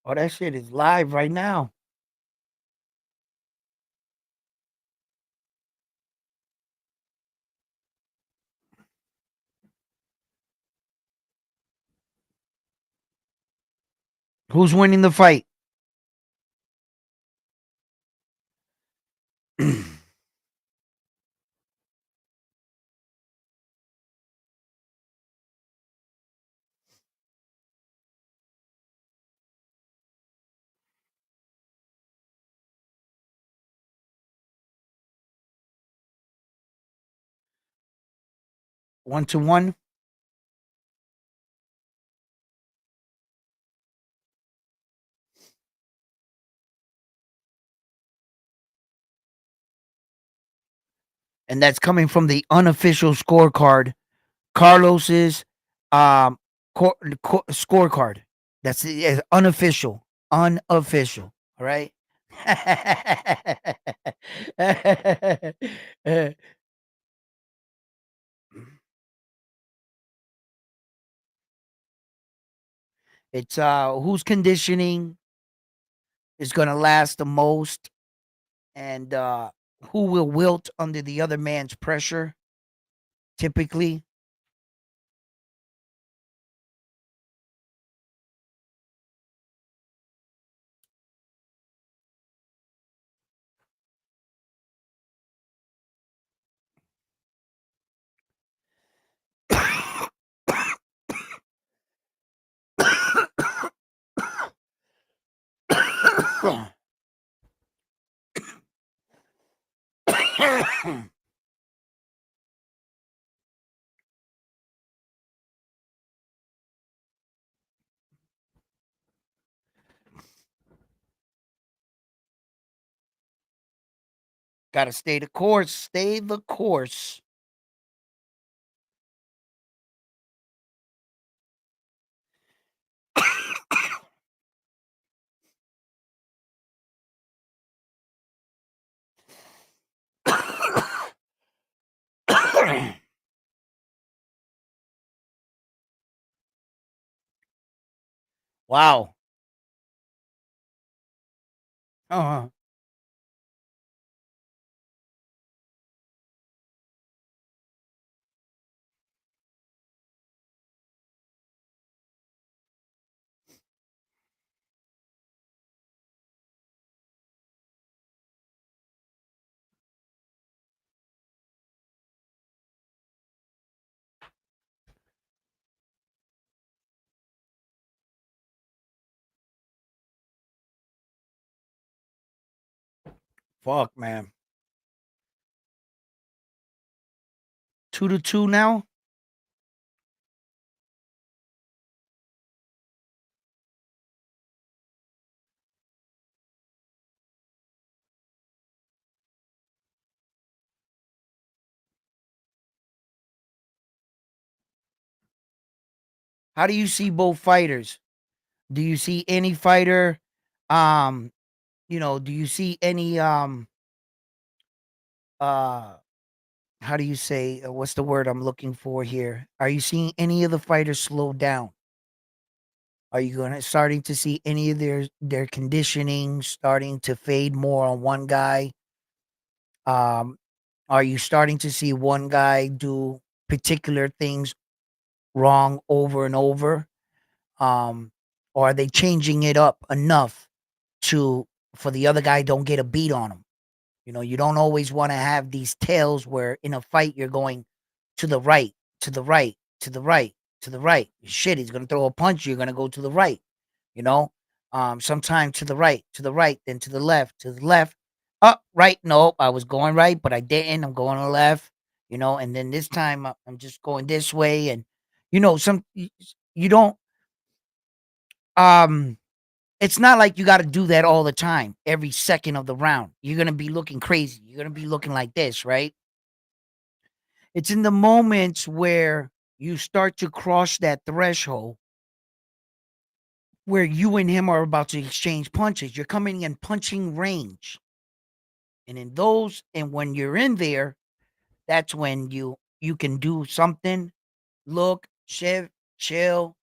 Oh, that shit is live right now. Who's winning the fight? 1-1. And that's coming from the unofficial scorecard. Carlos's um scorecard. That's unofficial. Unofficial. All right. It's whose conditioning is going to last the most, and who will wilt under the other man's pressure typically. Got to stay the course. Stay the course. Wow. Uh-huh. Fuck, man. 2-2 now. How do you see both fighters? Do you see any fighter? Um, do you see any uh how do you say what's the word I'm looking for here? Are you seeing any of the fighters slow down? Are you gonna starting to see any of their conditioning starting to fade more on one guy? Um, are you starting to see one guy do particular things wrong over and over? Um, or are they changing it up enough to for the other guy don't get a beat on him? You don't always want to have these tails where in a fight you're going to the right, to the right, to the right, to the right. Shit, he's gonna throw a punch, you're gonna go to the right, you know? Sometime to the right, then to the left, to the left. Up, right, nope, I was going right, but I didn't. I'm going to the left, and then this time I'm just going this way. And some you don't um it's not like you got to do that all the time, every second of the round. You're going to be looking crazy. You're going to be looking like this, right? It's in the moments where you start to cross that threshold where you and him are about to exchange punches. You're coming in punching range. And when you're in there, that's when you can do something, look, shift, chill.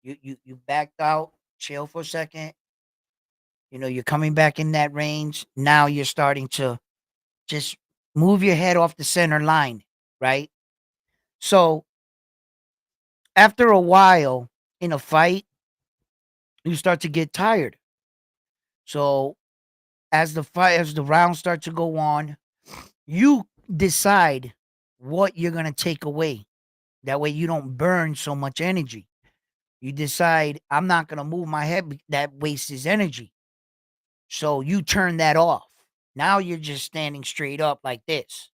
You backed out, chill for a second. You're coming back in that range. Now you're starting to just move your head off the center line, right? So after a while in a fight, you start to get tired. So as the rounds start to go on, you decide what you're gonna take away. That way you don't burn so much energy. You decide I'm not gonna move my head that wastes his energy. So you turn that off. Now you're just standing straight up like this,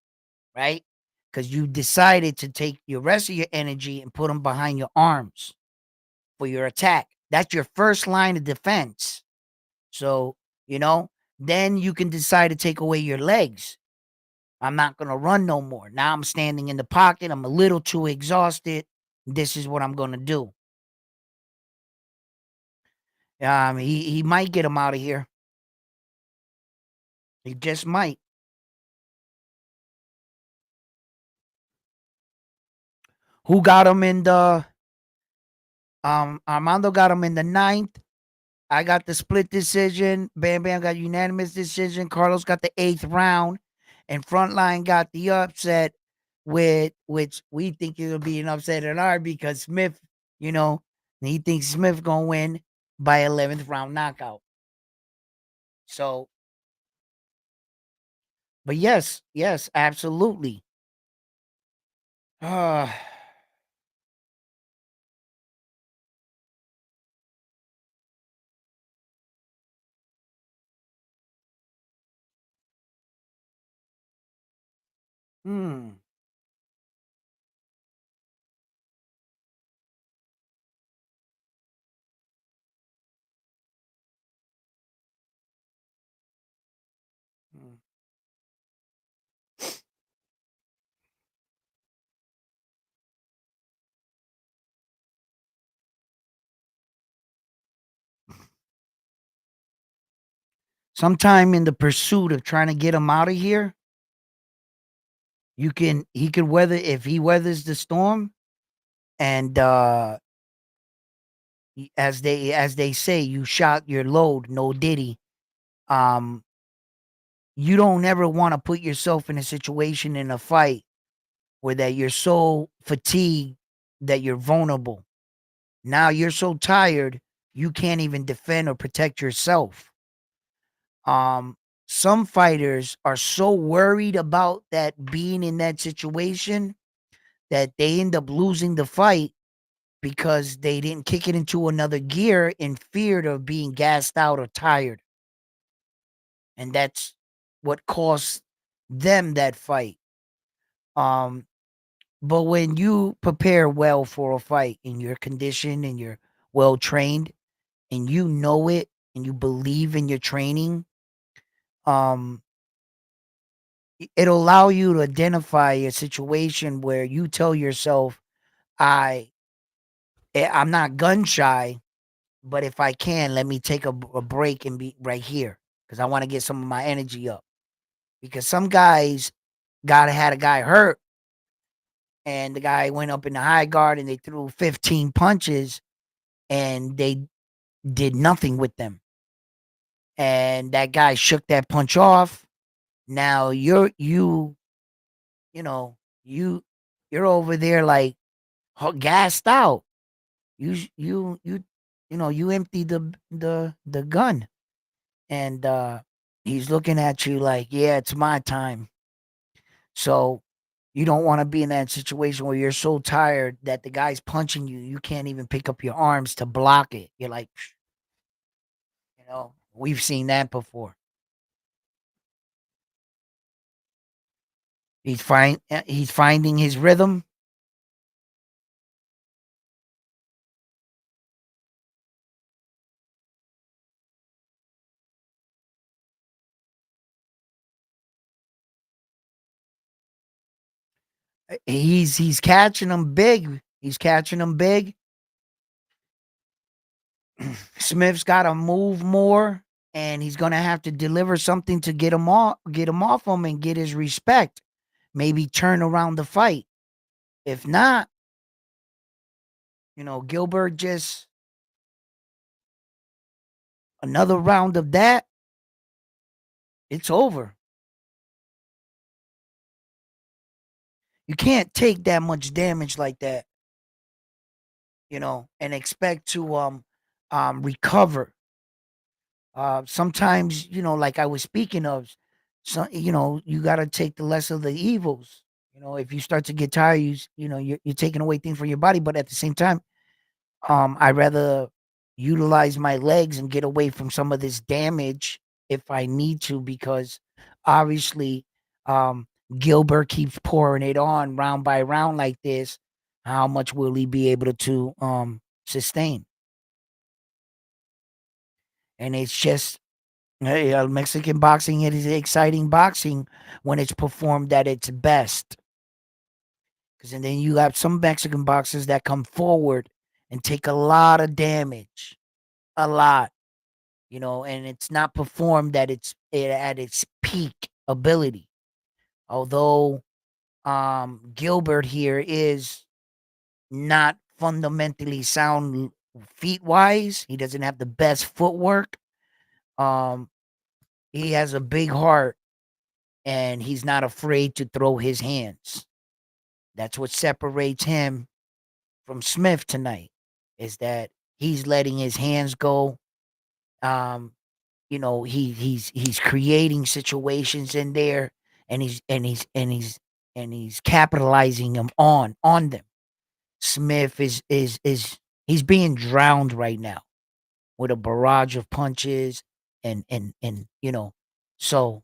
right? Because you decided to take your rest of your energy and put them behind your arms for your attack. That's your first line of defense. So, then you can decide to take away your legs. I'm not going to run no more. Now I'm standing in the pocket. I'm a little too exhausted. This is what I'm going to do. He might get him out of here. He just might. Who got him in the Armando got him in the ninth. I got the split decision. Bam Bam got unanimous decision. Carlos got the 8th round. And Frontline got the upset, with which we think it'll be an upset in our because Smith, he thinks Smith gonna win by 11th round knockout. So, but yes, absolutely. Uh, hmm. Hmm. Sometime in the pursuit of trying to get him out of here, he could weather if he weathers the storm and as they say, you shot your load, no diddy. Um, you don't ever want to put yourself in a situation in a fight where that you're so fatigued that you're vulnerable. Now you're so tired you can't even defend or protect yourself. Um, some fighters are so worried about that being in that situation that they end up losing the fight because they didn't kick it into another gear in fear of being gassed out or tired. And what cost them that fight. Um, but when you prepare well for a fight and you're conditioned and you're well trained and you know it and you believe in your training, um, it'll allow you to identify a situation where you tell yourself, I I'm not gun shy, but if I can, let me take a break and be right here because I want to get some of my energy up. Because some guys got had a guy hurt, and the guy went up in the high guard and they threw 15 punches, and they did nothing with them. And that guy shook that punch off. Now you know you you're over there like gassed out. You you you you empty the gun, and he's looking at you like, yeah, it's my time. So you don't want to be in that situation where you're so tired that the guy's punching you, you can't even pick up your arms to block it. You're like, we've seen that before. He's finding his rhythm. He's catching them big. He's catching them big. Smith's got to move more, and he's gonna have to deliver something to get him off him, and get his respect. Maybe turn around the fight. If not, Gilbert just another round of that. It's over. You can't take that much damage like that, and expect to recover. Sometimes, like I was speaking of, you got to take the less of the evils. If you start to get tired, you're taking away things from your body. But at the same time, I rather utilize my legs and get away from some of this damage if I need to, because obviously, um, Gilbert keeps pouring it on round by round like this. How much will he be able to sustain? And it's just Mexican boxing. It is exciting boxing when it's performed at its best. Because and then you have some Mexican boxers that come forward and take a lot of damage, a lot, and it's not performed at its peak ability. Although Gilbert here is not fundamentally sound feet wise, he doesn't have the best footwork. Um, he has a big heart, and he's not afraid to throw his hands. That's what separates him from Smith tonight. Is that he's letting his hands go. Um, he's creating situations in there, and he's capitalizing them on them. Smith is he's being drowned right now with a barrage of punches, and so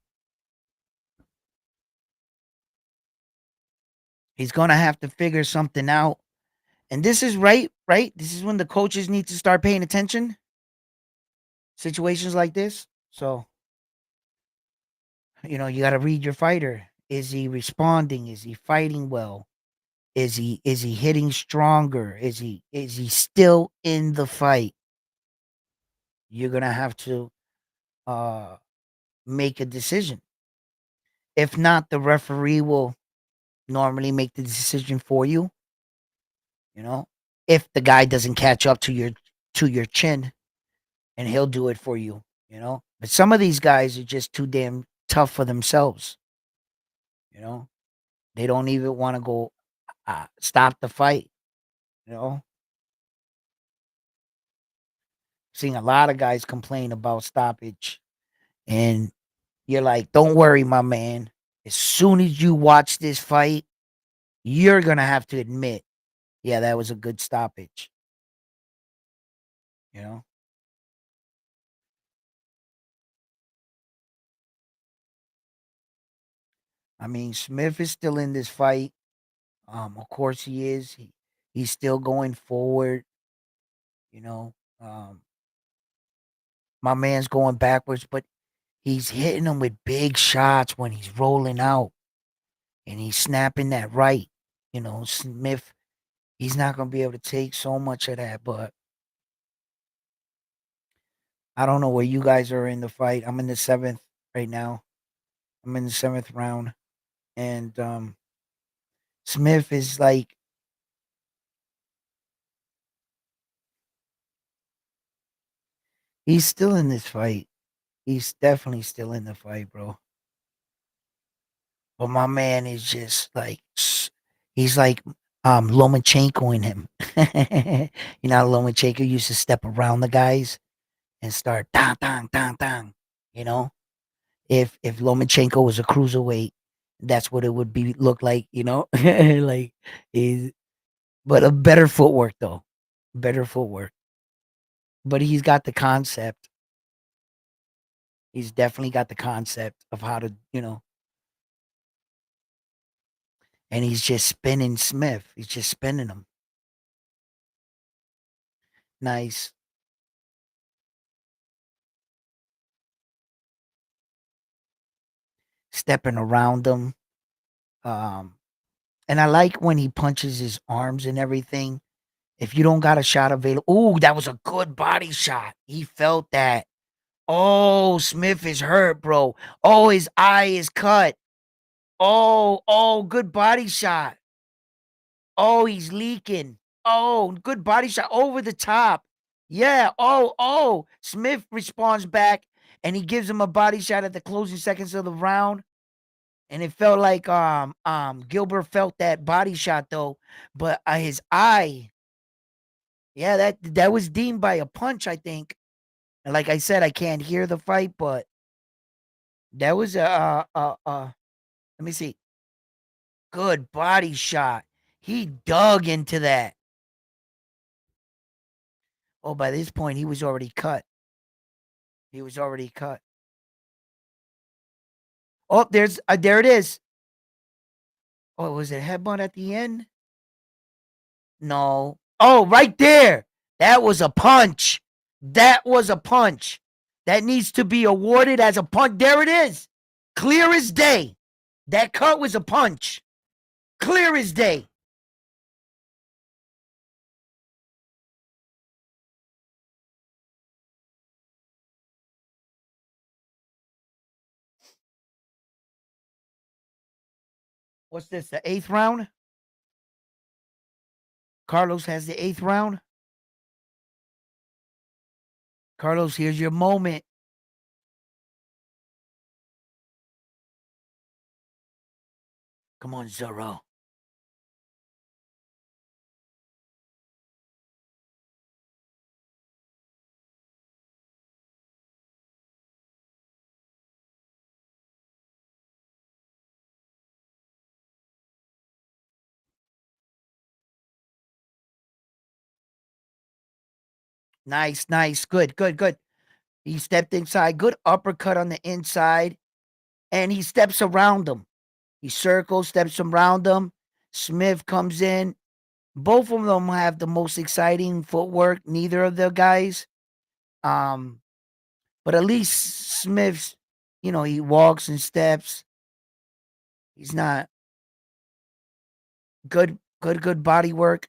he's gonna have to figure something out. And this is right. This is when the coaches need to start paying attention. Situations like this. So you got to read your fighter. Is he responding? Is he fighting well? Is he hitting stronger? Is he still in the fight? You're gonna have to uh make a decision. If not, the referee will normally make the decision for you, you know. If the guy doesn't catch up to your chin, and he'll do it for you. But some of these guys are just too damn tough for themselves, you know. They don't even want to go stop the fight, you know. Seeing a lot of guys complain about stoppage, and you're like, "Don't worry, my man. As soon as you watch this fight, you're gonna have to admit, yeah, that was a good stoppage." You know, I mean, Smith is still in this fight. Of course he is. He's still going forward. You know, my man's going backwards, but he's hitting him with big shots when he's rolling out, and he's snapping that right. Smith, he's not gonna be able to take so much of that, but I don't know where you guys are in the fight. I'm in the seventh right now. I'm in the seventh round, and Smith is like he's still in this fight. He's definitely still in the fight, bro. But my man is just like he's like Lomachenko in him. How Lomachenko used to step around the guys and start dang dang dang dang. You know, if Lomachenko was a cruiserweight, that's what it would be look like. Like he's but a better footwork though, better footwork. But he's got the concept. He's definitely got the concept of how to, and he's just spinning Smith. He's just spinning him. Nice. Stepping around him. Um, and I like when he punches his arms and everything. If you don't got a shot available, ooh, that was a good body shot. He felt that. Oh, Smith is hurt, bro. Oh, his eye is cut. Oh, good body shot. Oh, he's leaking. Oh, good body shot over the top. Yeah. Oh. Smith responds back and he gives him a body shot at the closing seconds of the round. And it felt like Gilbert felt that body shot though, but his eye, yeah, that was deemed by a punch, I think. And like I said, I can't hear the fight, but that was let me see, good body shot. He dug into that. Oh, by this point, he was already cut. He was already cut. Oh, there it is. Oh, was it a headbutt at the end? No. Oh, right there. That was a punch. That was a punch. That needs to be awarded as a punch. There it is. Clear as day. That cut was a punch. Clear as day. What's this? The eighth round? Carlos has the eighth round. Carlos, here's your moment. Come on, Zurdo. Nice, nice. Good. He stepped inside. Good uppercut on the inside. And he steps around him. He circles, steps around him. Smith comes in. Both of them have the most exciting footwork. Neither of the guys. Um, but at least Smith's, he walks and steps. He's not good body work.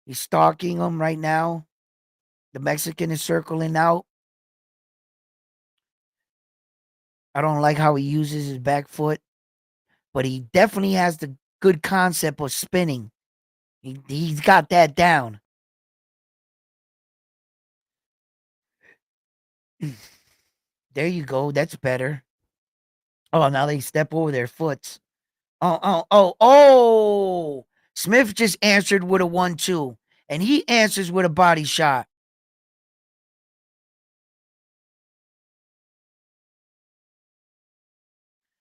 He's stalking him right now. The Mexican is circling out. I don't like how he uses his back foot, but he definitely has the good concept of spinning. He's got that down. There you go. That's better. Oh, now they step over their foots. Oh. Smith just answered with a 1-2, and he answers with a body shot.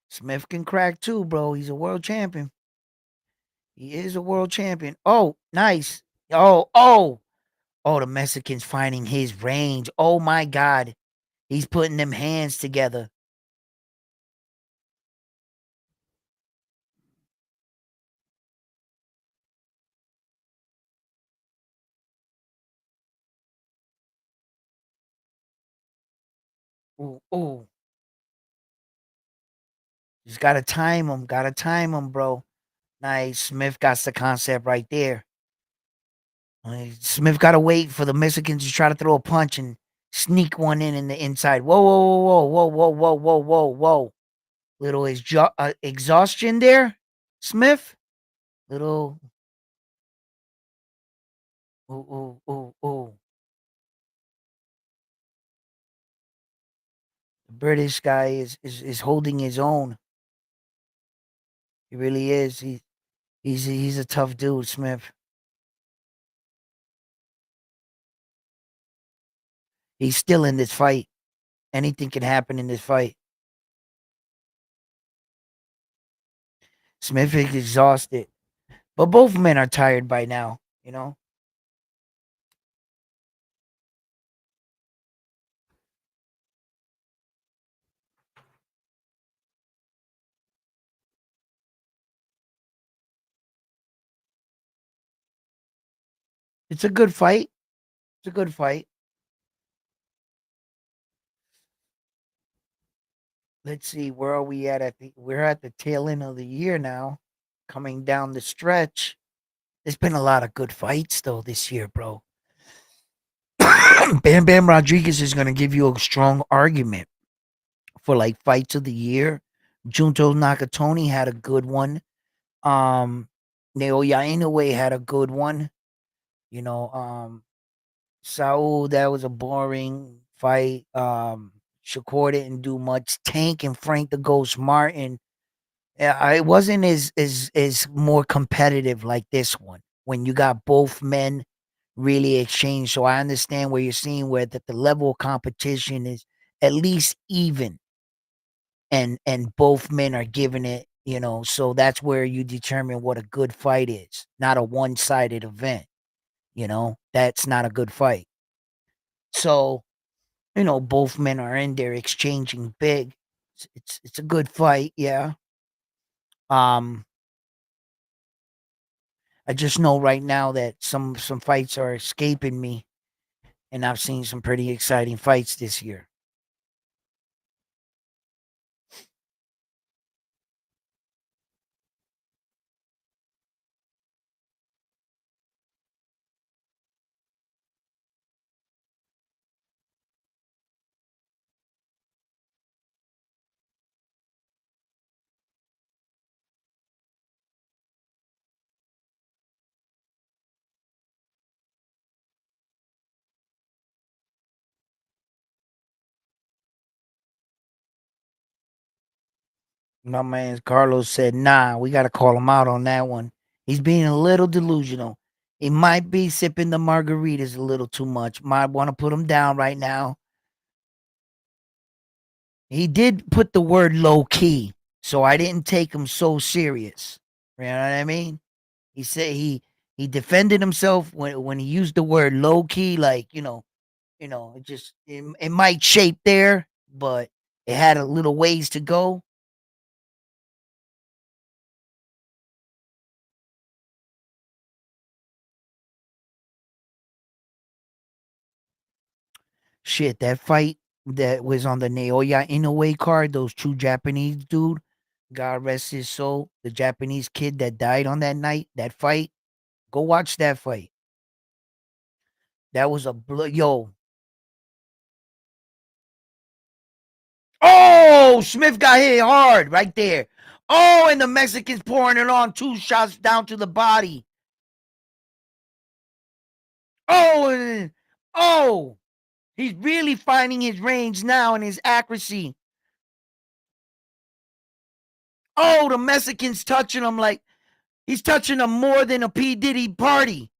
Smith can crack too, bro. He's a world champion. He is a world champion. Oh, nice. Oh, the Mexican's finding his range. Oh my God. He's putting them hands together. Ooh, ooh. Just gotta time him. Gotta time him, bro. Nice. Smith got the concept right there. Smith got to wait for the Mexicans to try to throw a punch and sneak one in the inside. Whoa, whoa, whoa, whoa, whoa, whoa, whoa, whoa, whoa. Little exhaustion there, Smith. Little. Ooh, ooh, ooh, ooh. The British guy is holding his own. He really is. He's a tough dude, Smith. He's still in this fight. Anything can happen in this fight. Smith is exhausted, but both men are tired by now. You know, it's a good fight. It's a good fight. Let's see, where are we we're at the tail end of the year now, coming down the stretch. There's been a lot of good fights though this year, bro. Bam Bam Rodriguez is gonna give you a strong argument for like fights of the year. Junto Nakatoni had a good one. Um Naoya Inoue had a good one. You know, Saul, that was a boring fight. Shakur didn't do much. Tank and Frank the Ghost Martin. Yeah, I wasn't as more competitive like this one when you got both men really exchange. So I understand where you're seeing where that the level of competition is at least even, and both men are giving it. So that's where you determine what a good fight is, not a one sided event. That's not a good fight. So both men are in there exchanging big. It's a good fight, yeah. Um, I just know right now that some fights are escaping me, and I've seen some pretty exciting fights this year. My man Carlos said, "Nah, we got to call him out on that one. He's being a little delusional. He might be sipping the margaritas a little too much. Might want to put him down right now." He did put the word low key, so I didn't take him so serious. You know what I mean? He said he defended himself when he used the word low key, like it might shape there, but it had a little ways to go. Shit, that fight that was on the Naoya Inoue card, those two Japanese dude, God rest his soul, the Japanese kid that died on that night, that fight. Go watch that fight. That was yo. Oh, Smith got hit hard right there. Oh, and the Mexicans pouring it on, two shots down to the body. Oh, oh, he's really finding his range now and his accuracy. Oh, the Mexicans touching him like he's touching him more than a P. Diddy party.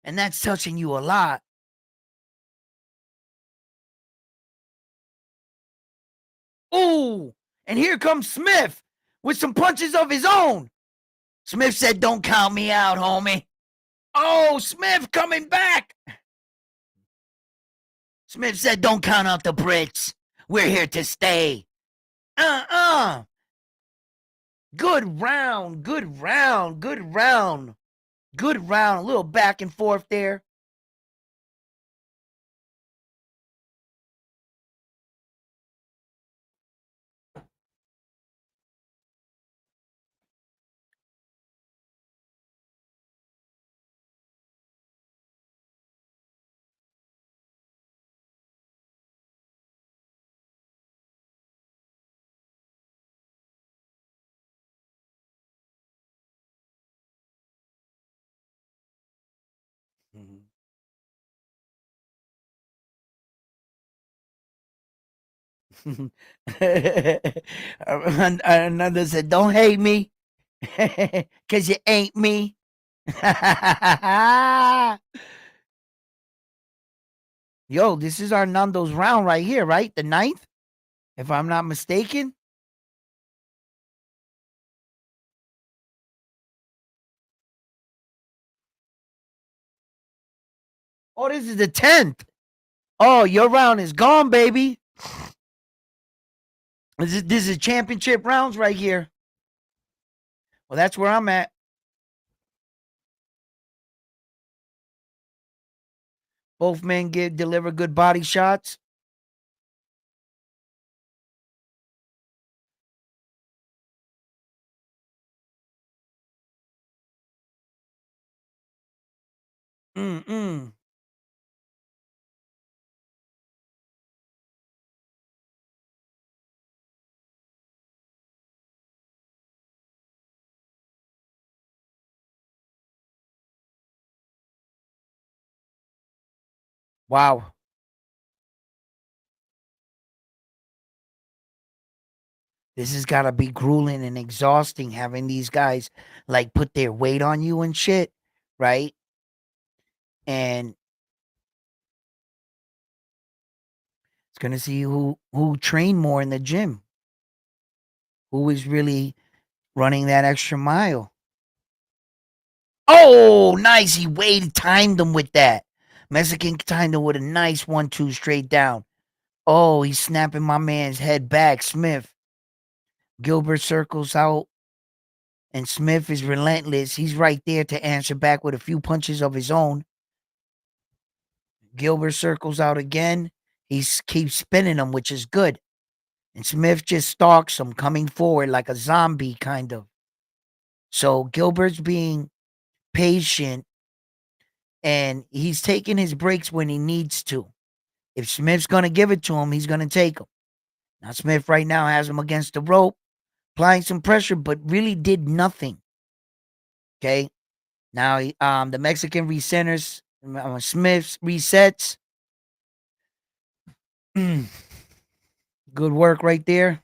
And that's touching you a lot. Ooh, and here comes Smith with some punches of his own. Smith said, "Don't count me out, homie." Oh, Smith coming back. Smith said, "Don't count out the Brits. We're here to stay." Uh-uh. Good round, good round, good round. Good round. A little back and forth there. Mhm. Another said, "Don't hate me, cause you ain't me." Yo, this is our Nando's round right here, right? The ninth, if I'm not mistaken. Oh, this is the 10th. Oh, your round is gone, baby. This is championship rounds right here. Well, that's where I'm at. Both men deliver good body shots. Mm-mm. Wow. This has got to be grueling and exhausting having these guys like put their weight on you and shit, right? And it's gonna see who trained more in the gym, who is really running that extra mile. Oh, nice! He waited, timed him with that. Mexican timed him with a nice 1-2 straight down. Oh, he's snapping my man's head back. Smith. Gilbert circles out, and Smith is relentless. He's right there to answer back with a few punches of his own. Gilbert circles out again. He keeps spinning him, which is good. And Smith just stalks him, coming forward like a zombie, kind of. So Gilbert's being patient and he's taking his breaks when he needs to. If Smith's going to give it to him, he's going to take him. Now, Smith right now has him against the rope, applying some pressure, but really did nothing. Okay. Now, the Mexican recenters, Smith resets. Good work right there.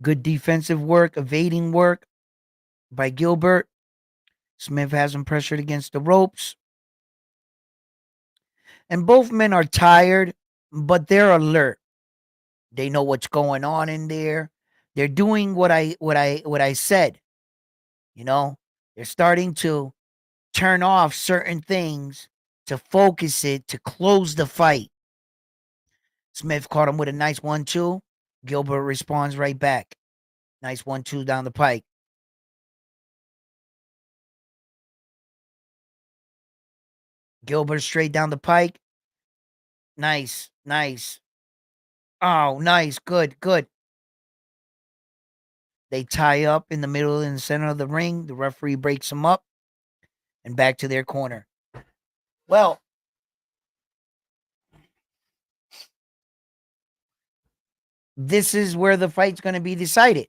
Good defensive work, evading work by Gilbert. Smith has him pressured against the ropes. And both men are tired, but they're alert. They know what's going on in there. They're doing what I said. You know, they're starting to turn off certain things to focus it to close the fight. Smith caught him with a nice 1-2. Gilbert responds right back. Nice 1-2 down the pike. Gilbert straight down the pike. Nice, nice. Oh, nice. Good, good. They tie up in the middle in the center of the ring. The referee breaks them up and back to their corner. Well, this is where the fight's going to be decided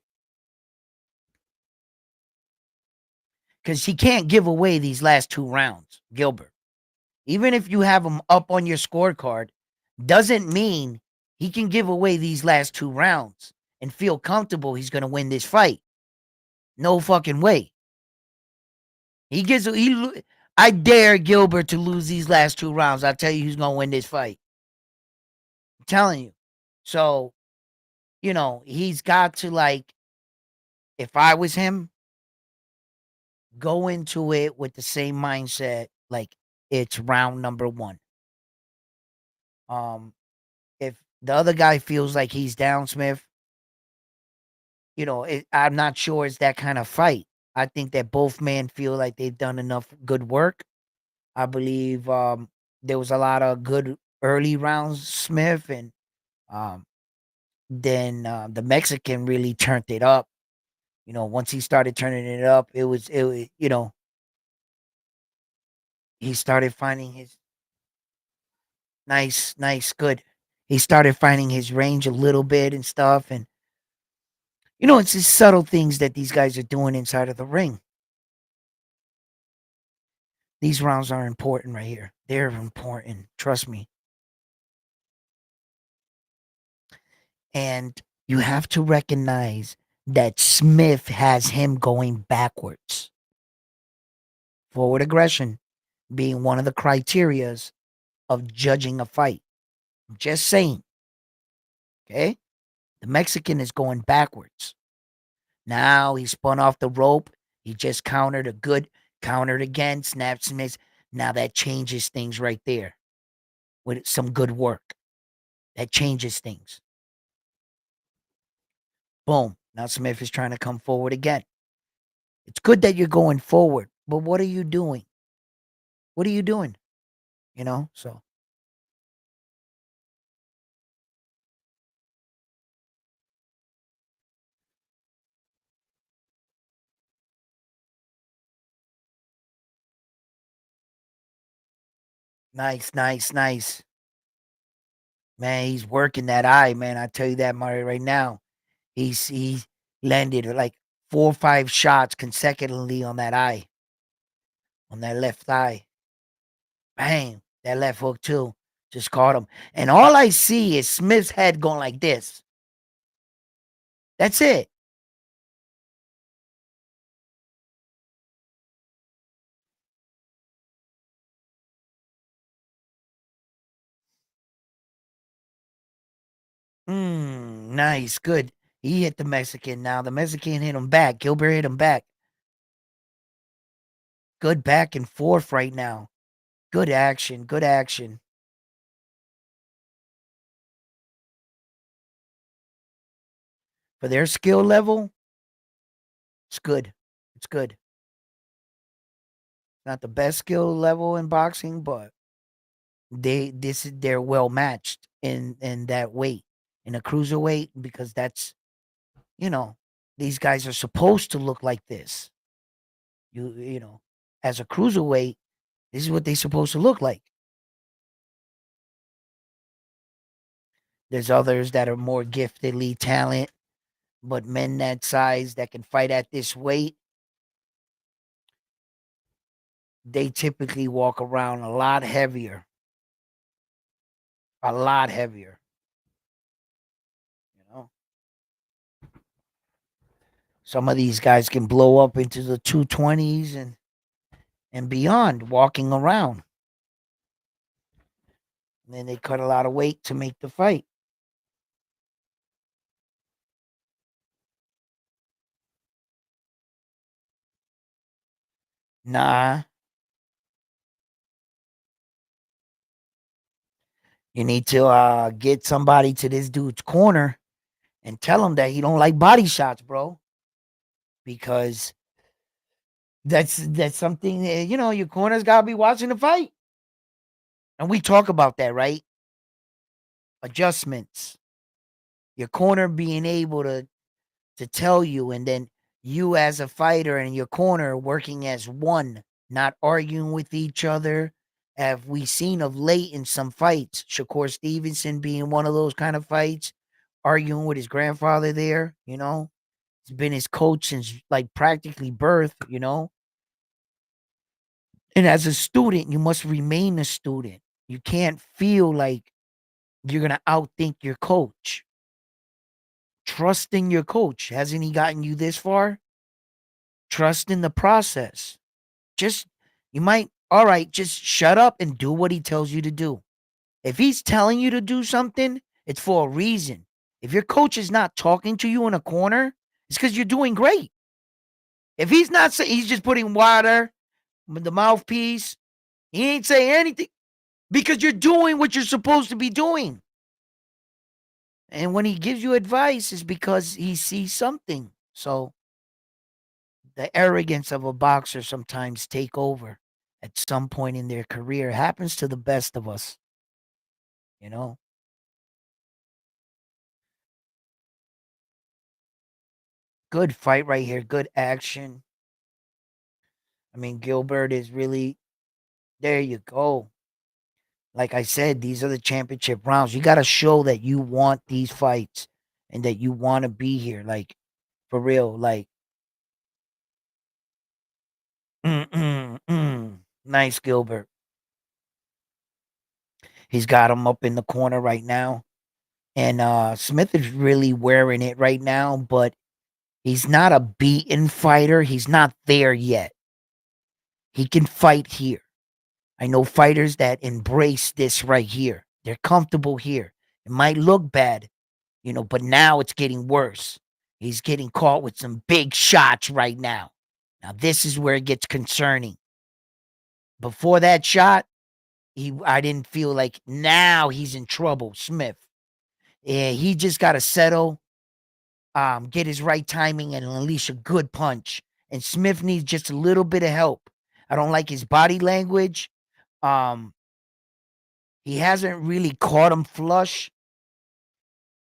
because he can't give away these last 2 rounds, Gilbert. Even if you have him up on your scorecard, doesn't mean he can give away these last 2 rounds and feel comfortable he's going to win this fight. No fucking way. I dare Gilbert to lose these last 2 rounds. I'll tell you who's going to win this fight. I'm telling you. So, he's got to, like, if I was him, go into it with the same mindset like it's round number 1. Um, if the other guy feels like he's down, Smith, I'm not sure it's that kind of fight. I think that both men feel like they've done enough good work. I believe there was a lot of good early rounds, Smith, and um, then the Mexican really turned it up. Once he started turning it up, he started finding his nice, nice, good. He started finding his range a little bit and stuff, and it's just subtle things that these guys are doing inside of the ring. These rounds are important right here. They're important. Trust me. And you have to recognize that Smith has him going backwards. Forward aggression being one of the criterias of judging a fight. I'm just saying. Okay? The Mexican is going backwards. Now he spun off the rope. He just countered a good countered again, snaps and miss. Now that changes things right there with some good work. That changes things. Boom. Now Smith is trying to come forward again. It's good that you're going forward, but what are you doing? What are you doing? So nice, nice, nice. Man, he's working that eye, man. I tell you that, Mario, right now. He landed like 4 or 5 shots consecutively on that eye, on that left eye. Bang. That left hook too. Just caught him. And all I see is Smith's head going like this. That's it. Nice. Good. He hit the Mexican now. The Mexican hit him back. Gilbert hit him back. Good back and forth right now. Good action. Good action. For their skill level, it's good. It's good. Not the best skill level in boxing, but they're well matched in that weight, in a cruiserweight, because that's you know these guys are supposed to look like this. As a cruiserweight, this is what they're supposed to look like. There's others that are more giftedly talent, but men that size that can fight at this weight, they typically walk around a lot heavier, a lot heavier. You know, some of these guys can blow up into the 220s and beyond, walking around. And then they cut a lot of weight to make the fight. Nah, you need to get somebody to this dude's corner and tell him that he don't like body shots, bro. Because that's something your corner's gotta be watching the fight. And we talk about that, right? Adjustments. Your corner being able to tell you, and then you as a fighter and your corner working as one, not arguing with each other. Have we seen of late in some fights, Shakur Stevenson being one of those kind of fights, arguing with his grandfather there. He's been his coach since like practically birth. And as a student, you must remain a student. You can't feel like you're going to outthink your coach. Trust in your coach. Hasn't he gotten you this far? Trust in the process. Just, you might, all right, just shut up and do what he tells you to do. If he's telling you to do something, it's for a reason. If your coach is not talking to you in a corner, it's because you're doing great. If he's not saying, he's just putting water, the mouthpiece, he ain't saying anything because you're doing what you're supposed to be doing. And when he gives you advice, it's because he sees something. So the arrogance of a boxer sometimes take over at some point in their career. It happens to the best of us, you know. Good fight right here, good action. I mean, Gilbert is really there you go. Like I said, these are the championship rounds. You got to show that you want these fights and that you want to be here, like for real. Like, mm, mm, mm. Nice, Gilbert. He's got him up in the corner right now. And Smith is really wearing it right now, but he's not a beaten fighter. He's not there yet. He can fight here. I know fighters that embrace this right here. They're comfortable here. It might look bad, but now it's getting worse. He's getting caught with some big shots right now. Now this is where it gets concerning. Before that shot, I didn't feel like now he's in trouble, Smith. Yeah, he just got to settle, get his right timing, and unleash a good punch. And Smith needs just a little bit of help. I don't like his body language. Um, he hasn't really caught him flush,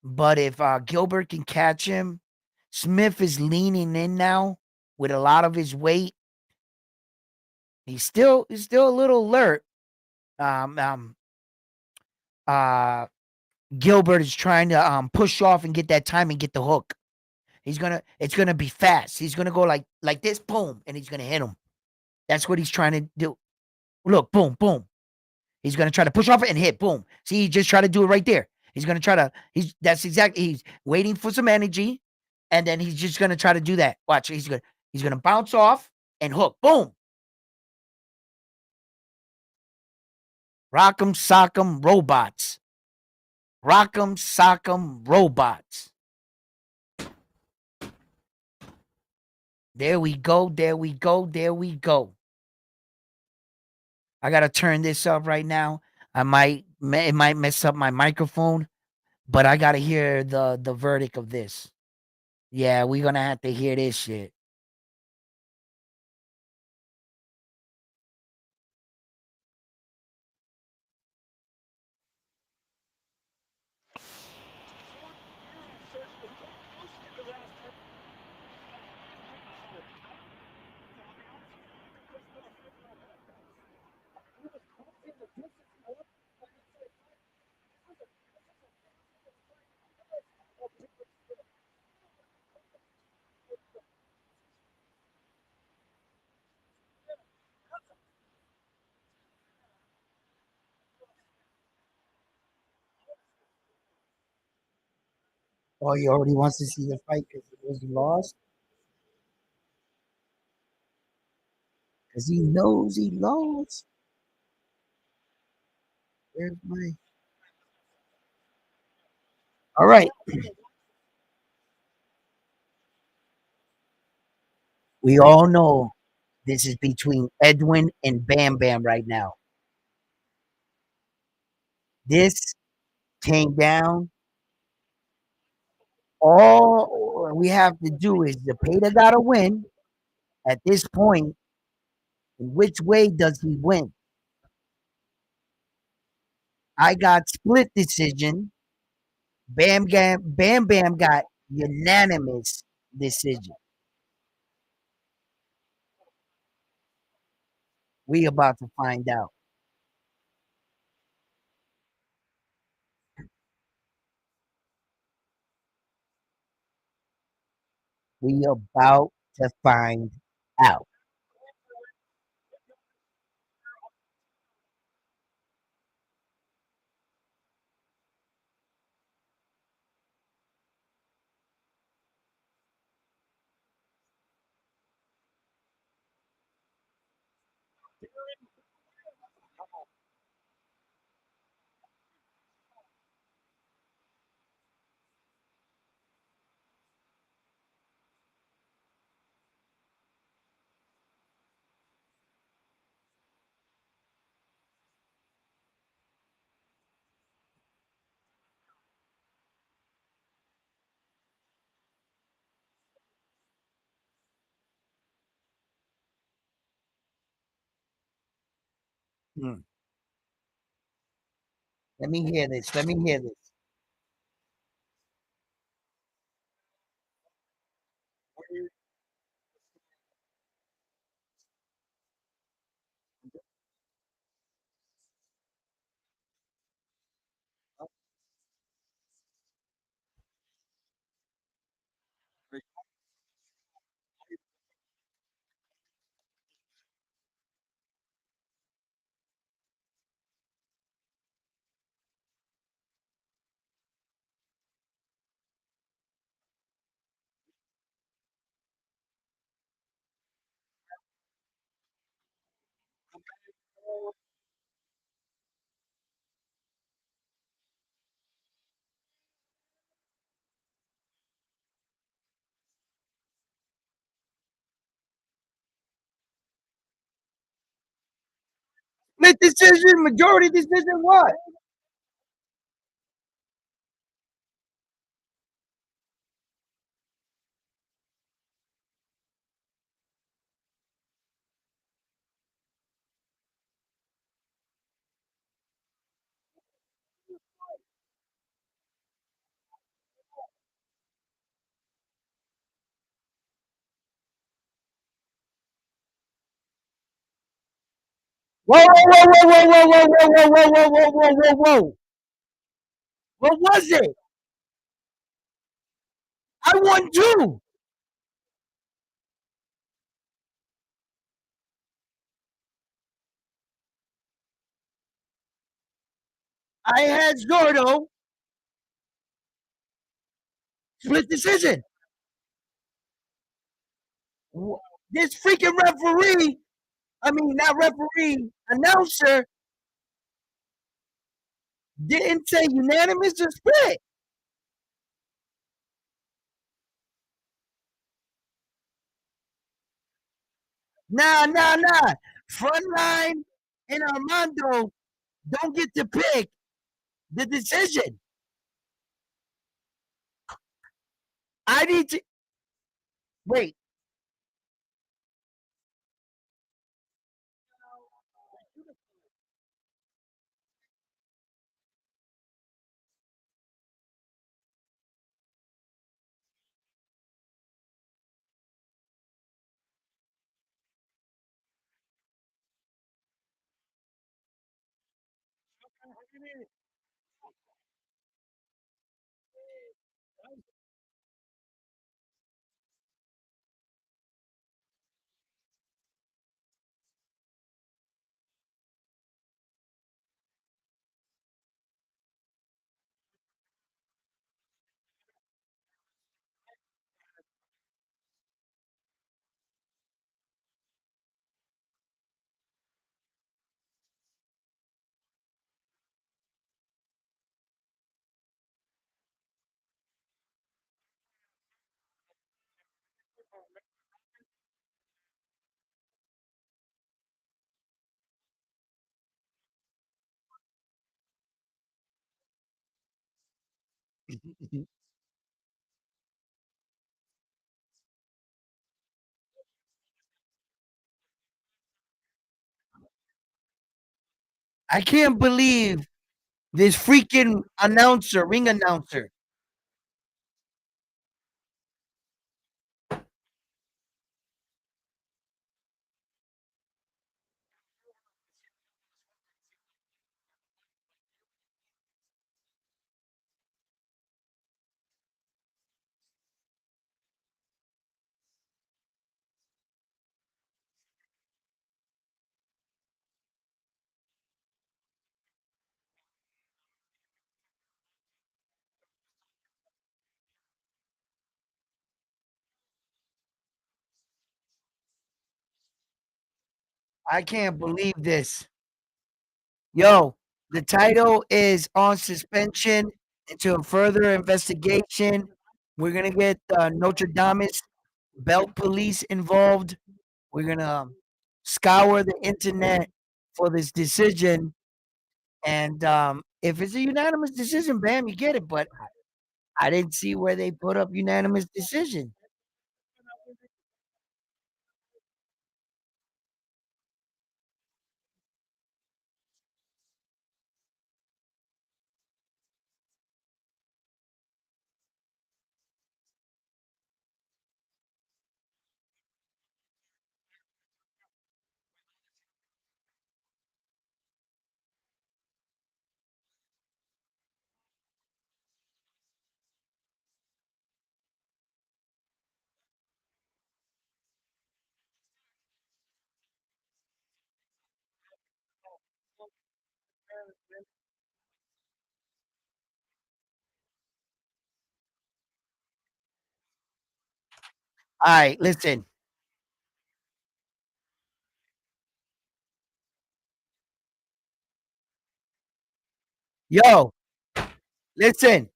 but if Gilbert can catch him, Smith is leaning in now with a lot of his weight. He's still a little alert. Um, um, uh, Gilbert is trying to push off and get that time and get the hook. It's gonna be fast. He's gonna go like this, boom, and he's gonna hit him. That's what he's trying to do. Look, boom, boom. He's gonna try to push off it and hit, boom. See, he just tried to do it right there. He's gonna try to. He's waiting for some energy, and then he's just gonna try to do that. Watch, he's gonna bounce off and hook, boom. Rock'em sock'em robots. Rock'em sock'em robots. There we go. There we go. There we go. I gotta turn this up right now. It might mess up my microphone, but I gotta hear the verdict of this. Yeah, we're gonna have to hear this shit. Oh, he already wants to see the fight because he was lost. Because he knows he lost. Where's my? All right, we all know this is between Edwin and Bam Bam right now. This came down. All we have to do is the Peta got to win at this point. In which way does he win? I got split decision. Bam Bam got unanimous decision. We about to find out. We about to find out. Hmm. Let me hear this. Let me hear this. Split decision, majority decision, what? Whoa, whoa, whoa, whoa, whoa, whoa, whoa, whoa, whoa, whoa, whoa, whoa, whoa, whoa. What was it? I won too. I had Zurdo split decision. This freaking referee, I mean, not referee, announcer didn't say unanimous or split. Nah, nah, nah. Frontline and Armando don't get to pick the decision. I need to wait. I can't believe this freaking announcer, ring announcer. I can't believe this. Yo, the title is on suspension until further investigation. We're gonna get Notre Dame's belt police involved. We're gonna scour the internet for this decision, and if it's a unanimous decision, bam, you get it. But I didn't see where they put up unanimous decision. All right, listen, yo, listen.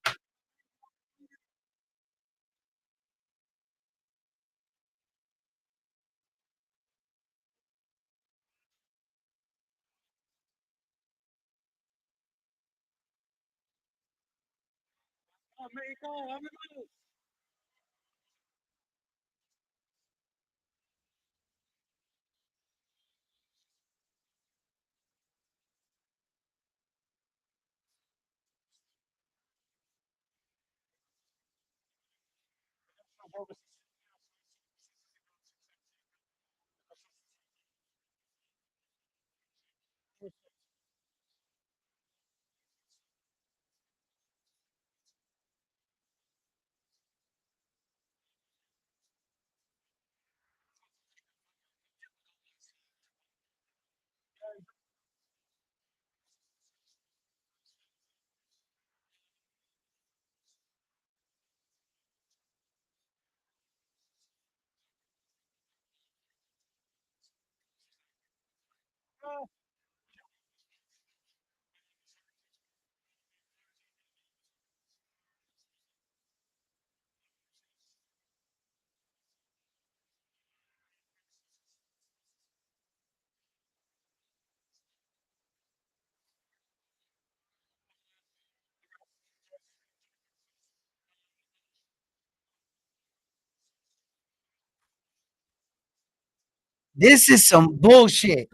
This is some bullshit.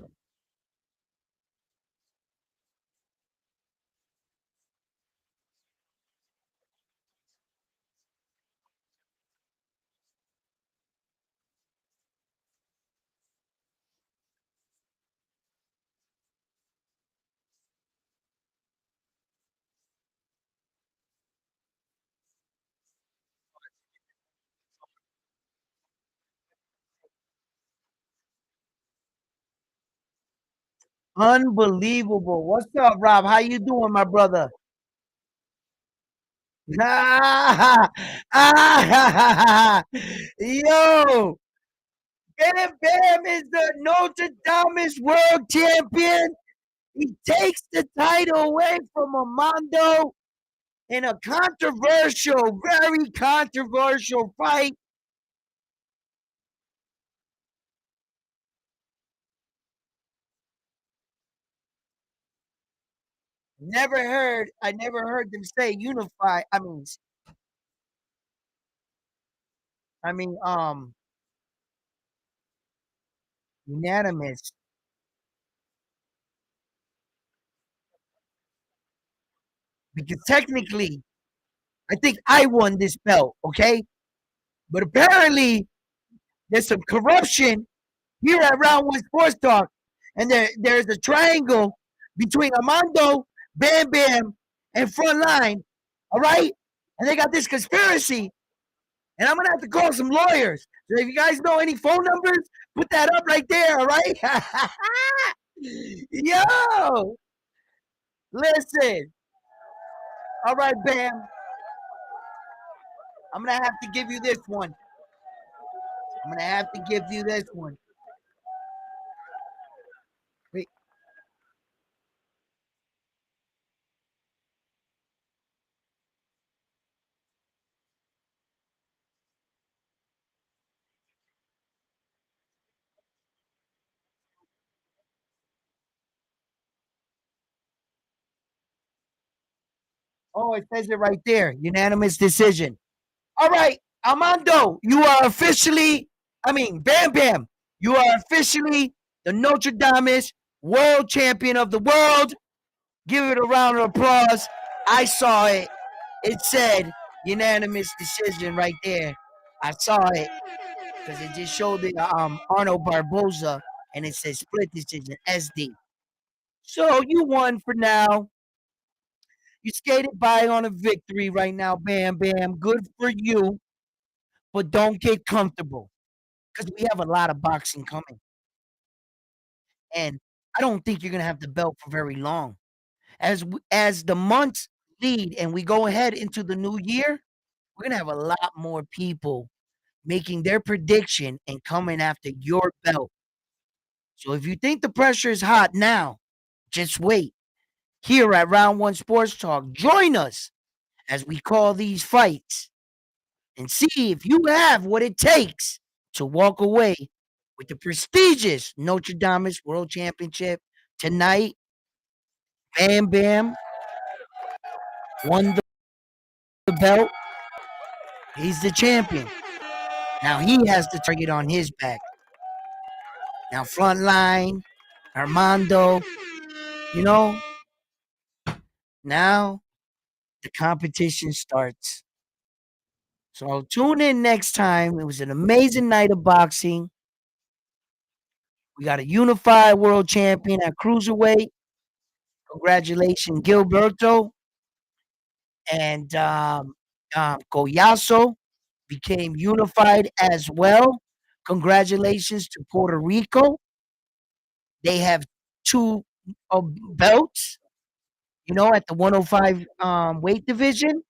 Unbelievable. What's up, Rob? How you doing, my brother? Ah, ah, yo, Bam Bam is the Notre Dame world champion. He takes the title away from Armando in a controversial, very controversial fight. I never heard them say unify. I mean, unanimous. Because technically, I think I won this belt, okay? But apparently, there's some corruption here at Round One Sports Talk, and there's a triangle between Armando, Bam Bam, and Frontline. All right, and they got this conspiracy, and I'm gonna have to call some lawyers. So if you guys know any phone numbers, put that up right there. All right. Yo, listen. All right, Bam. I'm gonna have to give you this one. I'm gonna have to give you this one. Wait. Oh, it says it right there. Unanimous decision. All right, Armando, you are officially, Bam Bam, you are officially the Notre Dame world champion of the world. Give it a round of applause. I saw it. It said unanimous decision right there. I saw it because it just showed the Arnold Barboza and it says split decision SD. So you won for now. You skated by on a victory right now, Bam Bam. Good for you, but don't get comfortable because we have a lot of boxing coming, and I don't think you're gonna have the belt for very long. As the months lead and we go ahead into the new year, we're gonna have a lot more people making their prediction and coming after your belt. So if you think the pressure is hot now, just wait. Here at Round One Sports Talk, join us as we call these fights and see if you have what it takes to walk away with the prestigious Notre Dame World Championship tonight. Bam Bam won the the belt. He's the champion. Now he has the target on his back. Now Frontline, Armando, you know, now the competition starts. So tune in next time. It was an amazing night of boxing. We got a unified world champion at cruiserweight. Congratulations, Gilberto and Collazo became unified as well. Congratulations to Puerto Rico. They have two belts, at the 105 weight division.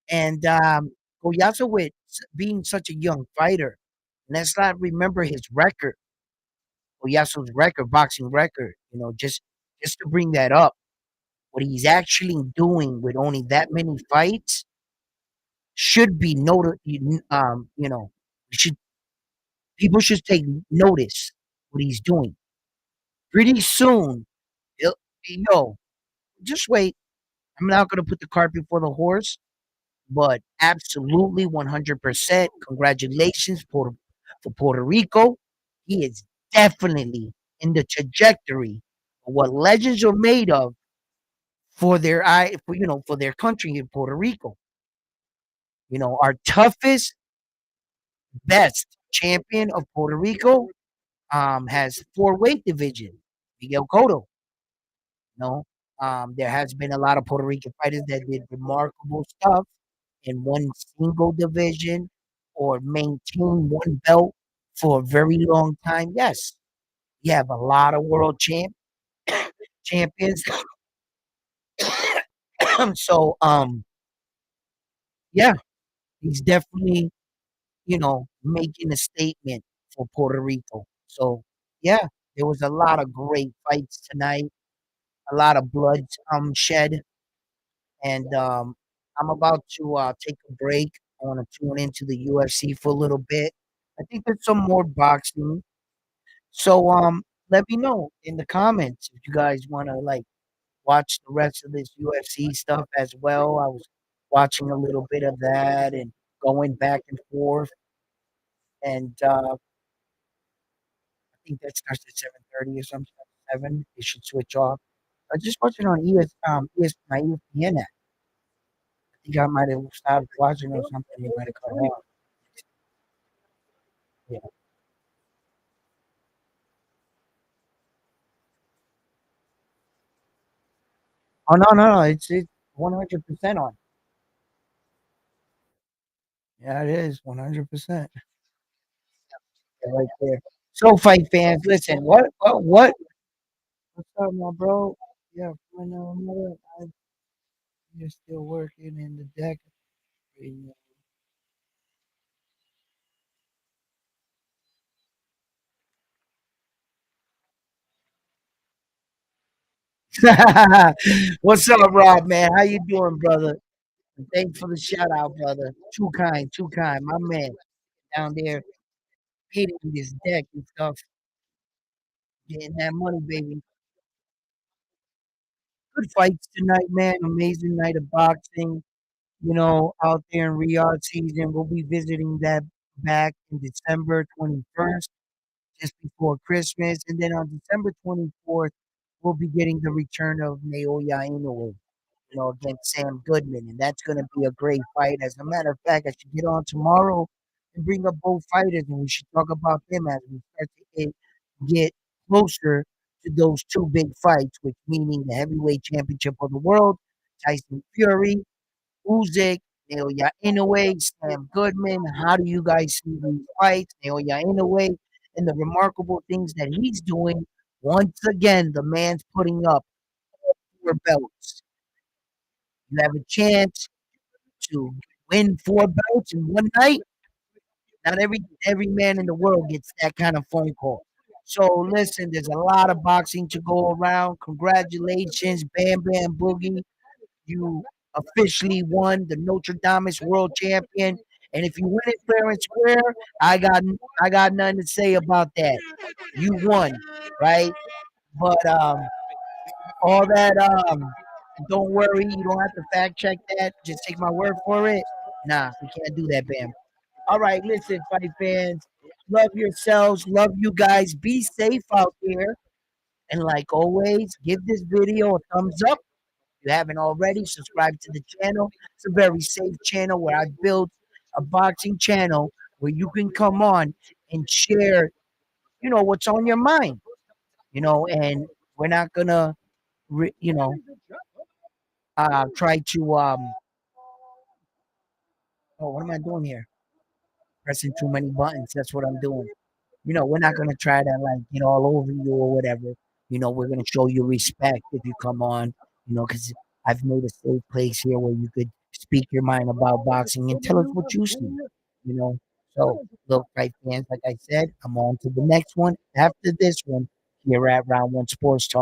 And Collazo, with being such a young fighter, let's not remember his record, Collazo's record, boxing record. Just to bring that up, what he's actually doing with only that many fights should be noted. Should people should take notice what he's doing. Pretty soon, he'll, yo, just wait. I'm not gonna put the cart before the horse, but absolutely 100%. Congratulations for Puerto Rico. He is definitely in the trajectory of what legends are made of for their country in Puerto Rico. Our toughest, best champion of Puerto Rico has four weight division, Miguel Cotto. There has been a lot of Puerto Rican fighters that did remarkable stuff in one single division or maintain one belt for a very long time. Yes, you have a lot of world champions. So yeah, he's definitely making a statement for Puerto Rico. So yeah, there was a lot of great fights tonight, a lot of blood shed, and I'm about to take a break. I want to tune into the UFC for a little bit. I think there's some more boxing. So let me know in the comments if you guys want to watch the rest of this UFC stuff as well. I was watching a little bit of that and going back and forth, and I think that starts at 7:30 or something. 7, it should switch off. I just watching on my ESPN app. I think I might have stopped watching or something. It might have cut off. Yeah. Oh no, no, no! It's 100% on. Yeah, it is 100%. Right there. So, fight fans, listen. What's up, my bro? Yeah, I know. You're still working in the deck. What's up, Rob? Man, how you doing, brother? Thanks for the shout out, brother. Too kind, my man down there hitting this deck and stuff, getting that money, baby. Good fights tonight, man. Amazing night of boxing. Out there in Riyadh season. We'll be visiting that back in December 21st, just before Christmas. And then on December 24th, we'll be getting the return of Naoya Inoue, against Sam Goodman. And that's going to be a great fight. As a matter of fact, I should get on tomorrow and bring up both fighters, and we should talk about them as we start to get closer to those two big fights, which meaning the heavyweight championship of the world, Tyson Fury, Usyk, Naoya Inoue, Sam Goodman. How do you guys see these fights? Naoya Inoue and the remarkable things that he's doing. Once again, the man's putting up 4 belts. You have a chance to win 4 belts in one night. Not every man in the world gets that kind of phone call. So listen, there's a lot of boxing to go around. Congratulations, Bam Bam Boogie. You officially won the Notre Dame's world champion. And if you win it fair and square, I got nothing to say about that. You won, right? But all that Don't worry, you don't have to fact check that. Just take my word for it. Nah, we can't do that, Bam. All right, listen, fight fans. Love yourselves. Love you guys. Be safe out there. And like always, give this video a thumbs up. If you haven't already, subscribe to the channel. It's a very safe channel where I built a boxing channel where you can come on and share, what's on your mind. And we're not gonna, try to Oh, what am I doing here? Pressing too many buttons. That's what I'm doing. We're not gonna try to like get all over you or whatever. We're gonna show you respect if you come on. Because I've made a safe place here where you could speak your mind about boxing and tell us what you see. You know. So look, fight fans, like I said, I'm on to the next one after this one here at Round One Sports Talk.